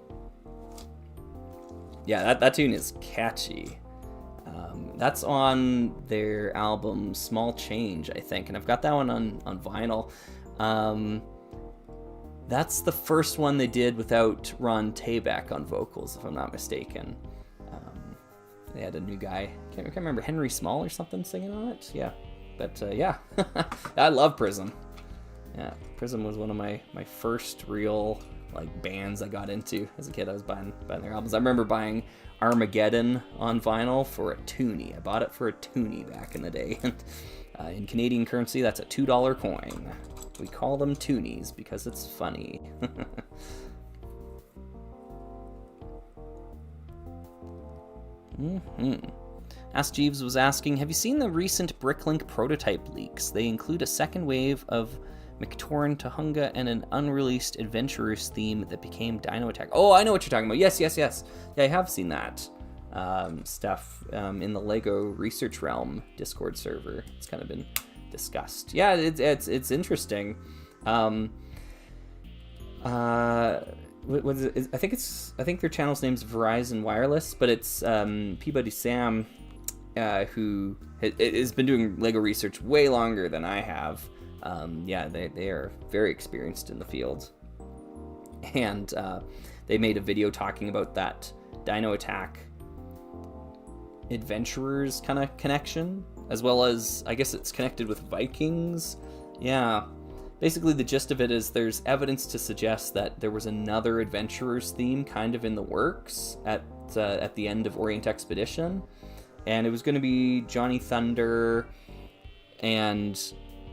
Yeah, that tune is catchy. That's on their album Small Change, I think, and I've got that one on vinyl. That's the first one they did without Ron Tabeck on vocals, if I'm not mistaken. They had a new guy, I can't remember, Henry Small or something singing on it. Yeah, but yeah, I love Prism. Yeah, Prism was one of my first real like bands I got into as a kid. I was buying their albums. I remember buying Armageddon on vinyl for a toonie. I bought it for a toonie back in the day. In Canadian currency, that's a $2 coin. We call them toonies because it's funny. Ask Jeeves was asking, have you seen the recent Bricklink prototype leaks? They include a second wave of McTorn Tahunga and an unreleased Adventurers theme that became Dino Attack. Oh, I know what you're talking about. Yes. Yeah, I have seen that stuff in the LEGO Research Realm Discord server. It's kind of been discussed. Yeah, it's interesting. What is it? I think their channel's name's Verizon Wireless, but it's Peabody Sam, who has been doing LEGO research way longer than I have. Yeah, they are very experienced in the field, and they made a video talking about that Dino Attack Adventurers kind of connection, as well as I guess it's connected with Vikings. Yeah. Basically, the gist of it is there's evidence to suggest that there was another Adventurers theme kind of in the works at the end of Orient Expedition, and it was going to be Johnny Thunder and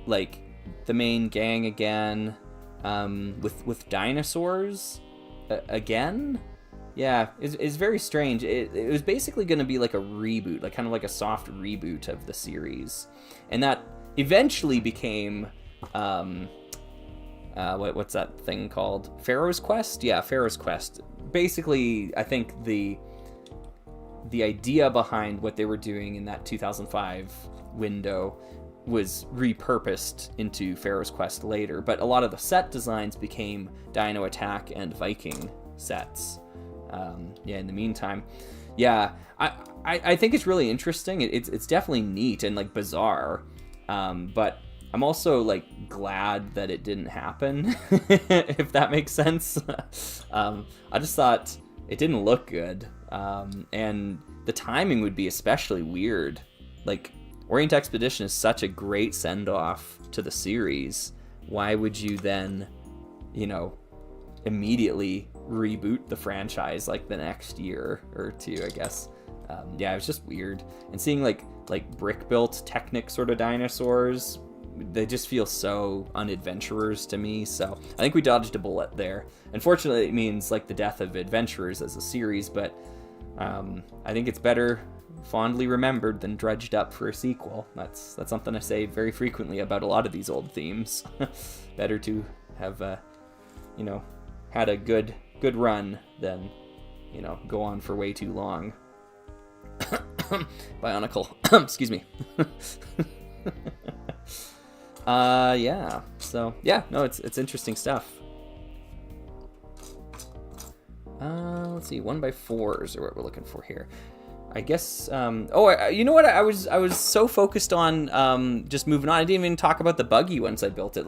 like the main gang again, with dinosaurs again. Yeah, it's very strange. It was basically going to be like a reboot, like kind of like a soft reboot of the series, and that eventually became what's that thing called? Pharaoh's Quest? Yeah, Pharaoh's Quest. Basically, I think the idea behind what they were doing in that 2005 window was repurposed into Pharaoh's Quest later, but a lot of the set designs became Dino Attack and Viking sets. Yeah, in the meantime. Yeah, I think it's really interesting. It's definitely neat and like bizarre, but I'm also like glad that it didn't happen, if that makes sense. I just thought it didn't look good, and the timing would be especially weird. Like, Orient Expedition is such a great send-off to the series. Why would you then, immediately reboot the franchise like the next year or two, I guess? Yeah, it was just weird. And seeing like brick-built Technic sort of dinosaurs, they just feel so unadventurers to me, so I think we dodged a bullet there. Unfortunately, it means like the death of Adventurers as a series, but I think it's better fondly remembered than dredged up for a sequel. That's something I say very frequently about a lot of these old themes. Better to have had a good run than go on for way too long. Bionicle. Excuse me. Yeah. So yeah, no, it's interesting stuff. Let's see, 1x4s are what we're looking for here. I guess. You know what? I was so focused on just moving on. I didn't even talk about the buggy once I built it.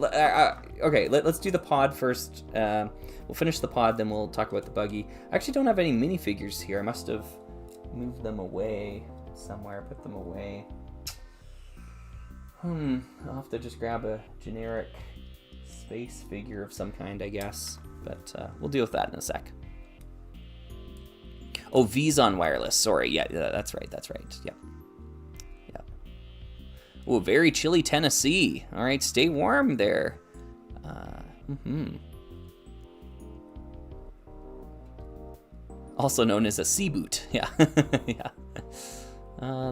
Okay, let's do the pod first. We'll finish the pod, then we'll talk about the buggy. I actually don't have any minifigures here. I must have moved them away somewhere. Put them away. I'll have to just grab a generic space figure of some kind, I guess. But we'll deal with that in a sec. Oh, V's on wireless. Sorry. Yeah, that's right. That's right. Yeah. Yeah. Oh, very chilly Tennessee. All right, stay warm there. Also known as a sea boot. Yeah. Yeah.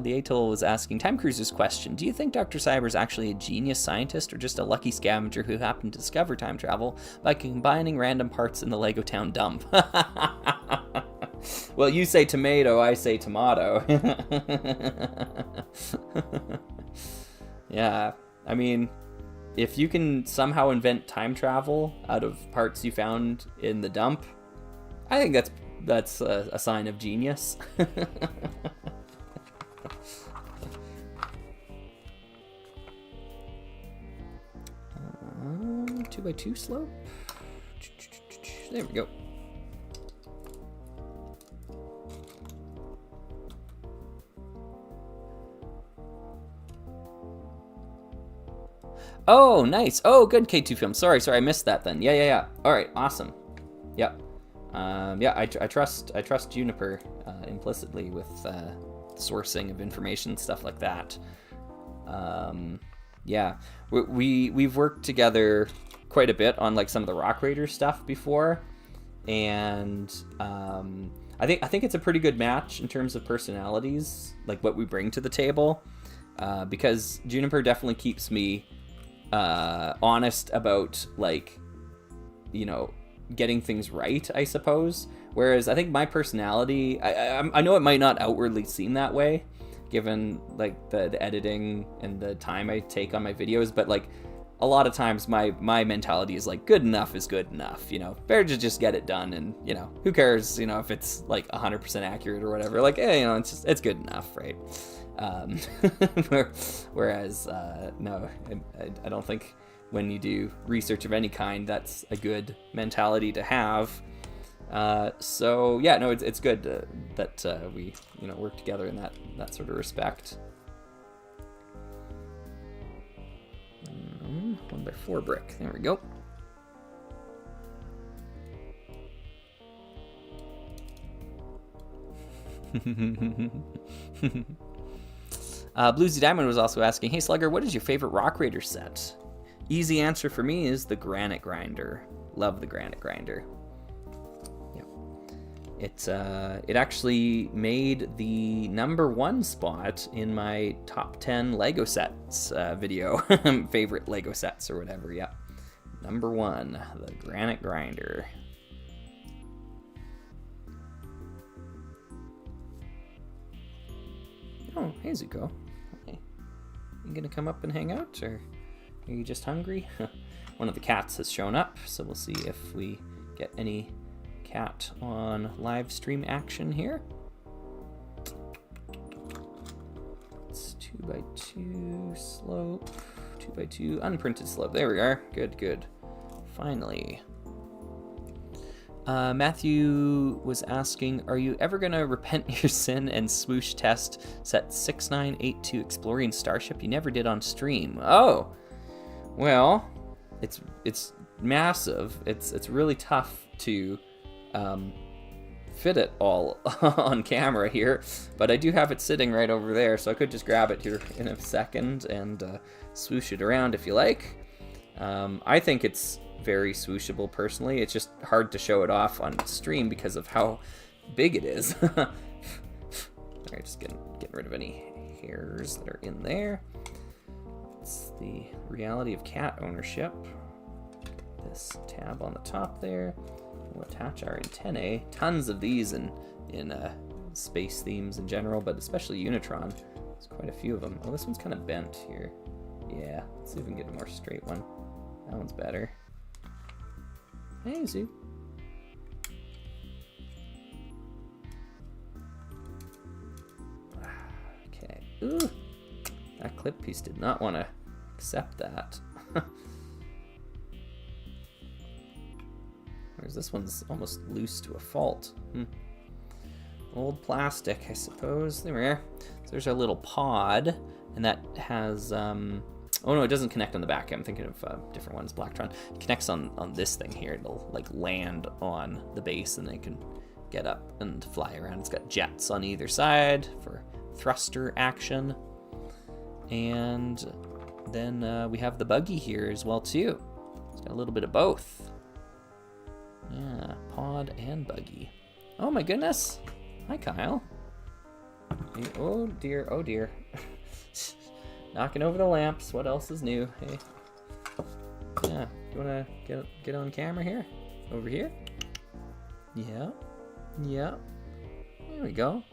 The Atoll was asking Time Cruiser's question. Do you think Dr. Cyber is actually a genius scientist or just a lucky scavenger who happened to discover time travel by combining random parts in the Lego Town dump? Well, you say tomato, I say tomato. Yeah, I mean, if you can somehow invent time travel out of parts you found in the dump, I think that's a sign of genius. 2x2 slope. There we go. Oh, nice. Oh, good, K2 Film. Sorry, I missed that then. Yeah. All right, awesome. Yep. Yeah, I trust Juniper implicitly with sourcing of information, stuff like that. Yeah, we've worked together quite a bit on like some of the Rock Raider stuff before, and I think it's a pretty good match in terms of personalities, like what we bring to the table, because Juniper definitely keeps me honest about, like, you know, getting things right, I suppose. Whereas I think my personality, I know it might not outwardly seem that way, given like the editing and the time I take on my videos, but like a lot of times my mentality is like, good enough is good enough, you know, better to just get it done, and, you know, who cares, you know, if it's like 100% accurate or whatever, like, you know, it's good enough, right? Whereas no, I don't think when you do research of any kind that's a good mentality to have. So yeah, no, it's good that we, you know, work together in that sort of respect. 1x4 brick. There we go. Bluesy Diamond was also asking, hey Slugger, what is your favorite Rock Raider set? Easy answer for me is the Granite Grinder. Love the Granite Grinder. It actually made the #1 spot in my top 10 Lego sets video. Favorite Lego sets or whatever, yeah. #1, the Granite Grinder. Oh, hey Zuko. Hey. You gonna come up and hang out, or are you just hungry? One of the cats has shown up, so we'll see if we get any cat on live stream action here. It's 2x2 slope, 2x2 unprinted slope. There we are. Good. Finally. Matthew was asking, are you ever gonna repent your sin and swoosh test set 6982 Exploring Starship you never did on stream? Oh, well, it's massive. It's really tough to fit it all on camera here, but I do have it sitting right over there, so I could just grab it here in a second and swoosh it around if you like. I think it's very swooshable personally. It's just hard to show it off on stream because of how big it is. Alright, just getting rid of any hairs that are in there. It's the reality of cat ownership. This tab on the top there. We'll attach our antennae. Tons of these in space themes in general, but especially Unitron. There's quite a few of them. Oh, this one's kind of bent here. Yeah, let's see if we can get a more straight one. That one's better. Hey, Zoo. Okay. Ooh, that clip piece did not want to accept that. Whereas this one's almost loose to a fault. Old plastic, I suppose. There we are. So there's our little pod, and that has Oh no, it doesn't connect on the back. I'm thinking of different ones. Blacktron. It connects on this thing here. It'll like land on the base and they can get up and fly around. It's got jets on either side for thruster action. And then we have the buggy here as well too. It's got a little bit of both. Yeah, pod and buggy. Oh my goodness. Hi, Kyle. Oh dear, oh dear. Knocking over the lamps. What else is new? Hey. Yeah, do you want to get on camera here? Over here? Yeah. Yeah. There we go.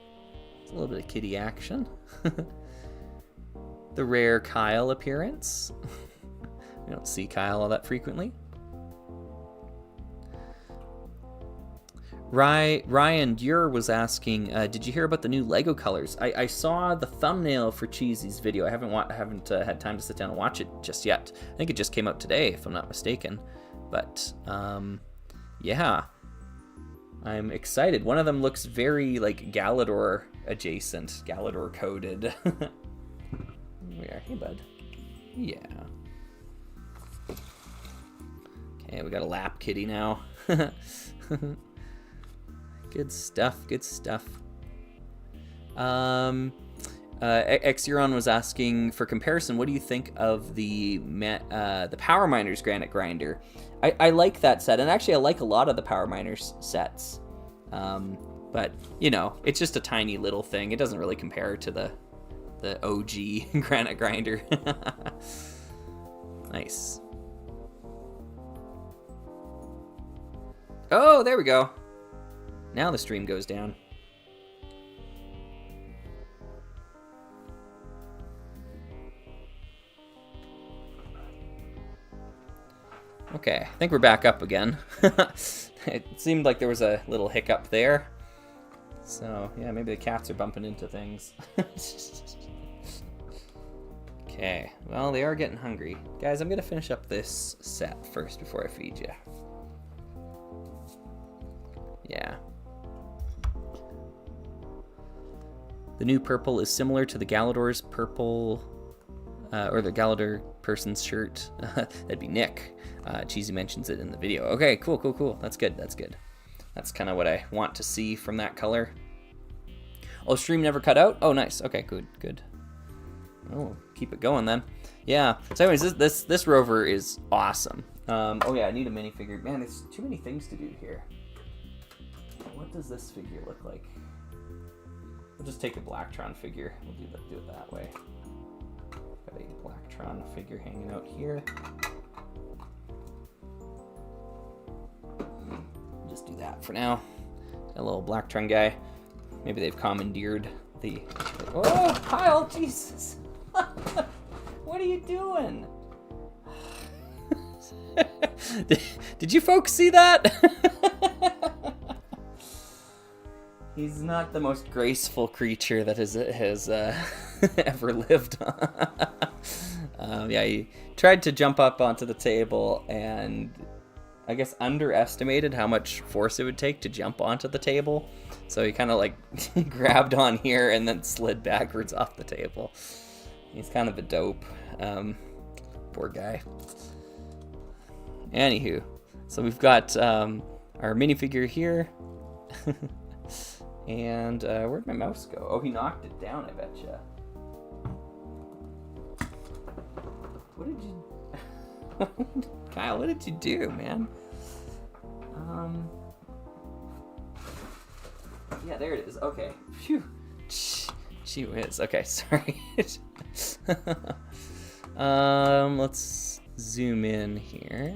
It's a little bit of kitty action. The rare Kyle appearance. We don't see Kyle all that frequently. Ryan Durer was asking, did you hear about the new Lego colors? I saw the thumbnail for Cheesy's video. I haven't had time to sit down and watch it just yet. I think it just came out today, if I'm not mistaken. But yeah, I'm excited. One of them looks very like Galador adjacent, Galador coded. Where? Hey, bud. Yeah. Okay, we got a lap kitty now. Good stuff, good stuff. Xuron was asking, for comparison, what do you think of the Power Miners Granite Grinder? I like that set, and actually I like a lot of the Power Miners sets. But, you know, it's just a tiny little thing. It doesn't really compare to the OG Granite Grinder. Nice. Oh, there we go. Now the stream goes down. Okay, I think we're back up again. It seemed like there was a little hiccup there. So, yeah, maybe the cats are bumping into things. Okay, well, they are getting hungry. Guys, I'm going to finish up this set first before I feed you. Yeah. The new purple is similar to the Galador's purple, or the Galador person's shirt. That'd be Nick. Cheesy mentions it in the video. Okay, cool, cool, cool. That's good, that's good. That's kind of what I want to see from that color. Oh, stream never cut out? Oh, nice. Okay, good, good. Oh, keep it going then. Yeah, so anyways, this rover is awesome. Oh yeah, I need a minifigure. Man, there's too many things to do here. What does this figure look like? We'll just take a Blacktron figure. We'll do it that way. Got a Blacktron figure hanging out here. Just do that for now. Got a little Blacktron guy. Maybe they've commandeered the... Oh, Kyle, Jesus! What are you doing? Did you folks see that? He's not the most graceful creature that has ever lived. Yeah, he tried to jump up onto the table and I guess underestimated how much force it would take to jump onto the table. So he kind of like grabbed on here and then slid backwards off the table. He's kind of a dope. Poor guy. Anywho, so we've got our minifigure here. And where'd my mouse go? Oh, he knocked it down, I betcha. What did you... Kyle, what did you do, man? Yeah, there it is. Okay. Phew. Gee whiz. Okay, sorry. Let's zoom in here.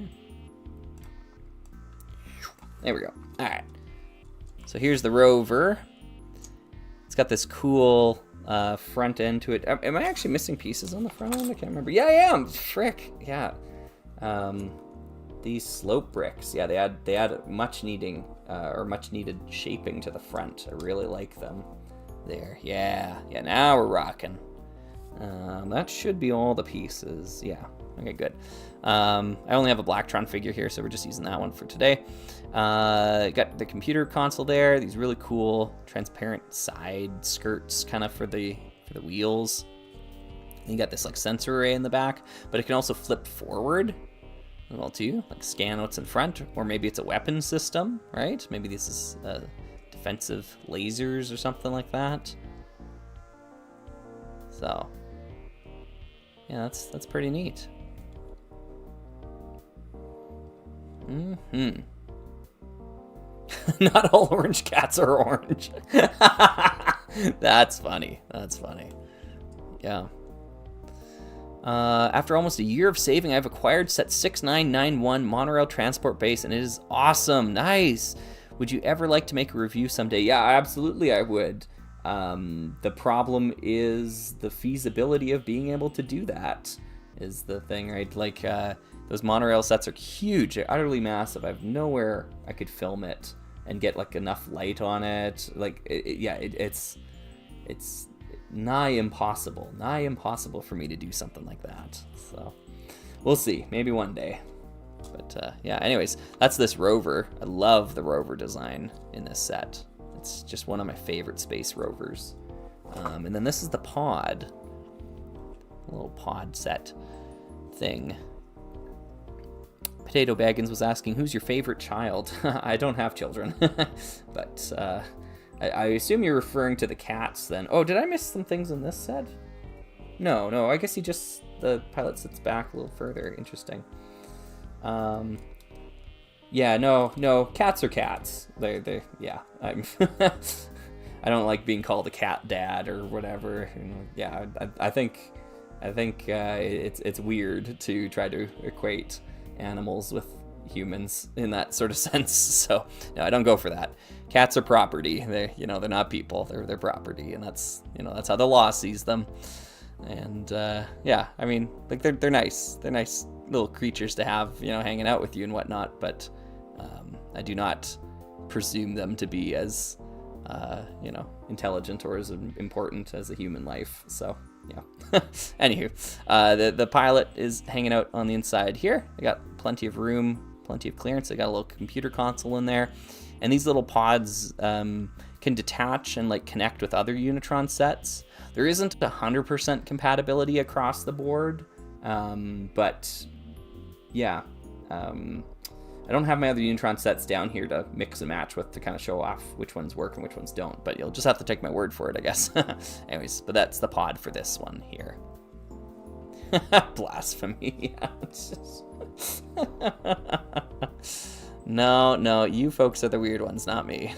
There we go. All right. So here's the rover. It's got this cool front end to it. Am I actually missing pieces on the front end? I can't remember. Yeah, I am. Frick. Yeah. These slope bricks. Yeah, they add much needed shaping to the front. I really like them. There. Yeah. Yeah. Now we're rocking. That should be all the pieces. Yeah. Okay, good. I only have a Blacktron figure here, so we're just using that one for today. Got the computer console there. These really cool transparent side skirts kind of for the wheels. You got this like sensor array in the back, but it can also flip forward as well too, like scan what's in front, or maybe it's a weapon system, right? Maybe this is defensive lasers or something like that. So yeah, that's pretty neat. Not all orange cats are orange. That's funny. That's funny. Yeah. After almost a year of saving, I've acquired set 6991 monorail transport base, and it is awesome. Nice. Would you ever like to make a review someday? Yeah, absolutely I would. The problem is the feasibility of being able to do that is the thing, right? Like, those monorail sets are huge. They're utterly massive. I have nowhere I could film it and get like enough light on it. Like, it's nigh impossible for me to do something like that. So we'll see, maybe one day. But yeah, anyways, that's this rover. I love the rover design in this set. It's just one of my favorite space rovers. And then this is the pod, a little pod set thing. Potato Baggins was asking, who's your favorite child? I don't have children, but I assume you're referring to the cats then. Oh, did I miss some things in this set? No, I guess the pilot sits back a little further. Interesting. Yeah, no, cats are cats. Yeah, I don't like being called a cat dad or whatever. Yeah, I think it's weird to try to equate animals with humans in that sort of sense. So no, I don't go for that. Cats are property. They're not people. They're property, and that's how the law sees them. And yeah, I mean, like they're nice. They're nice little creatures to have, hanging out with you and whatnot. But I do not presume them to be as intelligent or as important as a human life. So yeah. Anywho, the pilot is hanging out on the inside here. I got plenty of room, plenty of clearance. I got a little computer console in there, and these little pods can detach and like connect with other Unitron sets. There isn't 100% compatibility across the board, but yeah. I don't have my other Unitron sets down here to mix and match with to kind of show off which ones work and which ones don't, but you'll just have to take my word for it, I guess. Anyways, but that's the pod for this one here. Blasphemy. No, you folks are the weird ones, not me.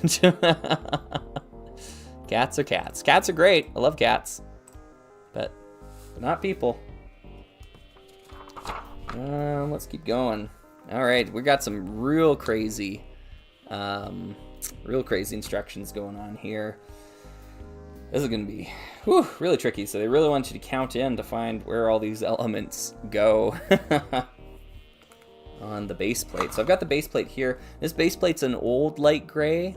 Cats are cats. Cats are great. I love cats, but they're not people. Let's keep going. All right, we got some real crazy instructions going on here. This is going to be really tricky. So they really want you to count in to find where all these elements go on the base plate. So I've got the base plate here. This base plate's an old light gray,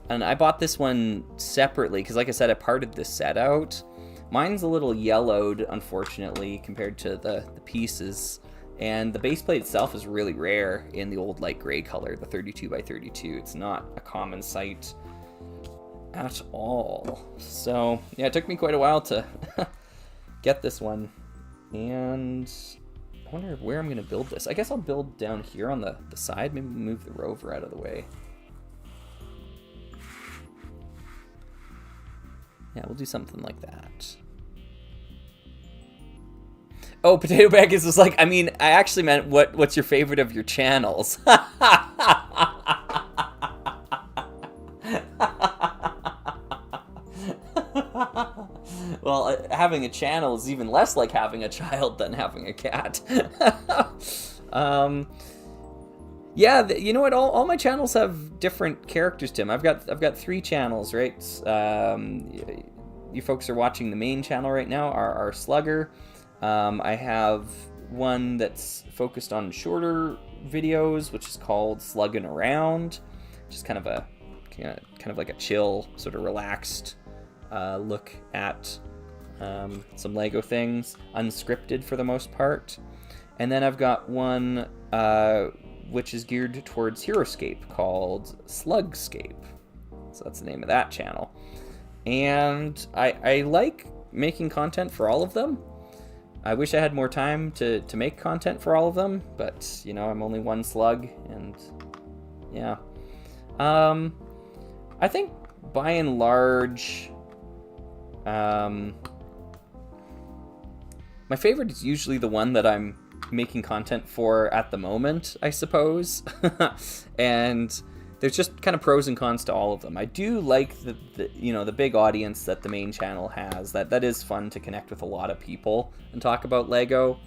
and I bought this one separately because, like I said, I parted this set out. Mine's a little yellowed, unfortunately, compared to the pieces. And the base plate itself is really rare in the old light gray color, the 32x32. It's not a common sight at all. So yeah, it took me quite a while to get this one. And I wonder where I'm going to build this. I guess I'll build down here on the side. Maybe move the rover out of the way. Yeah, we'll do something like that. Oh, Potato Baggins was like, I mean, I actually meant what's your favorite of your channels? Well, having a channel is even less like having a child than having a cat. Yeah, you know what? All my channels have different characters to them. I've got 3 channels, right? You folks are watching the main channel right now, our Slugger. I have one that's focused on shorter videos, which is called Slugging Around, which is kind of like a chill, sort of relaxed look at some Lego things, unscripted for the most part. And then I've got one which is geared towards Heroscape called Slugscape. So that's the name of that channel. And I like making content for all of them. I wish I had more time to make content for all of them, but, you know, I'm only one slug, and yeah. I think by and large, my favorite is usually the one that I'm making content for at the moment, I suppose. And there's just kind of pros and cons to all of them. I do like the you know, the big audience that the main channel has. That is fun to connect with a lot of people and talk about Lego.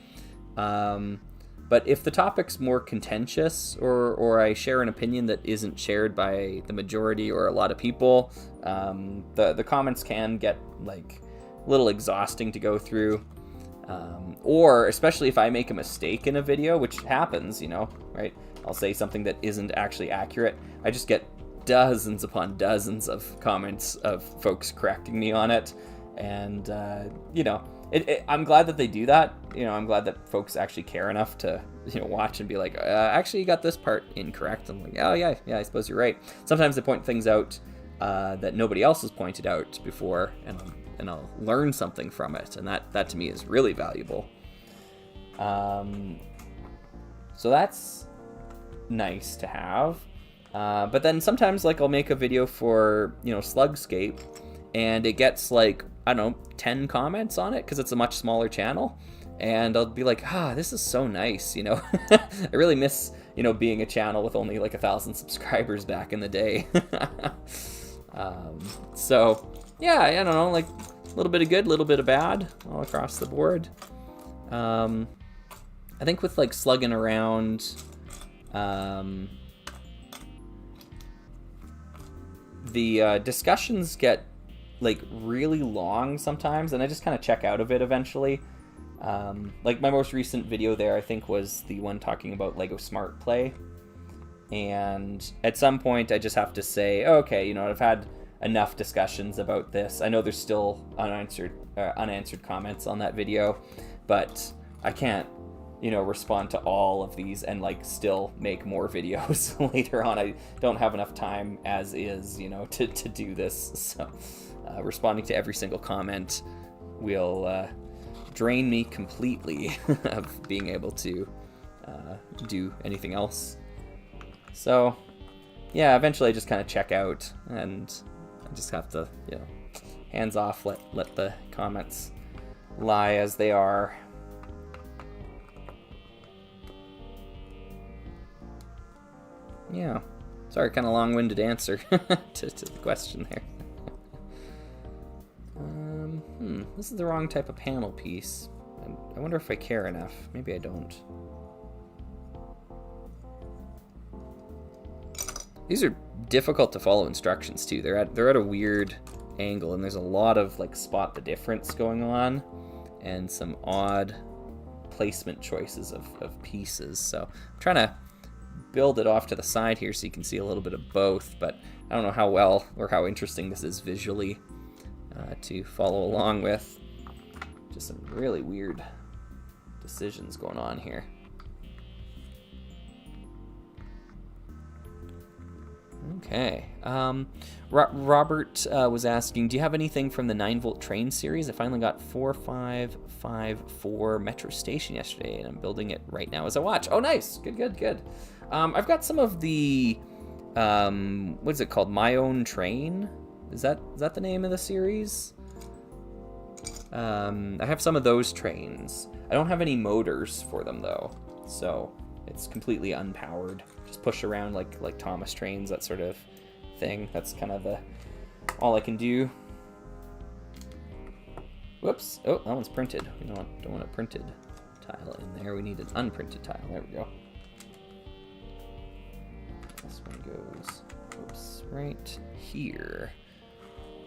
But if the topic's more contentious, or I share an opinion that isn't shared by the majority or a lot of people, the comments can get like a little exhausting to go through. Or especially if I make a mistake in a video, which happens, you know, right? I'll say something that isn't actually accurate. I just get dozens upon dozens of comments of folks correcting me on it. And, you know, I'm glad that they do that. You know, I'm glad that folks actually care enough to, you know, watch and be like, actually, you got this part incorrect. I'm like, oh, yeah, I suppose you're right. Sometimes they point things out that nobody else has pointed out before, and I'll learn something from it. And that to me is really valuable. So that's nice to have. But then sometimes, like, I'll make a video for, you know, Slugscape, and it gets like, I don't know, 10 comments on it because it's a much smaller channel. And I'll be like, this is so nice, you know. I really miss, you know, being a channel with only like 1,000 subscribers back in the day. So yeah, I don't know, like a little bit of good, a little bit of bad, all across the board. I think with like slugging around, the discussions get like really long sometimes, and I just kind of check out of it eventually. Like my most recent video there, I think, was the one talking about Lego Smart Play. And at some point I just have to say, okay, you know, I've had enough discussions about this. I know there's still unanswered comments on that video, but I can't, you know, respond to all of these and like still make more videos later on. I don't have enough time as is, you know, to do this. So responding to every single comment will drain me completely of being able to do anything else. So yeah, eventually I just kind of check out, and I just have to, you know, hands off, let the comments lie as they are. Yeah, sorry, kind of long-winded answer to the question there. This is the wrong type of panel piece. I wonder if I care enough. Maybe I don't. These are difficult to follow instructions too. They're at a weird angle, and there's a lot of like spot the difference going on, and some odd placement choices of pieces. So I'm trying to build it off to the side here so you can see a little bit of both, but I don't know how well or how interesting this is visually to follow along with. Just some really weird decisions going on here. Okay. Robert was asking, do you have anything from the 9-volt train series? I finally got 4554 Metro Station yesterday, and I'm building it right now as I watch. Oh, nice. Good. I've got some of the, what is it called? My Own Train? Is that the name of the series? I have some of those trains. I don't have any motors for them though, so it's completely unpowered. Just push around like Thomas trains, that sort of thing. That's kind of all I can do. Whoops! Oh, that one's printed. We don't want a printed tile in there. We need an unprinted tile. There we go. This one goes, oops, right here.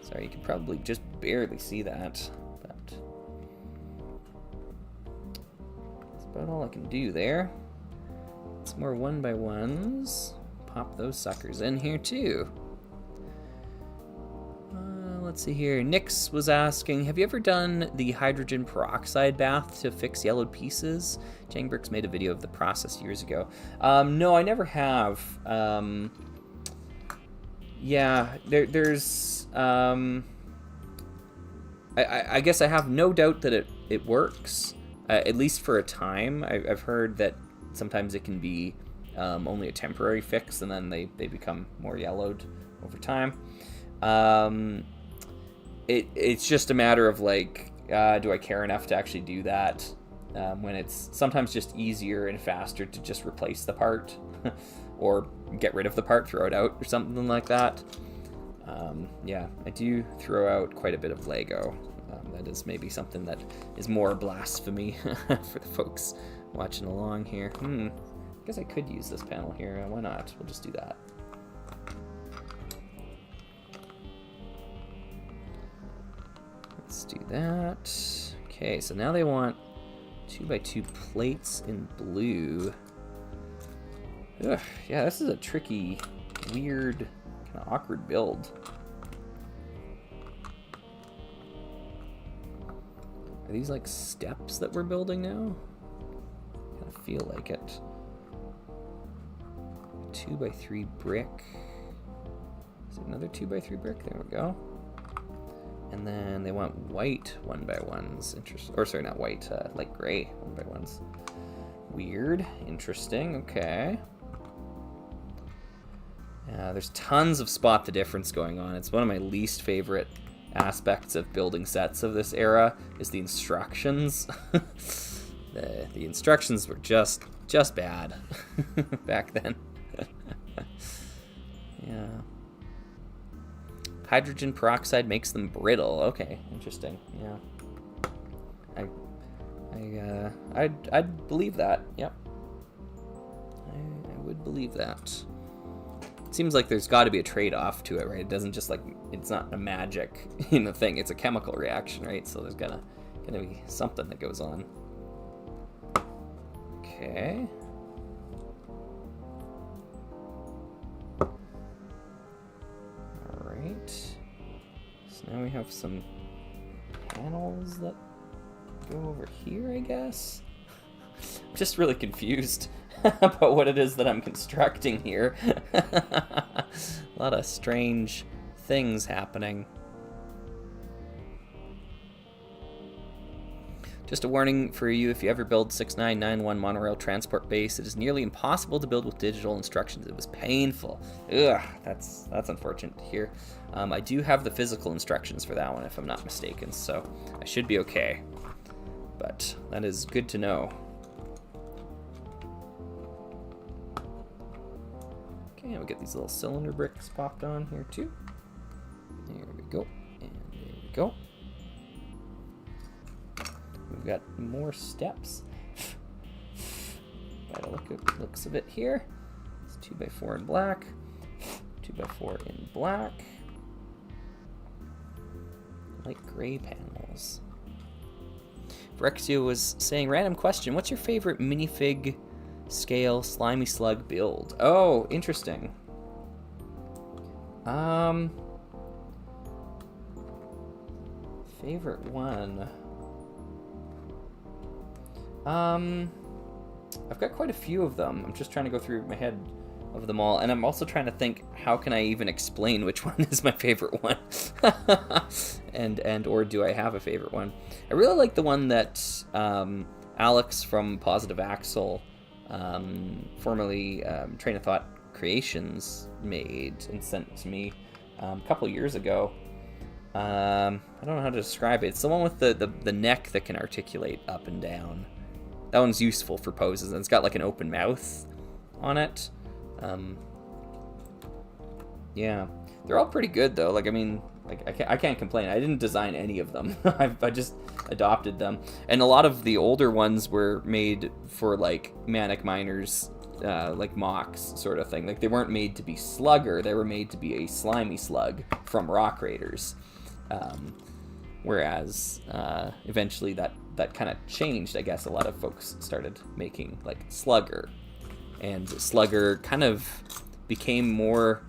Sorry, you can probably just barely see that, but that's about all I can do there. Some more 1x1s. Pop those suckers in here too. Let's see here. Nix was asking, have you ever done the hydrogen peroxide bath to fix yellowed pieces? Jangbricks made a video of the process years ago. No, I never have. Yeah, there's... I guess I have no doubt that it works. at least for a time. I've heard that sometimes it can be only a temporary fix, and then they become more yellowed over time. It's just a matter of like, do I care enough to actually do that? When it's sometimes just easier and faster to just replace the part or get rid of the part, throw it out or something like that. Yeah, I do throw out quite a bit of Lego. That is maybe something that is more blasphemy for the folks watching along here. I guess I could use this panel here. Why not? We'll just do that. Let's do that. Okay, so now they want 2x2 plates in blue. Ugh, yeah, this is a tricky, weird, kind of awkward build. Are these like steps that we're building now? I kind of feel like it. 2x3 brick. Is it another 2x3 brick? There we go. And then they want white 1x1s. Interesting. Or sorry, not white, light gray 1x1s. Weird. Interesting. Okay. There's tons of spot the difference going on. It's one of my least favorite aspects of building sets of this era is the instructions. The instructions were just bad back then. Yeah. Hydrogen peroxide makes them brittle. Okay, interesting. Yeah. I'd believe that. Yep. I would believe that. It seems like there's got to be a trade-off to it, right? It doesn't just like, it's not a magic thing. It's a chemical reaction, right? So there's gonna be something that goes on. Okay. All right. So now we have some panels that go over here, I guess. I'm just really confused about what it is that I'm constructing here. A lot of strange things happening. Just a warning for you, if you ever build 6991 monorail transport base, it is nearly impossible to build with digital instructions. It was painful. Ugh, that's unfortunate to hear. I do have the physical instructions for that one, if I'm not mistaken, so I should be okay. But that is good to know. Okay, we'll get these little cylinder bricks popped on here too. There we go, and there we go. We've got more steps. By the looks of it here. It's 2x4 in black, 2x4 in black. Light gray panels. Rexio was saying, random question, what's your favorite minifig scale slimy slug build? Oh, interesting. Favorite one. I've got quite a few of them. I'm just trying to go through my head of them all, and I'm also trying to think, how can I even explain which one is my favorite one? and or do I have a favorite one? I really like the one that Alex from Positive Axle, formerly Train of Thought Creations, made and sent to me a couple years ago. I don't know how to describe it. It's the one with the neck that can articulate up and down. That one's useful for poses, and it's got like an open mouth on it. Yeah, they're all pretty good though. Like, I mean, like I can't complain. I didn't design any of them. I just adopted them, and a lot of the older ones were made for like Manic Miners, like mocks sort of thing. Like, they weren't made to be Slugger. They were made to be a slimy slug from Rock Raiders. Whereas eventually that kind of changed. I guess a lot of folks started making like Slugger, and Slugger kind of became more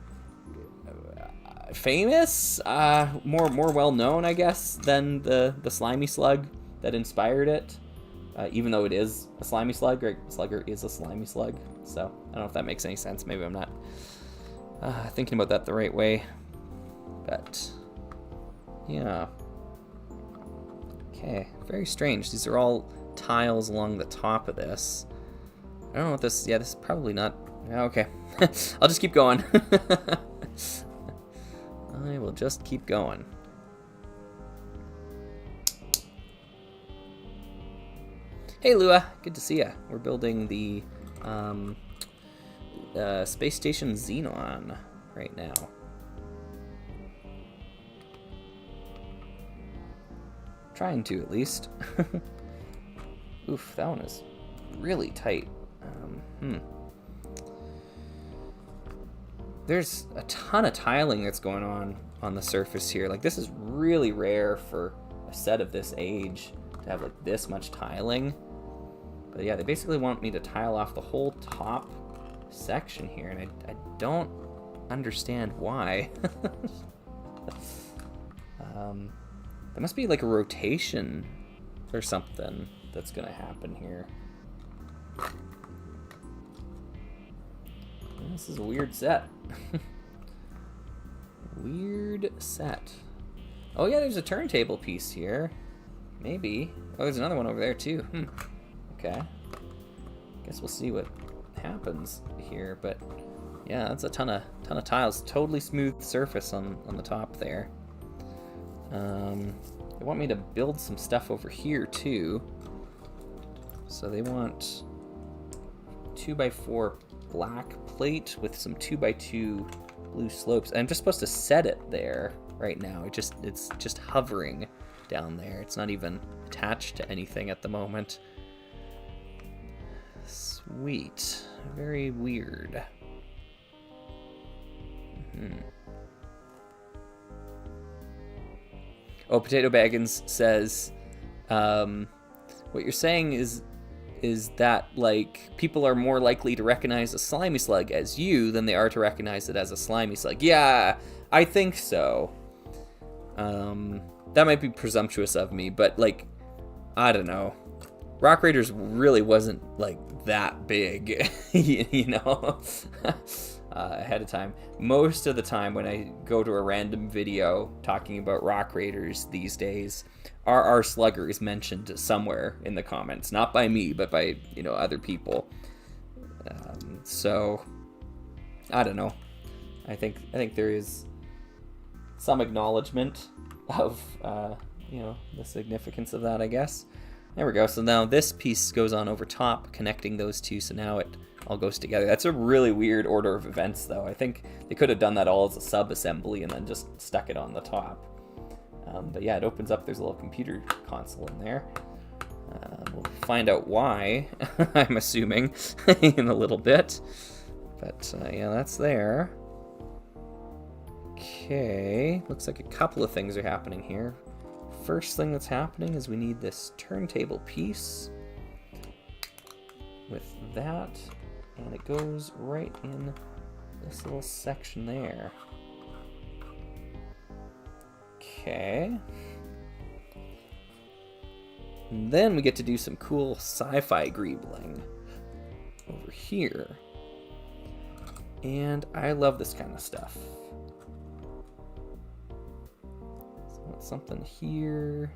famous, more well known, I guess, than the slimy slug that inspired it. Even though it is a slimy slug, right? Slugger is a slimy slug. So I don't know if that makes any sense. Maybe I'm not thinking about that the right way, but yeah. Okay, very strange. These are all tiles along the top of this. I don't know what this... Yeah, this is probably not... Yeah, okay. I'll just keep going. I will just keep going. Hey, Lua. Good to see ya. We're building the space station Xenon right now. Trying to, at least. Oof, that one is really tight. There's a ton of tiling that's going on the surface here. Like, this is really rare for a set of this age to have like this much tiling. But yeah, they basically want me to tile off the whole top section here, and I don't understand why. There must be like a rotation or something that's gonna happen here. This is a weird set. Weird set. Oh yeah, there's a turntable piece here. Maybe. Oh, there's another one over there too. Okay. Guess we'll see what happens here, but yeah, that's a ton of tiles. Totally smooth surface on the top there. They want me to build some stuff over here too. So they want 2x4 black plate with some 2x2 blue slopes. I'm just supposed to set it there right now. It's just hovering down there. It's not even attached to anything at the moment. Sweet. Very weird. Oh, Potato Baggins says, what you're saying is that, like, people are more likely to recognize a slimy slug as you than they are to recognize it as a slimy slug. Yeah, I think so. That might be presumptuous of me, but, like, I don't know. Rock Raiders really wasn't, like, that big, you know, ahead of time. Most of the time when I go to a random video talking about Rock Raiders these days, RR Slugger is mentioned somewhere in the comments. Not by me, but by, you know, other people. So, I don't know. I think there is some acknowledgement of, you know, the significance of that, I guess. There we go. So now this piece goes on over top, connecting those two, so now it all goes together. That's a really weird order of events, though. I think they could have done that all as a sub-assembly and then just stuck it on the top. But yeah, it opens up. There's a little computer console in there. We'll find out why, I'm assuming, in a little bit. But yeah, that's there. Okay, looks like a couple of things are happening here. First thing that's happening is we need this turntable piece with that, and it goes right in this little section there. Okay. And then we get to do some cool sci-fi greebling over here. And I love this kind of stuff. Something here,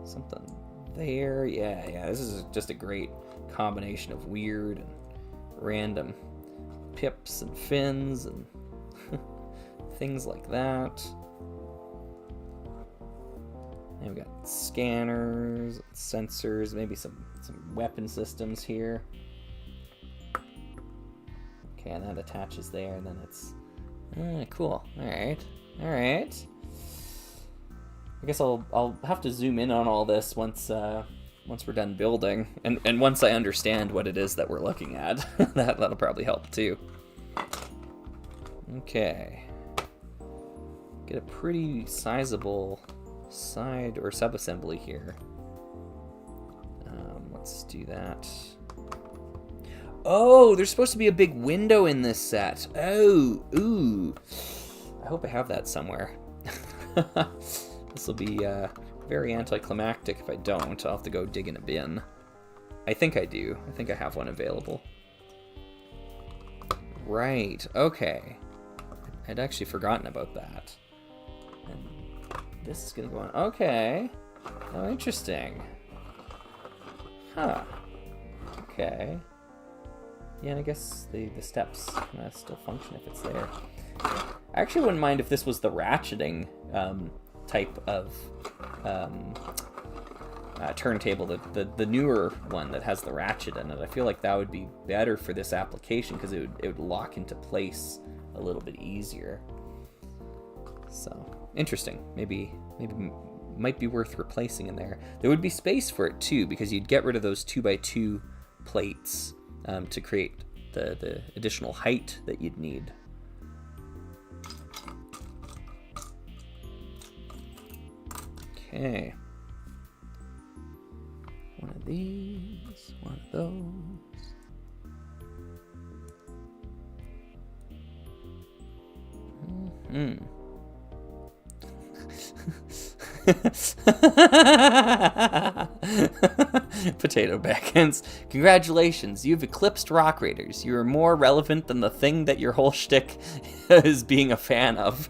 something there. Yeah, this is just a great combination of weird and random pips and fins and things like that. And we've got scanners, sensors, maybe some weapon systems here. Okay, and that attaches there, and then it's cool. All right. I guess I'll have to zoom in on all this once we're done building, and once I understand what it is that we're looking at. That'll probably help too. Okay. Get a pretty sizable side or sub-assembly here. Let's do that. Oh, there's supposed to be a big window in this set. Oh, ooh. I hope I have that somewhere. This will be very anticlimactic if I don't. I'll have to go dig in a bin. I think I do. I think I have one available. Right, okay. I'd actually forgotten about that. And this is gonna go on. Okay. Oh, interesting. Huh. Okay. Yeah, and I guess the steps still function if it's there. I actually wouldn't mind if this was the ratcheting type of turntable, the newer one that has the ratchet in it. I feel like that would be better for this application because it would lock into place a little bit easier. So interesting. Maybe might be worth replacing in there. There would be space for it too because you'd get rid of those 2x2 plates to create the additional height that you'd need. Okay. One of these, one of those. Potato Beckons. Congratulations, you've eclipsed Rock Raiders. You are more relevant than the thing that your whole shtick is being a fan of.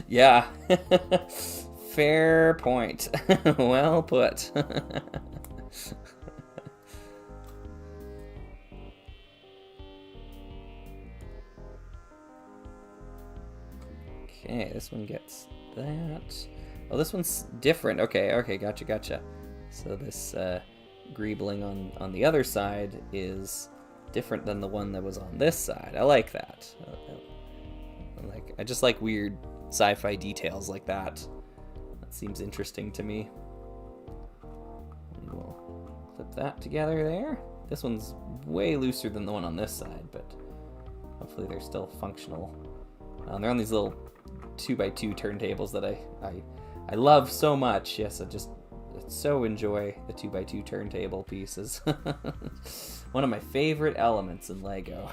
Yeah. Fair point. Well put. Okay, this one gets that. Oh, this one's different. Okay, gotcha. So this greebling on the other side is different than the one that was on this side. I like that. I just like weird sci-fi details like that. That seems interesting to me. And we'll clip that together there. This one's way looser than the one on this side, but hopefully they're still functional. They're on these little 2x2 turntables that I love so much. Yes, I so enjoy the 2x2 turntable pieces. One of my favorite elements in Lego.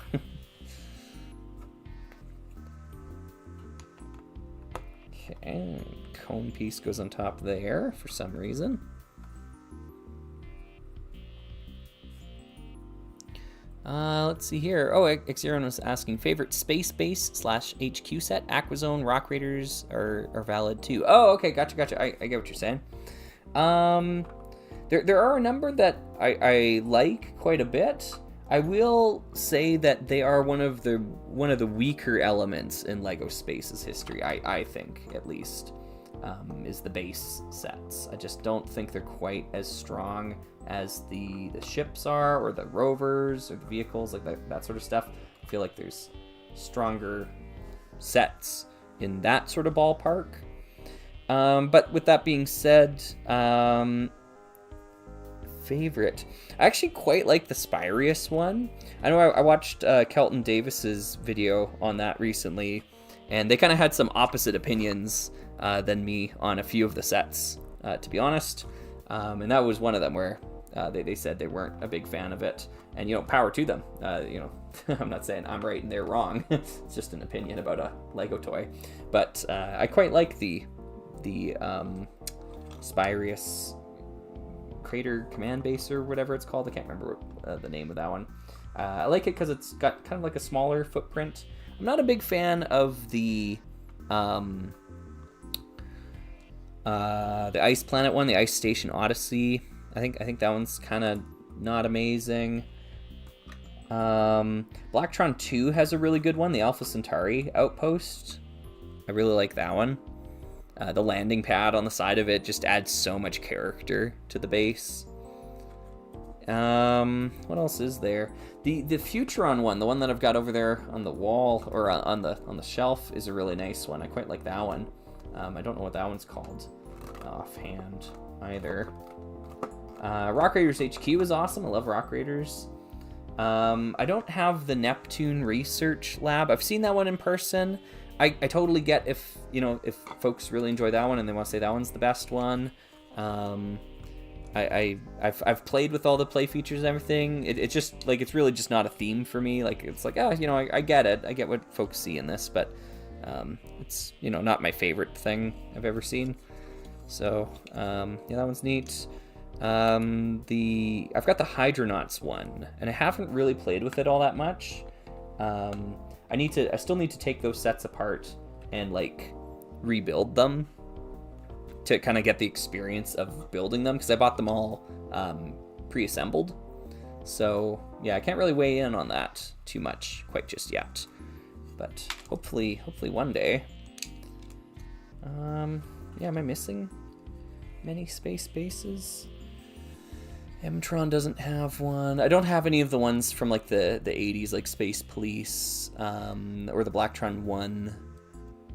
Okay, cone piece goes on top there for some reason. Let's see here. Oh, Xeron was asking, favorite space base / HQ set? Aquazone, Rock Raiders are valid too. Oh, okay, gotcha. I get what you're saying. There are a number that I like quite a bit. I will say that they are one of the weaker elements in Lego Space's history. I think, at least, is the base sets. I just don't think they're quite as strong as the ships are, or the rovers, or the vehicles, like that sort of stuff. I feel like there's stronger sets in that sort of ballpark. But with that being said, favorite, I actually quite like the Spyrius one. I know I watched Kelton Davis's video on that recently, and they kind of had some opposite opinions than me on a few of the sets, to be honest. And that was one of them where they said they weren't a big fan of it, and power to them. I'm not saying I'm right and they're wrong. It's just an opinion about a Lego toy. But I quite like the Spyrius Crater Command Base or whatever it's called. I can't remember the name of that one. I like it because it's got kind of like a smaller footprint. I'm not a big fan of the Ice Planet one, the Ice Station Odyssey. I think that one's kind of not amazing. Blacktron 2 has a really good one, the Alpha Centauri Outpost. I really like that one. The landing pad on the side of it just adds so much character to the base. What else is there? The Futuron one, the one that I've got over there on the wall, or on the shelf, is a really nice one. I quite like that one. I don't know what that one's called offhand either. Rock Raiders HQ is awesome. I love Rock Raiders. I don't have the Neptune Research Lab. I've seen that one in person. I totally get if folks really enjoy that one and they want to say that one's the best one. I've played with all the play features and everything. It's just like, it's really just not a theme for me. Like, it's like, I get it. I get what folks see in this, but it's not my favorite thing I've ever seen. So that one's neat. I've got the Hydronauts one, and I haven't really played with it all that much. I still need to take those sets apart and like rebuild them. to kind of get the experience of building them, because I bought them all pre-assembled. So yeah, I can't really weigh in on that too much quite just yet, but hopefully one day. Yeah, am I missing many space bases? Mtron doesn't have one. I don't have any of the ones from like the 80s, like Space Police, or the Blacktron 1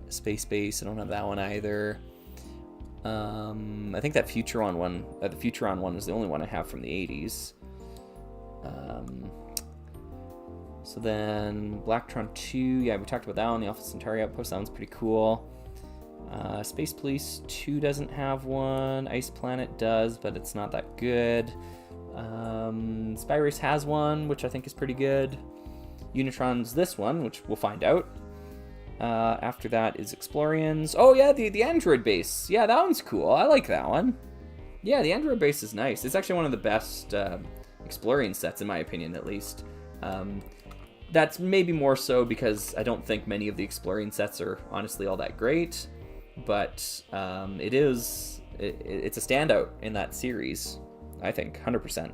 space base. I don't have that one either. I think that Futuron one, the Futuron one is the only one I have from the 80s. So then Blacktron 2, yeah, we talked about that one, the Alpha Centauri Outpost, that one's pretty cool. Space Police 2 doesn't have one. Ice Planet does, but it's not that good. Spy Race has one, which I think is pretty good. Unitron's this one, which we'll find out. After that is Explorians. Oh yeah, the Android base. Yeah, that one's cool. I like that one. Yeah, the Android base is nice. It's actually one of the best Explorian sets, in my opinion, at least. That's maybe more so because I don't think many of the Explorian sets are honestly all that great. But it's a standout in that series, I think, 100%.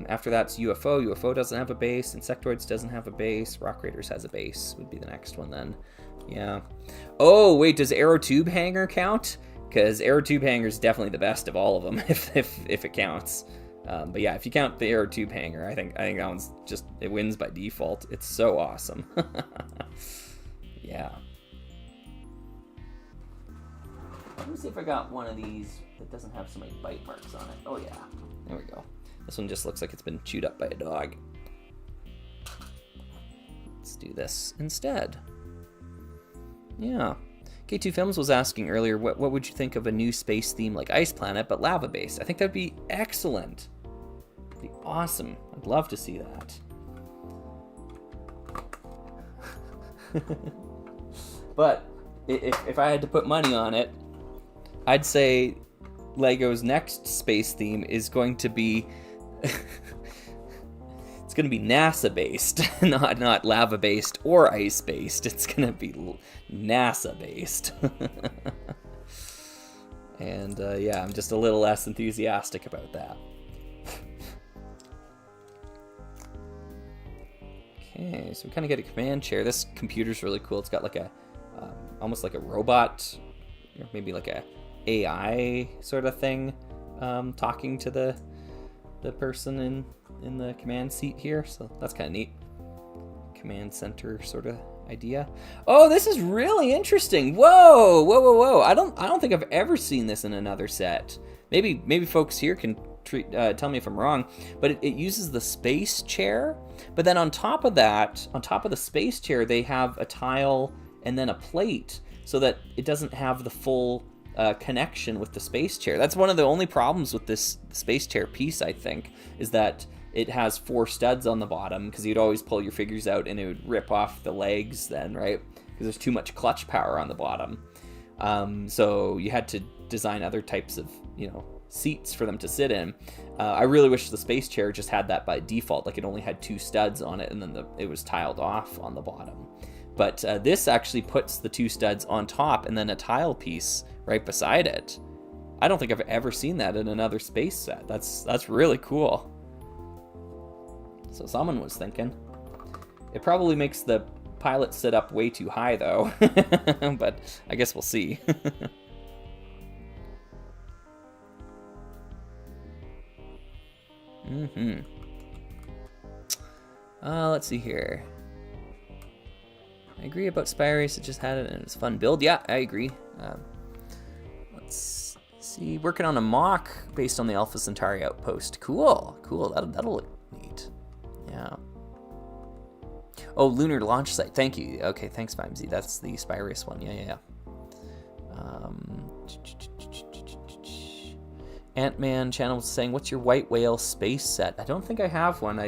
After that's UFO. UFO doesn't have a base. Insectoids doesn't have a base. Rock Raiders has a base, would be the next one then. Yeah. Oh, wait, does Aerotube Hangar count? Because Aerotube Hangar is definitely the best of all of them, if it counts. But yeah, if you count the Aerotube Hangar, I think that one's just, it wins by default. It's so awesome. Yeah. Let me see if I got one of these that doesn't have so many bite marks on it. Oh yeah, there we go. This one just looks like it's been chewed up by a dog. Let's do this instead. Yeah. K2 Films was asking earlier, what would you think of a new space theme like Ice Planet, but lava-based? I think that'd be excellent. It'd be awesome. I'd love to see that. But if I had to put money on it, I'd say Lego's next space theme is going to be it's going to be NASA-based, not lava-based or ice-based. It's going to be NASA-based. And yeah, I'm just a little less enthusiastic about that. Okay, so we kind of get a command chair. This computer's really cool. It's got like a almost like a robot, or maybe like a AI sort of thing, talking to the person in the command seat here. So that's kind of neat. Command center sort of idea. Oh, this is really interesting. Whoa. I don't think I've ever seen this in another set. Maybe folks here can tell me if I'm wrong, but it uses the space chair, but then on top of that, on top of the space chair, they have a tile and then a plate so that it doesn't have the full connection with the space chair. That's one of the only problems with this space chair piece, I think, is that it has 4 studs on the bottom, because you'd always pull your figures out and it would rip off the legs then, right? Because there's too much clutch power on the bottom. So you had to design other types of, seats for them to sit in. I really wish the space chair just had that by default, like it only had 2 studs on it and then it was tiled off on the bottom. But this actually puts the 2 studs on top and then a tile piece right beside it. I don't think I've ever seen that in another space set. That's really cool. So someone was thinking. It probably makes the pilot sit up way too high though, but I guess we'll see. Let's see here. I agree about Spy Race. It just had it and it's a fun build. Yeah, I agree. Let's see. Working on a mock based on the Alpha Centauri Outpost. Cool. That'll look neat. Yeah. Oh, Lunar Launch Site. Thank you. Okay, thanks, Vimesy. That's the Spy Race one. Yeah. Ant-Man channel was saying, what's your White Whale space set? I don't think I have one.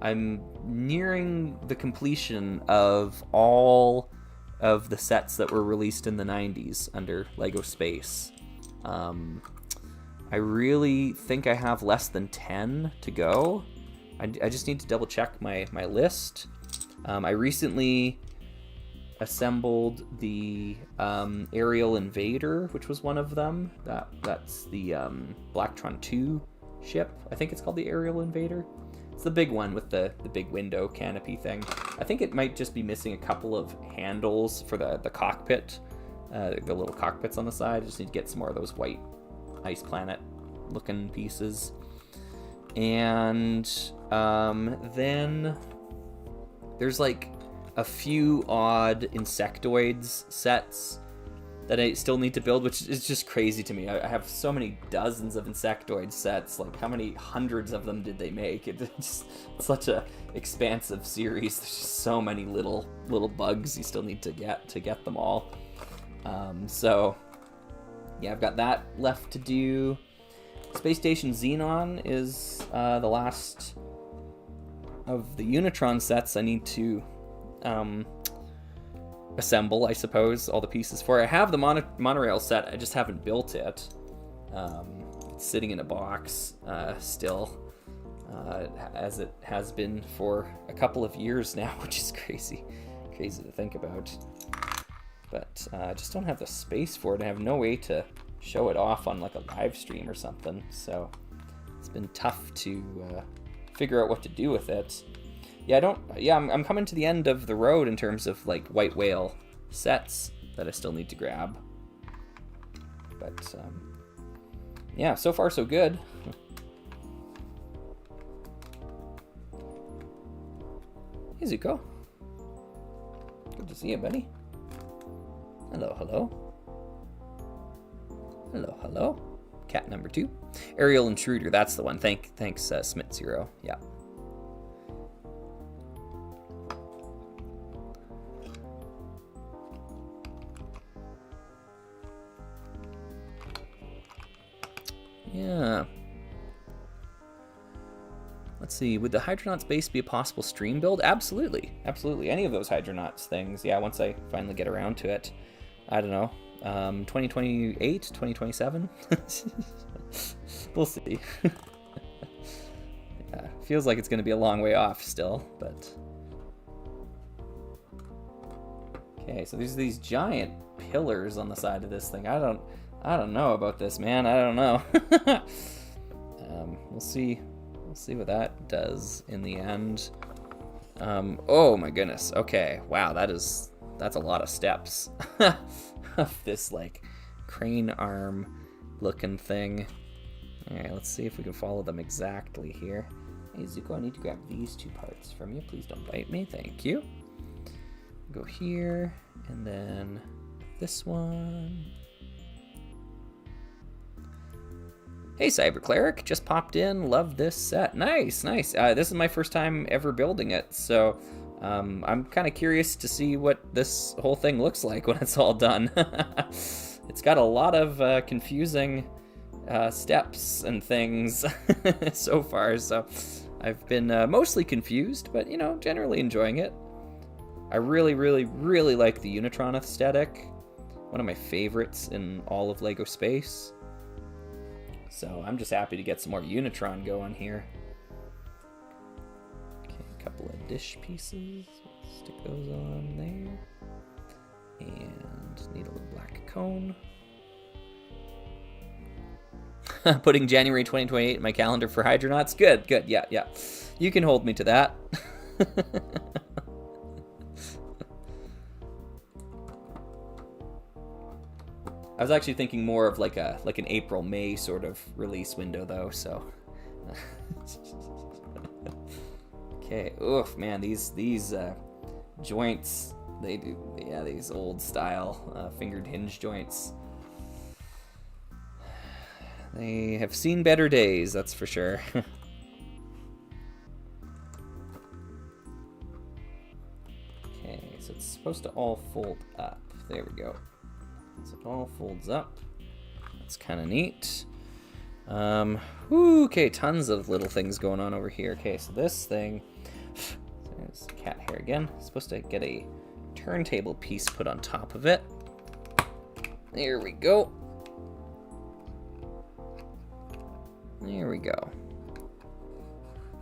I'm nearing the completion of all of the sets that were released in the 90s under LEGO Space. I really think I have less than 10 to go. I just need to double check my list. I recently assembled the aerial invader, which was one of them. That's the Blacktron 2 ship. I think it's called the aerial invader. It's the big one with the big window canopy thing. I think it might just be missing a couple of handles for the cockpit, the little cockpits on the side. I just need to get some more of those white ice planet looking pieces. And then there's like a few odd insectoids sets that I still need to build, which is just crazy to me. I have so many dozens of insectoid sets. Like, how many hundreds of them did they make? It's just such a expansive series. There's just so many little bugs you still need to get them all. So yeah, I've got that left to do. Space Station Xenon is the last of the Unitron sets I need to assemble, I suppose, all the pieces for. I have the monorail set, I just haven't built it. It's sitting in a box still, as it has been for a couple of years now, which is crazy to think about. But I just don't have the space for it. I have no way to show it off on like a live stream or something, so it's been tough to figure out what to do with it. I'm coming to the end of the road in terms of like white whale sets that I still need to grab. But yeah, so far so good. Hey Zuko. Good to see you, buddy. Hello, hello. Hello, hello. Cat number 2. Aerial Intruder, that's the one. Thanks, Smith Zero. Yeah. Yeah. Let's see, would the Hydronauts base be a possible stream build? Absolutely. Absolutely. Any of those Hydronauts things. Yeah, once I finally get around to it. I don't know. 2028, 2027? We'll see. Yeah, feels like it's going to be a long way off still, but... Okay, so there's these giant pillars on the side of this thing. I don't know about this, man. I don't know. We'll see. We'll see what that does in the end. Oh my goodness. Okay. Wow, that's a lot of steps of this like crane arm looking thing. All right, let's see if we can follow them exactly here. Hey Zuko, I need to grab these 2 parts from you. Please don't bite me. Thank you. Go here, and then this one. Hey Cyber Cleric, just popped in, love this set. Nice, nice. This is my first time ever building it, so I'm kind of curious to see what this whole thing looks like when it's all done. It's got a lot of confusing steps and things so far, so I've been mostly confused, but, you know, generally enjoying it. I really, really, really like the Unitron aesthetic. One of my favorites in all of LEGO Space. So I'm just happy to get some more Unitron going here. Okay, a couple of dish pieces. Stick those on there. And need a little black cone. Putting January 2028 in my calendar for Hydronauts. Good, good, yeah, yeah. You can hold me to that. I was actually thinking more of like an April-May sort of release window though, so. Okay, oof, man, these joints, they do, yeah, these old style fingered hinge joints. They have seen better days, that's for sure. Okay, so it's supposed to all fold up. There we go. So it all folds up. That's kind of neat. Okay, tons of little things going on over here. Okay, so this thing, there's cat hair again. Supposed to get a turntable piece put on top of it. There we go. There we go.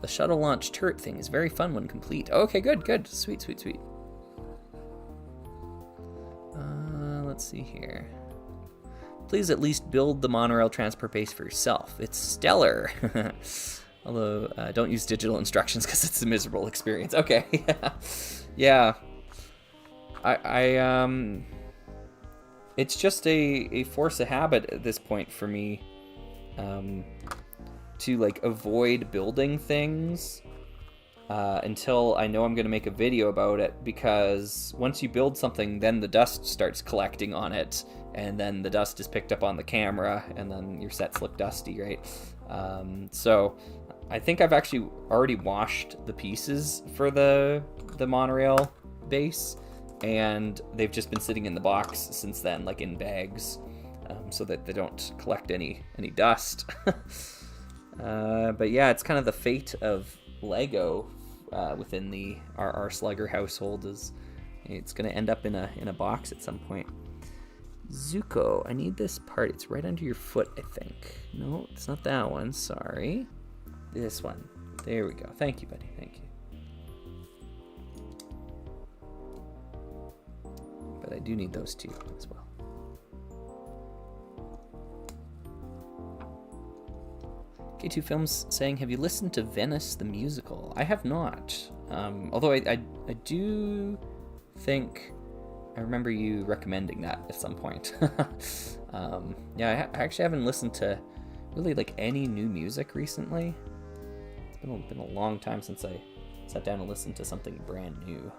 The shuttle launch turret thing is very fun when complete. Okay, good, good. Sweet, sweet, sweet. let's see here. Please at least build the monorail transport base for yourself. It's stellar. Although, don't use digital instructions because it's a miserable experience. Okay, yeah. It's just a force of habit at this point for me, to like avoid building things until I know I'm going to make a video about it, because once you build something, then the dust starts collecting on it, and then the dust is picked up on the camera, and then your sets look dusty, right? So I think I've actually already washed the pieces for the monorail base, and they've just been sitting in the box since then, like in bags, so that they don't collect any dust. But yeah, it's kind of the fate of Lego within our Slugger household, is it's going to end up in a box at some point. Zuko, I need this part. It's right under your foot, I think. No, it's not that one. Sorry. This one. There we go. Thank you, buddy. Thank you. But I do need those two as well. K2 Films saying, have you listened to Venice the musical? I have not. Although I do think I remember you recommending that at some point. Yeah, I actually haven't listened to really like any new music recently. It's been a long time since I sat down and listened to something brand new.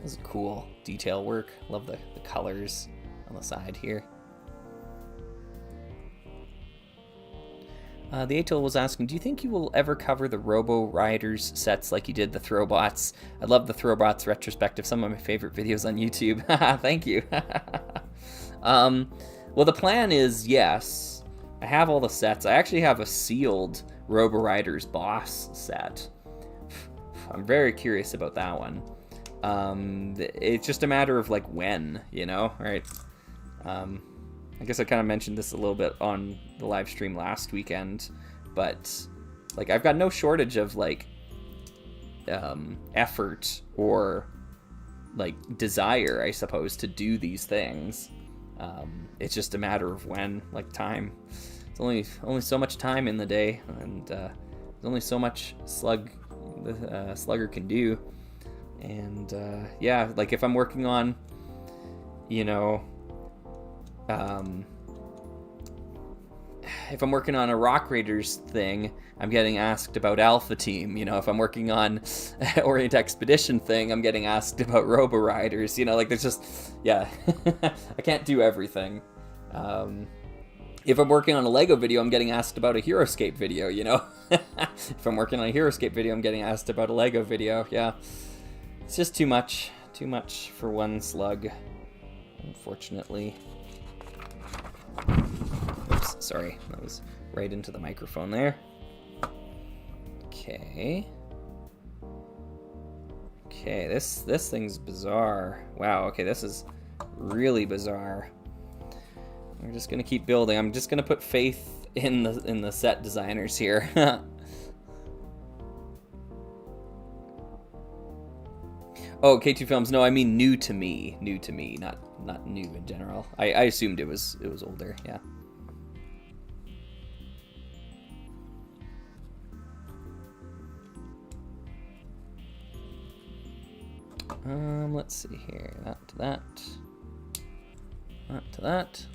This is cool detail work. Love the colors on the side here. The Atoll was asking, do you think you will ever cover the Robo Riders sets like you did the Throwbots? I love the Throwbots retrospective. Some of my favorite videos on YouTube. Thank you. Well, the plan is, yes. I have all the sets. I actually have a sealed Robo Riders boss set. I'm very curious about that one. It's just a matter of like when, you know, right? I guess I kind of mentioned this a little bit on the live stream last weekend, but like I've got no shortage of like effort or like desire, I suppose, to do these things. It's just a matter of when, like time. It's only so much time in the day, and there's only so much Slugger can do. And yeah, like if I'm working on, you know, if I'm working on a Rock Raiders thing, I'm getting asked about Alpha Team. You know, if I'm working on Orient Expedition thing, I'm getting asked about Robo Riders. You know, like there's just, yeah, I can't do everything. If I'm working on a Lego video, I'm getting asked about a Heroescape video, you know? If I'm working on a Heroescape video, I'm getting asked about a Lego video, yeah. It's just too much for one slug, unfortunately. Oops, sorry, that was right into the microphone there. Okay. Okay, this thing's bizarre. Wow, okay, this is really bizarre. We're just gonna keep building. I'm just gonna put faith in the set designers here. Oh, K2 Films. No, I mean new to me, not new in general. I assumed it was older. Yeah. Let's see here. That to that. That to that.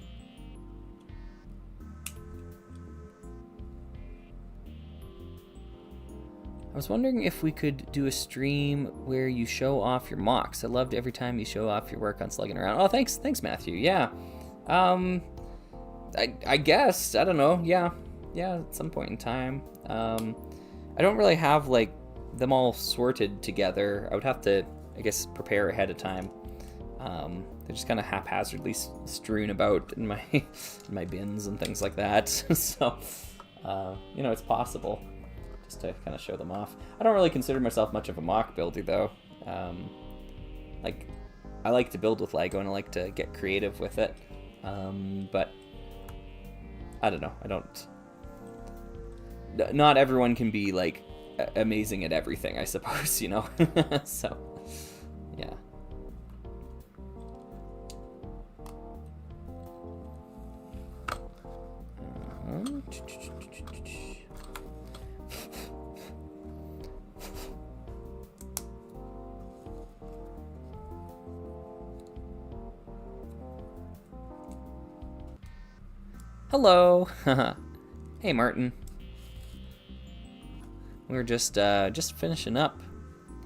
I was wondering if we could do a stream where you show off your mocks. I loved every time you show off your work on Slugging Around. Oh, thanks, Matthew. Yeah. I guess, I don't know. Yeah, at some point in time. I don't really have like them all sorted together. I would have to, I guess, prepare ahead of time. They're just kind of haphazardly strewn about in my bins and things like that. So, you know, it's possible. To kind of show them off. I don't really consider myself much of a mock builder though. Like I like to build with Lego and I like to get creative with it. But I don't know. Not everyone can be like amazing at everything, I suppose, you know? So, yeah. Hello. Hey, Martin. We're just finishing up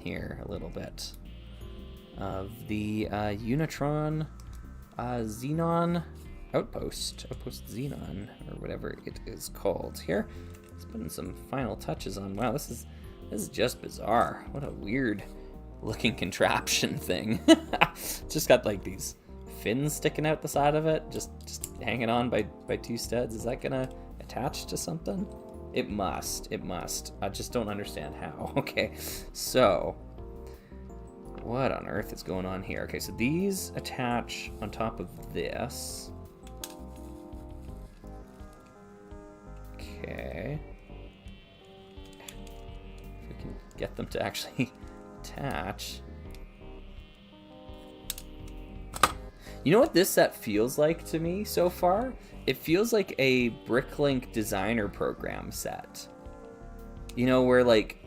here a little bit of the Unitron Xenon Outpost Xenon, or whatever it is called here. Let's put in some final touches on. Wow, this is just bizarre. What a weird looking contraption thing. It's just got like these fins sticking out the side of it, just hanging on by two studs. Is that gonna attach to something? It must. I just don't understand how. Okay, so what on earth is going on here? Okay, so these attach on top of this. Okay. If we can get them to actually attach. You know what this set feels like to me so far? It feels like a Bricklink designer program set. You know, where like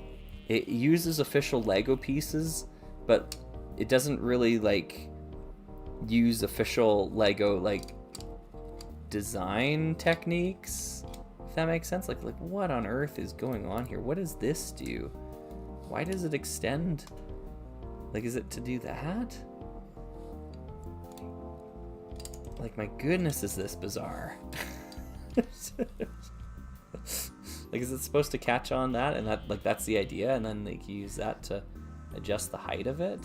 it uses official Lego pieces, but it doesn't really like use official Lego like design techniques. If that makes sense. Like what on earth is going on here? What does this do? Why does it extend? Like, is it to do that? Like, my goodness, is this bizarre? Like, is it supposed to catch on that, and that, like, that's the idea, and then like you use that to adjust the height of it?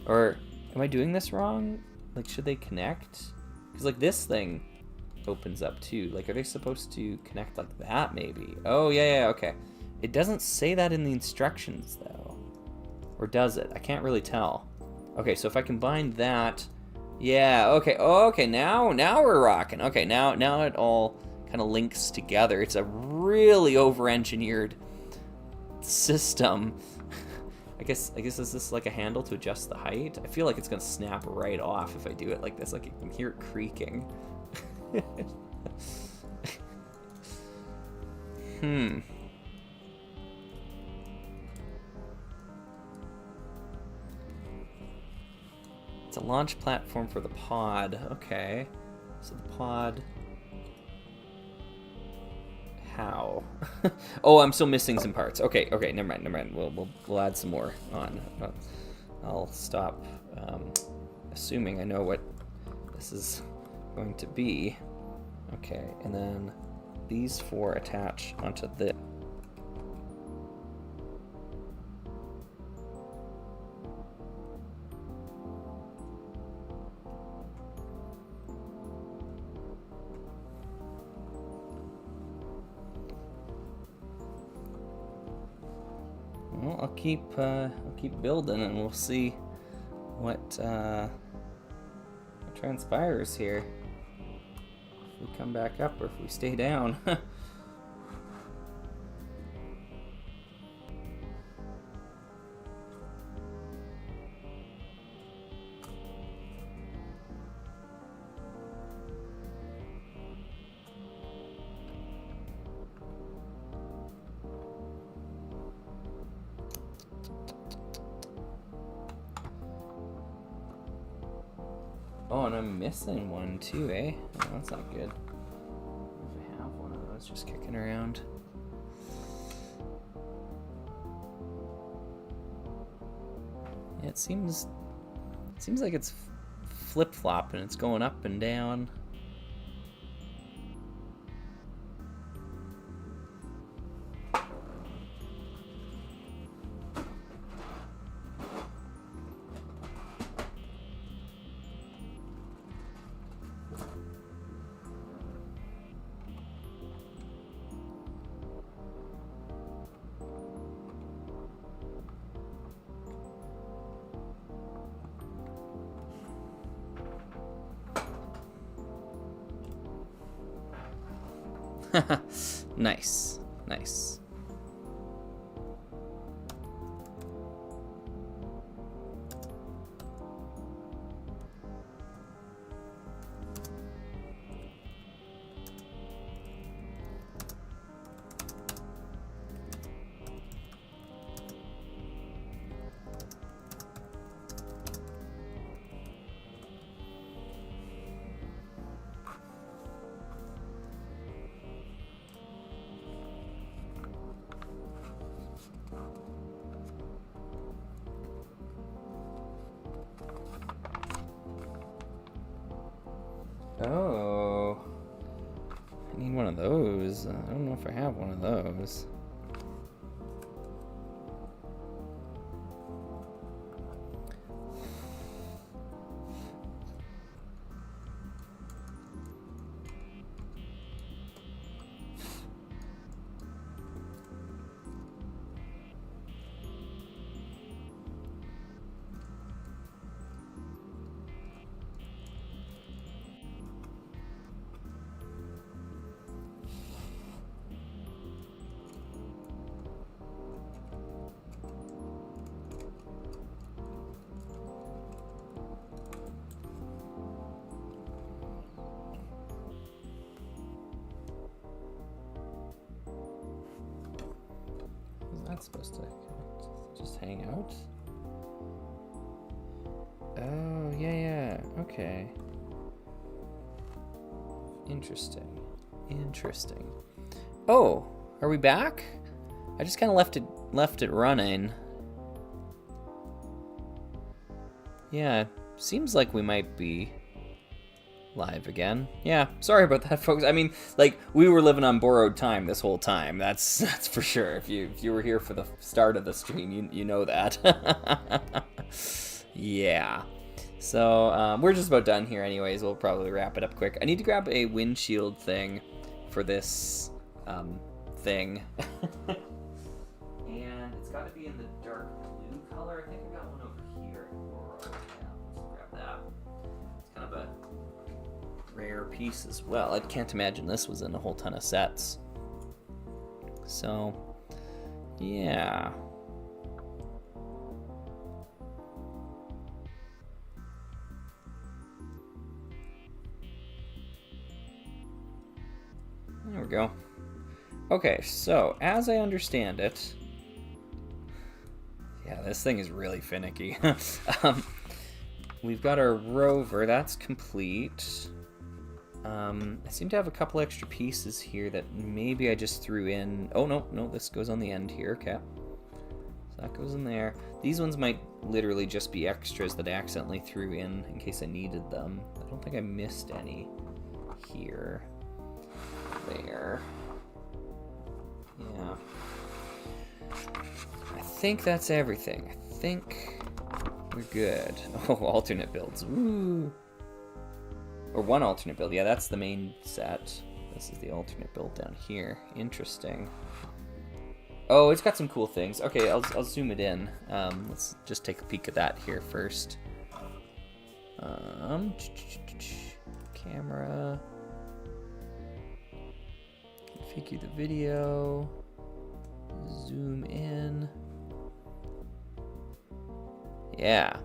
Or am I doing this wrong? Like, should they connect? Because like this thing opens up too. Like, are they supposed to connect like that? Maybe. Oh yeah, okay. It doesn't say that in the instructions though, or does it? I can't really tell. Okay, so if I combine that. Yeah, okay, okay, now we're rocking. Okay, now it all kind of links together. It's a really over-engineered system. I guess is this like a handle to adjust the height? I feel like it's gonna snap right off if I do it like this. Like, you can hear it creaking. It's a launch platform for the pod. Okay. So the pod... How? Oh, I'm still missing some parts. Okay, never mind. We'll add some more on. I'll stop assuming I know what this is going to be. Okay, and then these four attach onto this. Well, I'll keep building, and we'll see what transpires here. If we come back up or if we stay down. Oh, and I'm missing one too, eh? Oh, that's not good. If I have one of those just kicking around. Yeah, it seems like it's flip-flopping. It's going up and down. Nice. Oh. I need one of those. I don't know if I have one of those. Supposed to just hang out? Oh, yeah, okay. Interesting. Oh, are we back? I just kind of left it running. Yeah, seems like we might be live again. Yeah, sorry about that, folks. I mean, like, we were living on borrowed time this whole time. That's for sure. If you were here for the start of the stream, you know that. Yeah. So we're just about done here anyways. We'll probably wrap it up quick. I need to grab a windshield thing for this thing. And it's got to be in the dark blue color. I think I got one over here. Yeah, let's grab that. It's kind of a rare piece as well. I can't imagine this was in a whole ton of sets. So, yeah. There we go. Okay, so as I understand it, yeah, this thing is really finicky. We've got our rover, that's complete. I seem to have a couple extra pieces here that maybe I just threw in. Oh, no, this goes on the end here, okay. So that goes in there. These ones might literally just be extras that I accidentally threw in case I needed them. I don't think I missed any here. There. Yeah. I think that's everything. I think we're good. Oh, alternate builds. Woo! Or one alternate build. Yeah, that's the main set. This is the alternate build down here. Interesting. Oh, it's got some cool things. Okay, I'll zoom it in. Let's just take a peek at that here first. Camera. Configure the video. Zoom in. Yeah.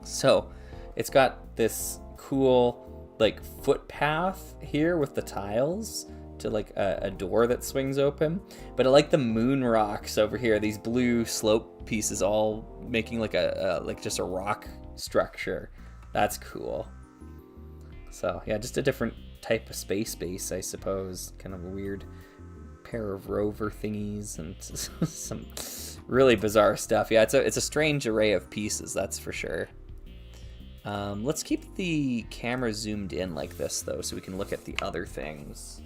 So, it's got this cool, like, footpath here with the tiles to, like, a door that swings open. But I like the moon rocks over here, these blue slope pieces all making, like, like just a rock structure. That's cool. So, yeah, just a different type of space base, I suppose. Kind of a weird pair of rover thingies and some really bizarre stuff. Yeah, it's a strange array of pieces, that's for sure. Let's keep the camera zoomed in like this, though, so we can look at the other things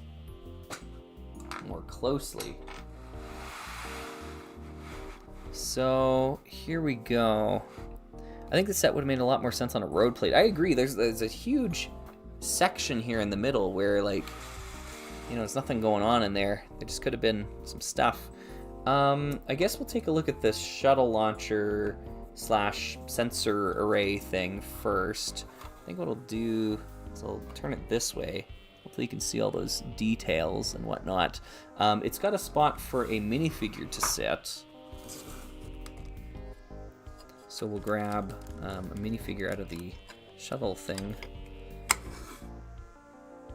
more closely. So, here we go. I think the set would have made a lot more sense on a road plate. I agree, there's a huge section here in the middle where, like, you know, there's nothing going on in there. There just could have been some stuff. I guess we'll take a look at this shuttle launcher / sensor array thing first. I think what I'll do is I'll turn it this way. Hopefully you can see all those details and whatnot. It's got a spot for a minifigure to sit. So we'll grab a minifigure out of the shuttle thing.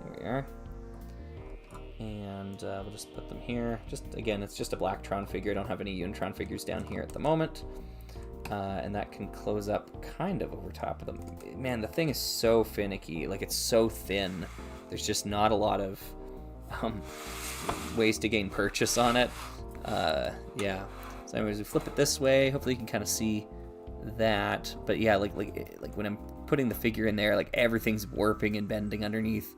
There we are. And we'll just put them here. Again, it's just a Black Tron figure. I don't have any Unicron figures down here at the moment. And that can close up kind of over top of them. Man, the thing is so finicky. Like, it's so thin. There's just not a lot of ways to gain purchase on it. Yeah. So anyways, we flip it this way. Hopefully you can kind of see that. But yeah, like when I'm putting the figure in there, like everything's warping and bending underneath.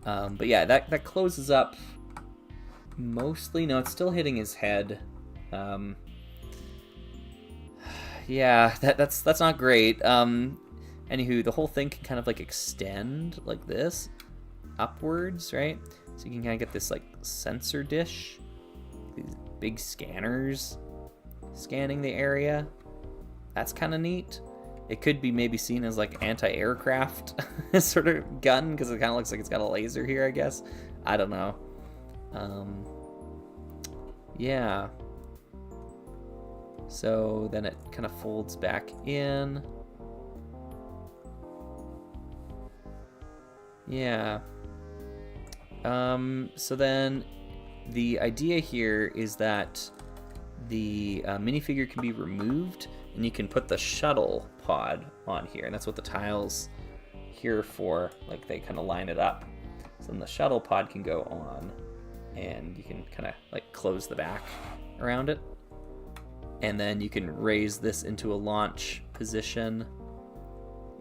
But yeah, that closes up mostly. No, it's still hitting his head. Yeah, that's not great. Anywho, the whole thing can kind of like extend like this upwards, right? So you can kind of get this like sensor dish, these big scanners scanning the area. That's kind of neat. It could be maybe seen as like anti-aircraft sort of gun, because it kind of looks like it's got a laser here, I guess. I don't know. Yeah. So then it kind of folds back in. Yeah. So then the idea here is that the minifigure can be removed, and you can put the shuttle pod on here, and that's what the tiles here for. Like, they kind of line it up. So then the shuttle pod can go on, and you can kind of like close the back around it. And then you can raise this into a launch position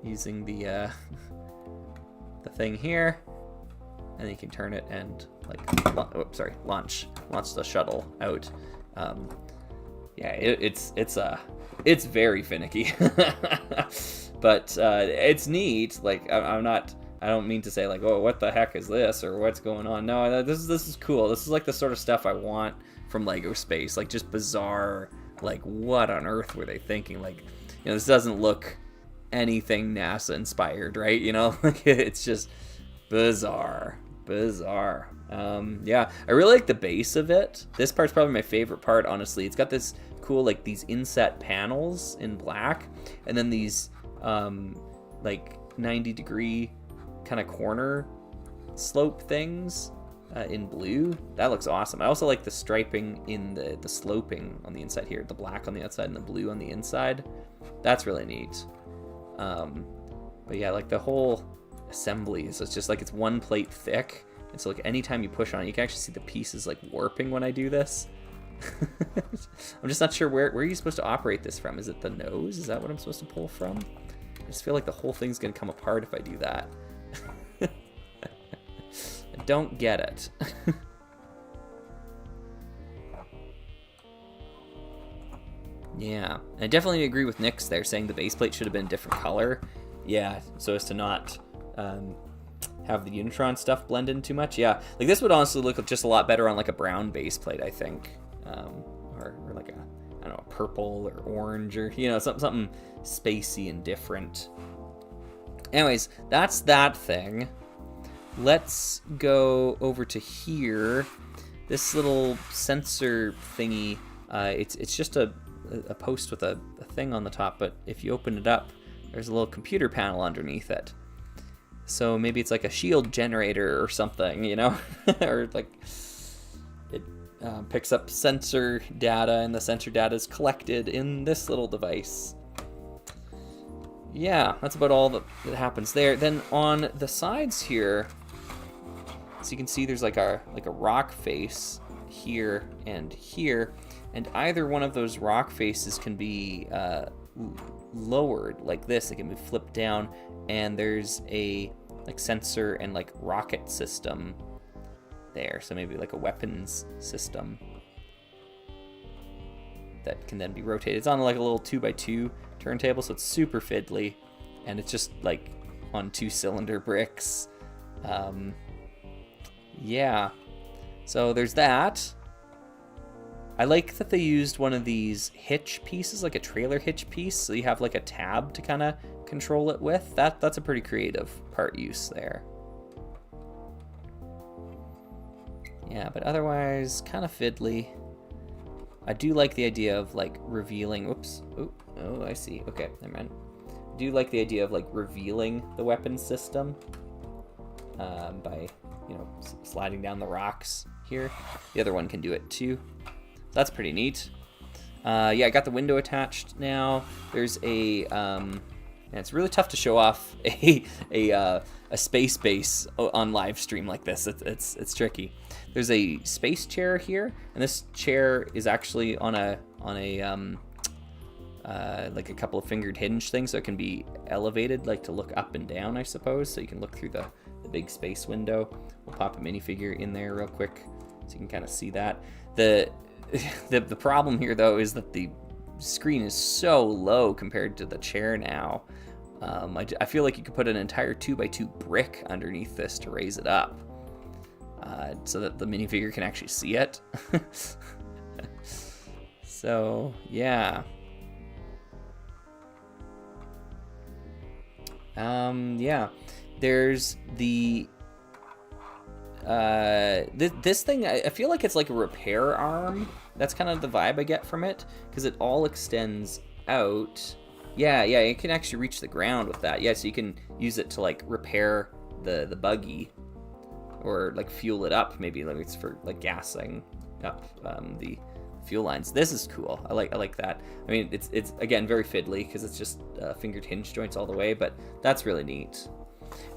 using the thing here, and then you can turn it and like launch the shuttle out. Yeah, it's very finicky, but it's neat. Like, I don't mean to say like, oh, what the heck is this, or what's going on. No, this is cool. This is like the sort of stuff I want from Lego Space, like just bizarre. Like, what on earth were they thinking? Like, this doesn't look anything NASA inspired, right? Like, it's just bizarre. Yeah, I really like the base of it. This part's probably my favorite part, honestly. It's got this cool, like, these inset panels in black, and then these like 90-degree kind of corner slope things in blue. That looks awesome. I also like the striping in the sloping on the inside here, the black on the outside and the blue on the inside. That's really neat. But yeah, like the whole assembly is just like, it's one plate thick, and so like anytime you push on it, you can actually see the pieces like warping when I do this. I'm just not sure where are you supposed to operate this from. Is it the nose? Is that what I'm supposed to pull from? I just feel like the whole thing's gonna come apart if I do that. I don't get it. Yeah, and I definitely agree with Nyx there, saying the base plate should have been a different color. Yeah, so as to not have the Unitron stuff blend in too much. Yeah, like this would honestly look just a lot better on like a brown base plate, I think, or like a, I don't know, a purple or orange, or something spacey and different. Anyways, that's that thing. Let's go over to here. This little sensor thingy. It's just a post with a thing on the top, but if you open it up, there's a little computer panel underneath it. So maybe it's like a shield generator or something, or like it picks up sensor data, and the sensor data is collected in this little device. Yeah, that's about all that happens there. Then on the sides here, so you can see there's like a rock face here and here, and either one of those rock faces can be lowered like this. It can be flipped down, and there's a like sensor and like rocket system there, so maybe like a weapons system that can then be rotated. It's on like a little 2x2 turntable, so it's super fiddly, and it's just like on 2-cylinder bricks. Yeah, so there's that. I like that they used one of these hitch pieces, like a trailer hitch piece, so you have like a tab to kind of control it with. That's a pretty creative part use there. Yeah, but otherwise kind of fiddly. I do like the idea of like revealing, whoops, oh, I see, okay, never mind. I do like the idea of like revealing the weapon system by, sliding down the rocks here. The other one can do it too. That's pretty neat. Yeah, I got the window attached now. There's a, and it's really tough to show off a space base on live stream like this. It's tricky. There's a space chair here, and this chair is actually on a like a couple of fingered hinge things, so it can be elevated, like to look up and down, I suppose. So you can look through the big space window. We'll pop a minifigure in there real quick so you can kind of see that. The problem here though is that the screen is so low compared to the chair now. I feel like you could put an entire 2x2 brick underneath this to raise it up, so that the minifigure can actually see it. So yeah. Yeah, there's the this thing, I feel like it's like a repair arm. That's kind of the vibe I get from it, because it all extends out. Yeah, you can actually reach the ground with that. Yeah, so you can use it to like repair the buggy, or like fuel it up. Maybe like it's for like gassing up the fuel lines. This is cool. I like that. I mean, it's again very fiddly because it's just fingered hinge joints all the way, but that's really neat.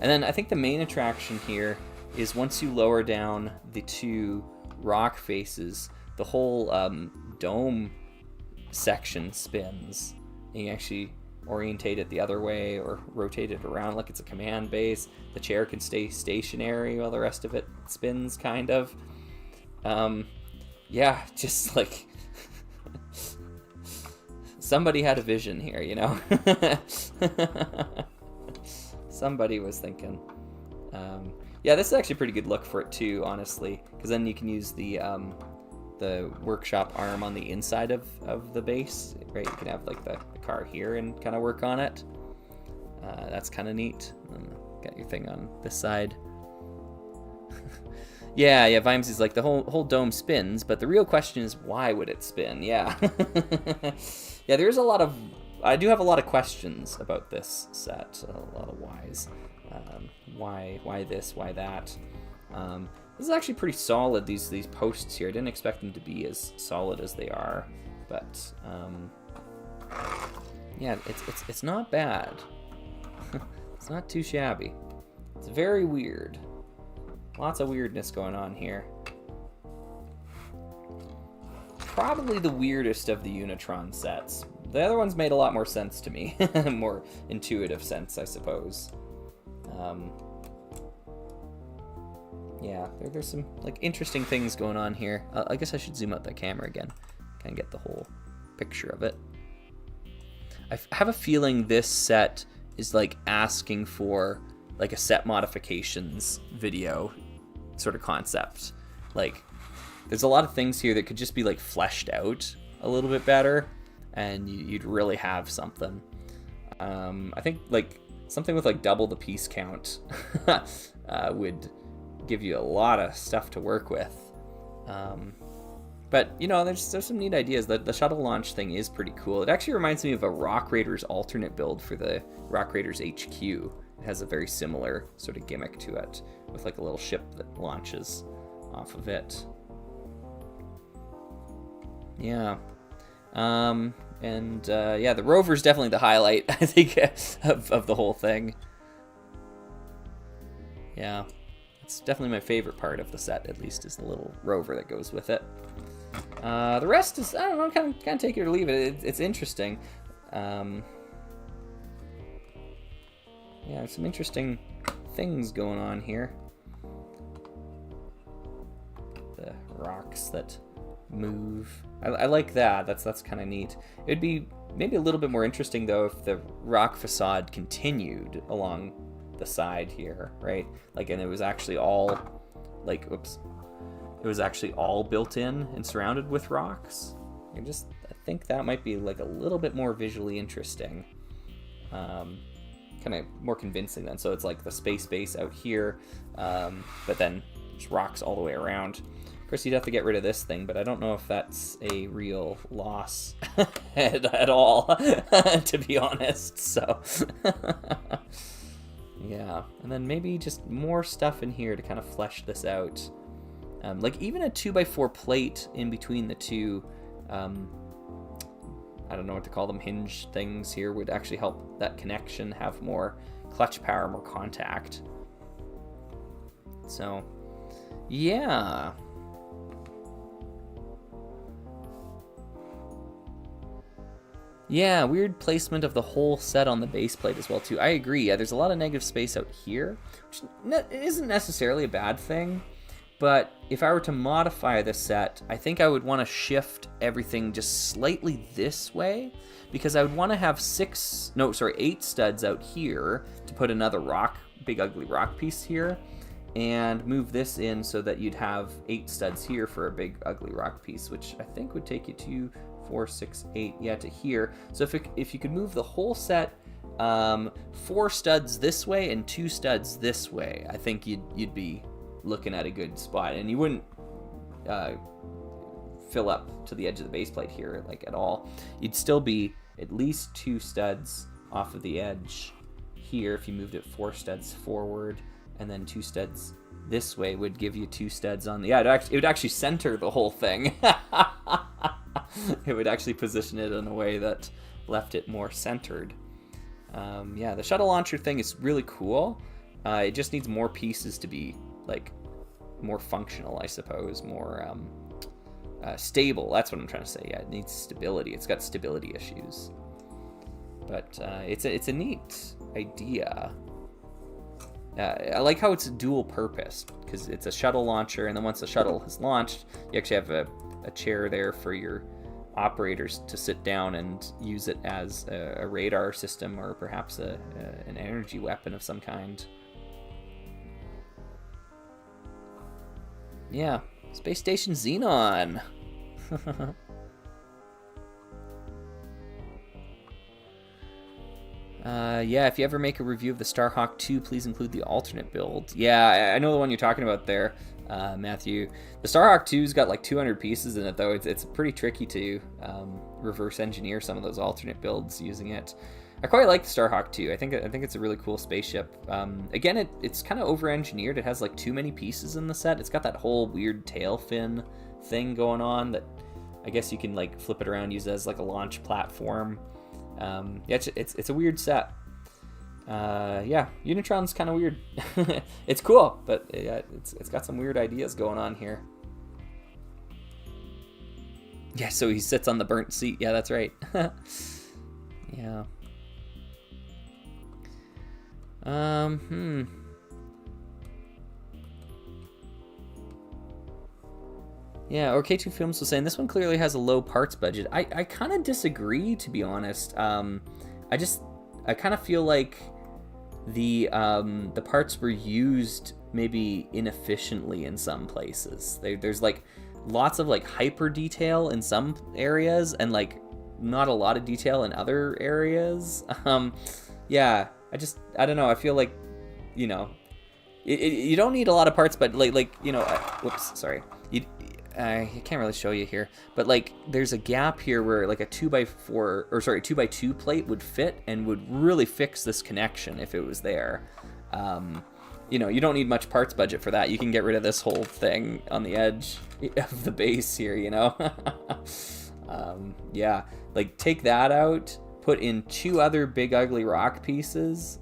And then I think the main attraction here is once you lower down the two rock faces, the whole dome section spins. You can actually orientate it the other way or rotate it around like it's a command base. The chair can stay stationary while the rest of it spins, kind of. Yeah, just like somebody had a vision here, you know? Somebody was thinking. Yeah, this is actually a pretty good look for it too, honestly, because then you can use the workshop arm on the inside of the base, right? You can have like the car here and kind of work on it. That's kind of neat. Got your thing on this side. Yeah, Vimes is like the whole dome spins, but the real question is, why would it spin? Yeah. Yeah, there's I do have a lot of questions about this set, a lot of whys. Why this, why that? This is actually pretty solid, these posts here. I didn't expect them to be as solid as they are, but yeah, it's not bad. It's not too shabby. It's very weird. Lots of weirdness going on here. Probably the weirdest of the Unitron sets. The other ones made a lot more sense to me. More intuitive sense, I suppose. Yeah, there's some like interesting things going on here. I guess I should zoom out that camera again. Kind of get the whole picture of it. I have a feeling this set is like asking for like a set modifications video sort of concept. Like there's a lot of things here that could just be like fleshed out a little bit better, and you'd really have something. I think like something with like double the piece count would give you a lot of stuff to work with. But you know, there's some neat ideas. The shuttle launch thing is pretty cool. It actually reminds me of a Rock Raiders alternate build for the Rock Raiders HQ. It has a very similar sort of gimmick to it, with like a little ship that launches off of it. Yeah. Yeah, the rover's definitely the highlight, I think, of the whole thing. Yeah, it's definitely my favorite part of the set, at least, is the little rover that goes with it. The rest is, I don't know, kind of take it or leave it. It's interesting. Yeah, some interesting things going on here. The rocks that move. I like that. That's kind of neat. It'd be maybe a little bit more interesting though if the rock facade continued along the side here, right? Like, and it was actually all like, oops, it was actually all built in and surrounded with rocks. I think that might be like a little bit more visually interesting, kind of more convincing then. So it's like the space base out here, but then just rocks all the way around. Of course, you'd have to get rid of this thing, but I don't know if that's a real loss at all, to be honest. So, yeah. And then maybe just more stuff in here to kind of flesh this out. Like even a 2x4 plate in between the two, I don't know what to call them, hinge things here, would actually help that connection have more clutch power, more contact. So, yeah. Yeah, weird placement of the whole set on the base plate as well, too. I agree. Yeah, there's a lot of negative space out here, which isn't necessarily a bad thing. But if I were to modify the set, I think I would want to shift everything just slightly this way, because I would want to have 8 studs out here to put another big ugly rock piece here, and move this in so that you'd have 8 studs here for a big ugly rock piece, which I think would take you to 4, 6, 8, yeah, to here. So if you could move the whole set 4 studs this way and 2 studs this way, I think you'd be looking at a good spot, and you wouldn't fill up to the edge of the base plate here like at all. You'd still be at least 2 studs off of the edge here if you moved it 4 studs forward, and then 2 studs this way would give you 2 studs on the... Yeah, it would actually center the whole thing. It would actually position it in a way that left it more centered. Yeah, the shuttle launcher thing is really cool. It just needs more pieces to be like more functional, I suppose, more stable. That's what I'm trying to say. Yeah, it needs stability. It's got stability issues, but it's a neat idea. I like how it's dual purpose, because it's a shuttle launcher, and then once the shuttle is launched, you actually have a chair there for your operators to sit down and use it as a radar system, or perhaps an energy weapon of some kind. Yeah, Space Station Xenon. Yeah, if you ever make a review of the Starhawk 2, please include the alternate build. Yeah, I know the one you're talking about there, Matthew. The Starhawk 2's got like 200 pieces in it, though. It's pretty tricky to reverse engineer some of those alternate builds using it. I quite like the Starhawk 2. I think it's a really cool spaceship. Again, it's kind of over-engineered. It has like too many pieces in the set. It's got that whole weird tail fin thing going on that I guess you can like flip it around, use it as like a launch platform. Yeah, it's a weird set. Yeah, Unitron's kind of weird. It's cool, but yeah, it's got some weird ideas going on here. Yeah, so he sits on the burnt seat. Yeah, that's right. Yeah. Yeah, or K2 Films was saying this one clearly has a low parts budget. I kind of disagree, to be honest. I kind of feel like the parts were used maybe inefficiently in some places. There's like lots of like hyper detail in some areas and like not a lot of detail in other areas. Yeah, I don't know. I feel like, you know, you don't need a lot of parts, but like you know, whoops, sorry. I can't really show you here, but like there's a gap here where like a 2x2 plate would fit and would really fix this connection if it was there. You know, you don't need much parts budget for that. You can get rid of this whole thing on the edge of the base here, you know. Yeah, like take that out, put in 2 other big ugly rock pieces,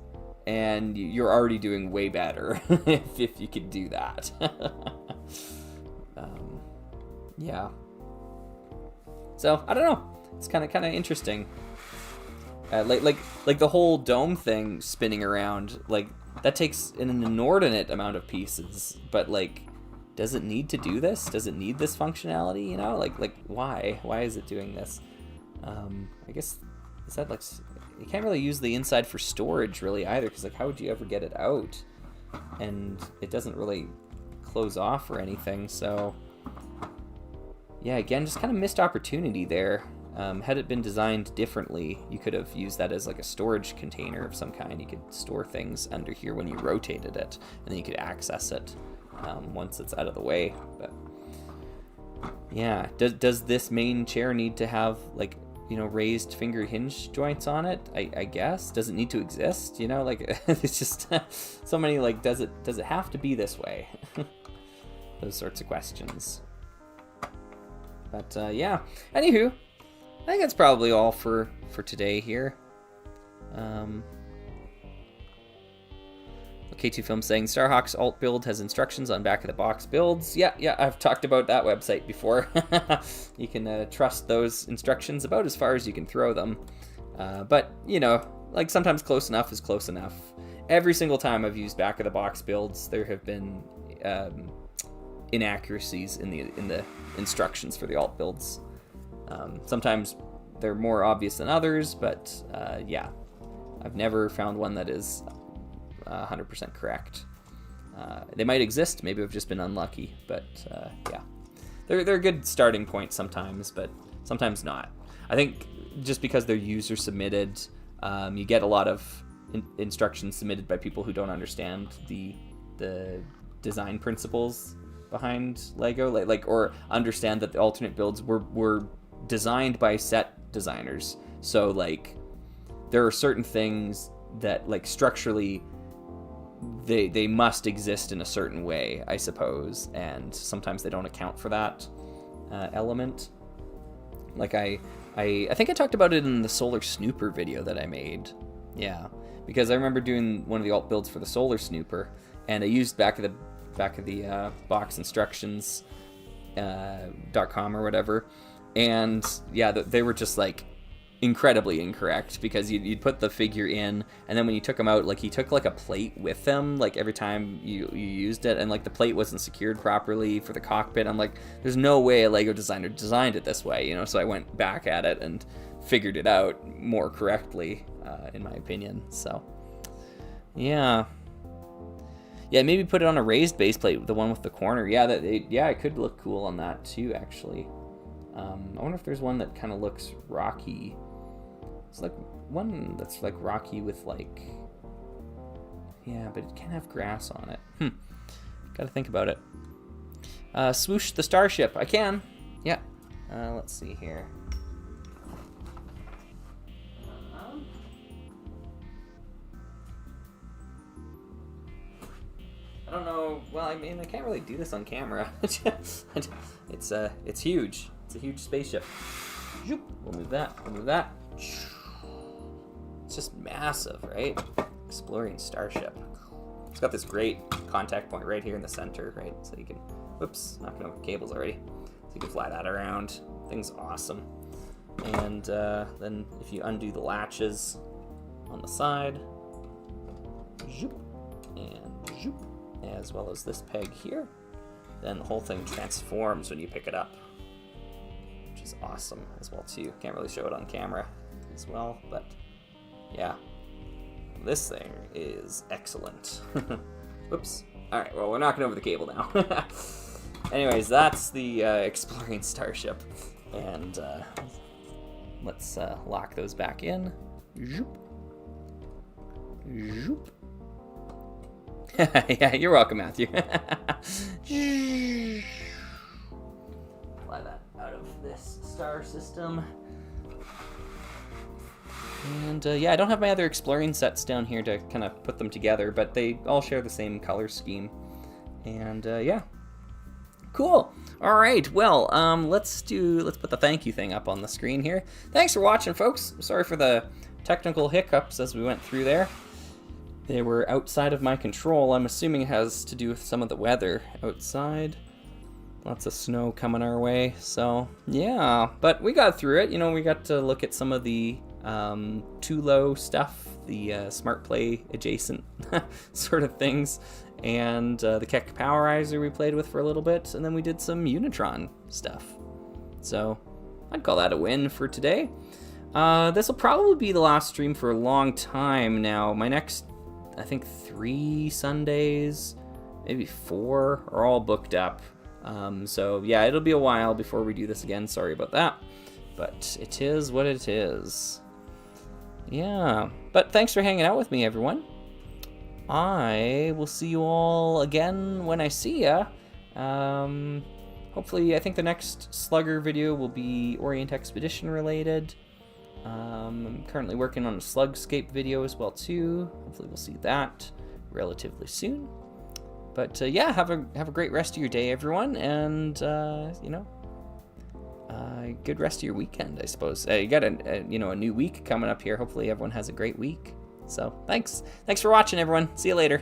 and you're already doing way better if you could do that. Yeah. So I don't know. It's kind of interesting. Like the whole dome thing spinning around, like that takes an inordinate amount of pieces. But like, does it need to do this? Does it need this functionality? You know, like why? Why is it doing this? I guess is that like you can't really use the inside for storage really either, because like how would you ever get it out? And it doesn't really close off or anything, so. Yeah, again, just kind of missed opportunity there. Had it been designed differently, you could have used that as like a storage container of some kind. You could store things under here when you rotated it, and then you could access it once it's out of the way. But yeah, does this main chair need to have like, you know, raised finger hinge joints on it? I guess. Does it need to exist? You know, like it's just so many like, does it have to be this way? Those sorts of questions. But yeah, anywho, I think that's probably all for K2 Film saying Starhawk's alt build has instructions on back of the box builds. Yeah, I've talked about that website before. You can trust those instructions about as far as you can throw them. But, you know, like sometimes close enough is close enough. Every single time I've used back of the box builds, there have been inaccuracies in the instructions for the alt builds. Sometimes they're more obvious than others, but yeah, I've never found one that is 100% correct. They might exist, maybe I've just been unlucky, but yeah, they're a good starting point sometimes, but sometimes not. I think just because they're user submitted, you get a lot of instructions submitted by people who don't understand the design principles behind Lego, like or understand that the alternate builds were designed by set designers. So like there are certain things that like structurally they must exist in a certain way, I suppose, and sometimes they don't account for that element. Like I think I talked about it in the Solar Snooper video that I made. Yeah, because I remember doing one of the alt builds for the Solar Snooper, and I used back of the box instructions .com or whatever, and yeah, they were just like incredibly incorrect, because you'd put the figure in, and then when you took them out, like he took like a plate with them like every time you used it, and like the plate wasn't secured properly for the cockpit. I'm like, there's no way a Lego designer designed it this way, you know. So I went back at it and figured it out more correctly, in my opinion. So yeah, maybe put it on a raised base plate, the one with the corner. Yeah, it could look cool on that too, actually. I wonder if there's one that kind of looks rocky. It's like one that's like rocky with like, yeah, but it can't have grass on it. Gotta think about it. Swoosh the starship. I can. Yeah. Let's see here. I don't know. Well, I mean, I can't really do this on camera. It's huge. It's a huge spaceship. We'll move that. We'll move that. It's just massive, right? Exploring starship. It's got this great contact point right here in the center, right? So you can, whoops, knocking over cables already. So you can fly that around. Thing's awesome. And then if you undo the latches on the side, and as well as this peg here, then the whole thing transforms when you pick it up, which is awesome as well too. Can't really show it on camera as well, but yeah, this thing is excellent. Whoops. All right, well, we're knocking over the cable now. Anyways, that's the exploring starship, and let's lock those back in. Zoop. Zoop. Yeah, you're welcome, Matthew. Fly that out of this star system. And yeah, I don't have my other exploring sets down here to kind of put them together, but they all share the same color scheme. And yeah, cool. All right, well, let's put the thank you thing up on the screen here. Thanks for watching, folks. Sorry for the technical hiccups as we went through there. They were outside of my control. I'm assuming it has to do with some of the weather outside. Lots of snow coming our way, so yeah. But we got through it. You know, we got to look at some of the Tulo stuff, the Smart Play adjacent sort of things, and the Keck Powerizer we played with for a little bit, and then we did some Unitron stuff. So I'd call that a win for today. This will probably be the last stream for a long time now. My next, I think 3 Sundays, maybe 4, are all booked up. So yeah, it'll be a while before we do this again. Sorry about that, but it is what it is. Yeah, but thanks for hanging out with me, everyone. I will see you all again when I see ya. Hopefully, I think the next Slugger video will be Orient Expedition related. I'm currently working on a Slugscape video as well too. Hopefully we'll see that relatively soon. But yeah, have a great rest of your day, everyone, and you know, good rest of your weekend, I suppose. You got a new week coming up here. Hopefully everyone has a great week. So thanks for watching, everyone. See you later.